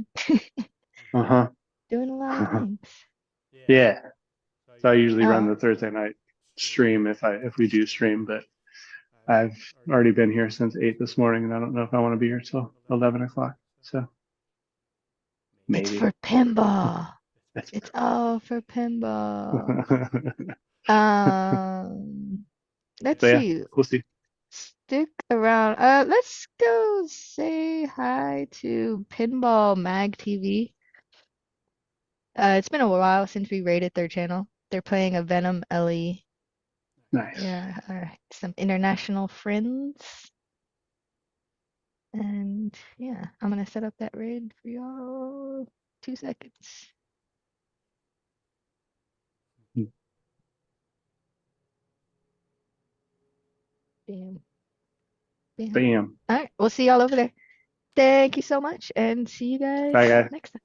Uh-huh. doing a lot of things. Yeah. So I usually run Oh, the Thursday night stream if we do stream, but I've already been here since 8 this morning, and I don't know if I want to be here till 11 o'clock. So it's maybe. for pinball. It's all for pinball. So Let's yeah, see. we'll see. Stick around. Let's go say hi to Pinball Mag TV. It's been a while since we raided their channel. They're playing a Venom Ellie. Nice. Yeah, some international friends. And yeah, I'm gonna set up that raid for y'all. 2 seconds. Bam, bam. Bam. All right, we'll see y'all over there. Thank you so much, and see you guys Bye, guys. next time.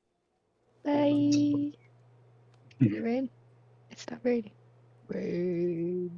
Bye. Is it raid? It stopped raiding. Raid.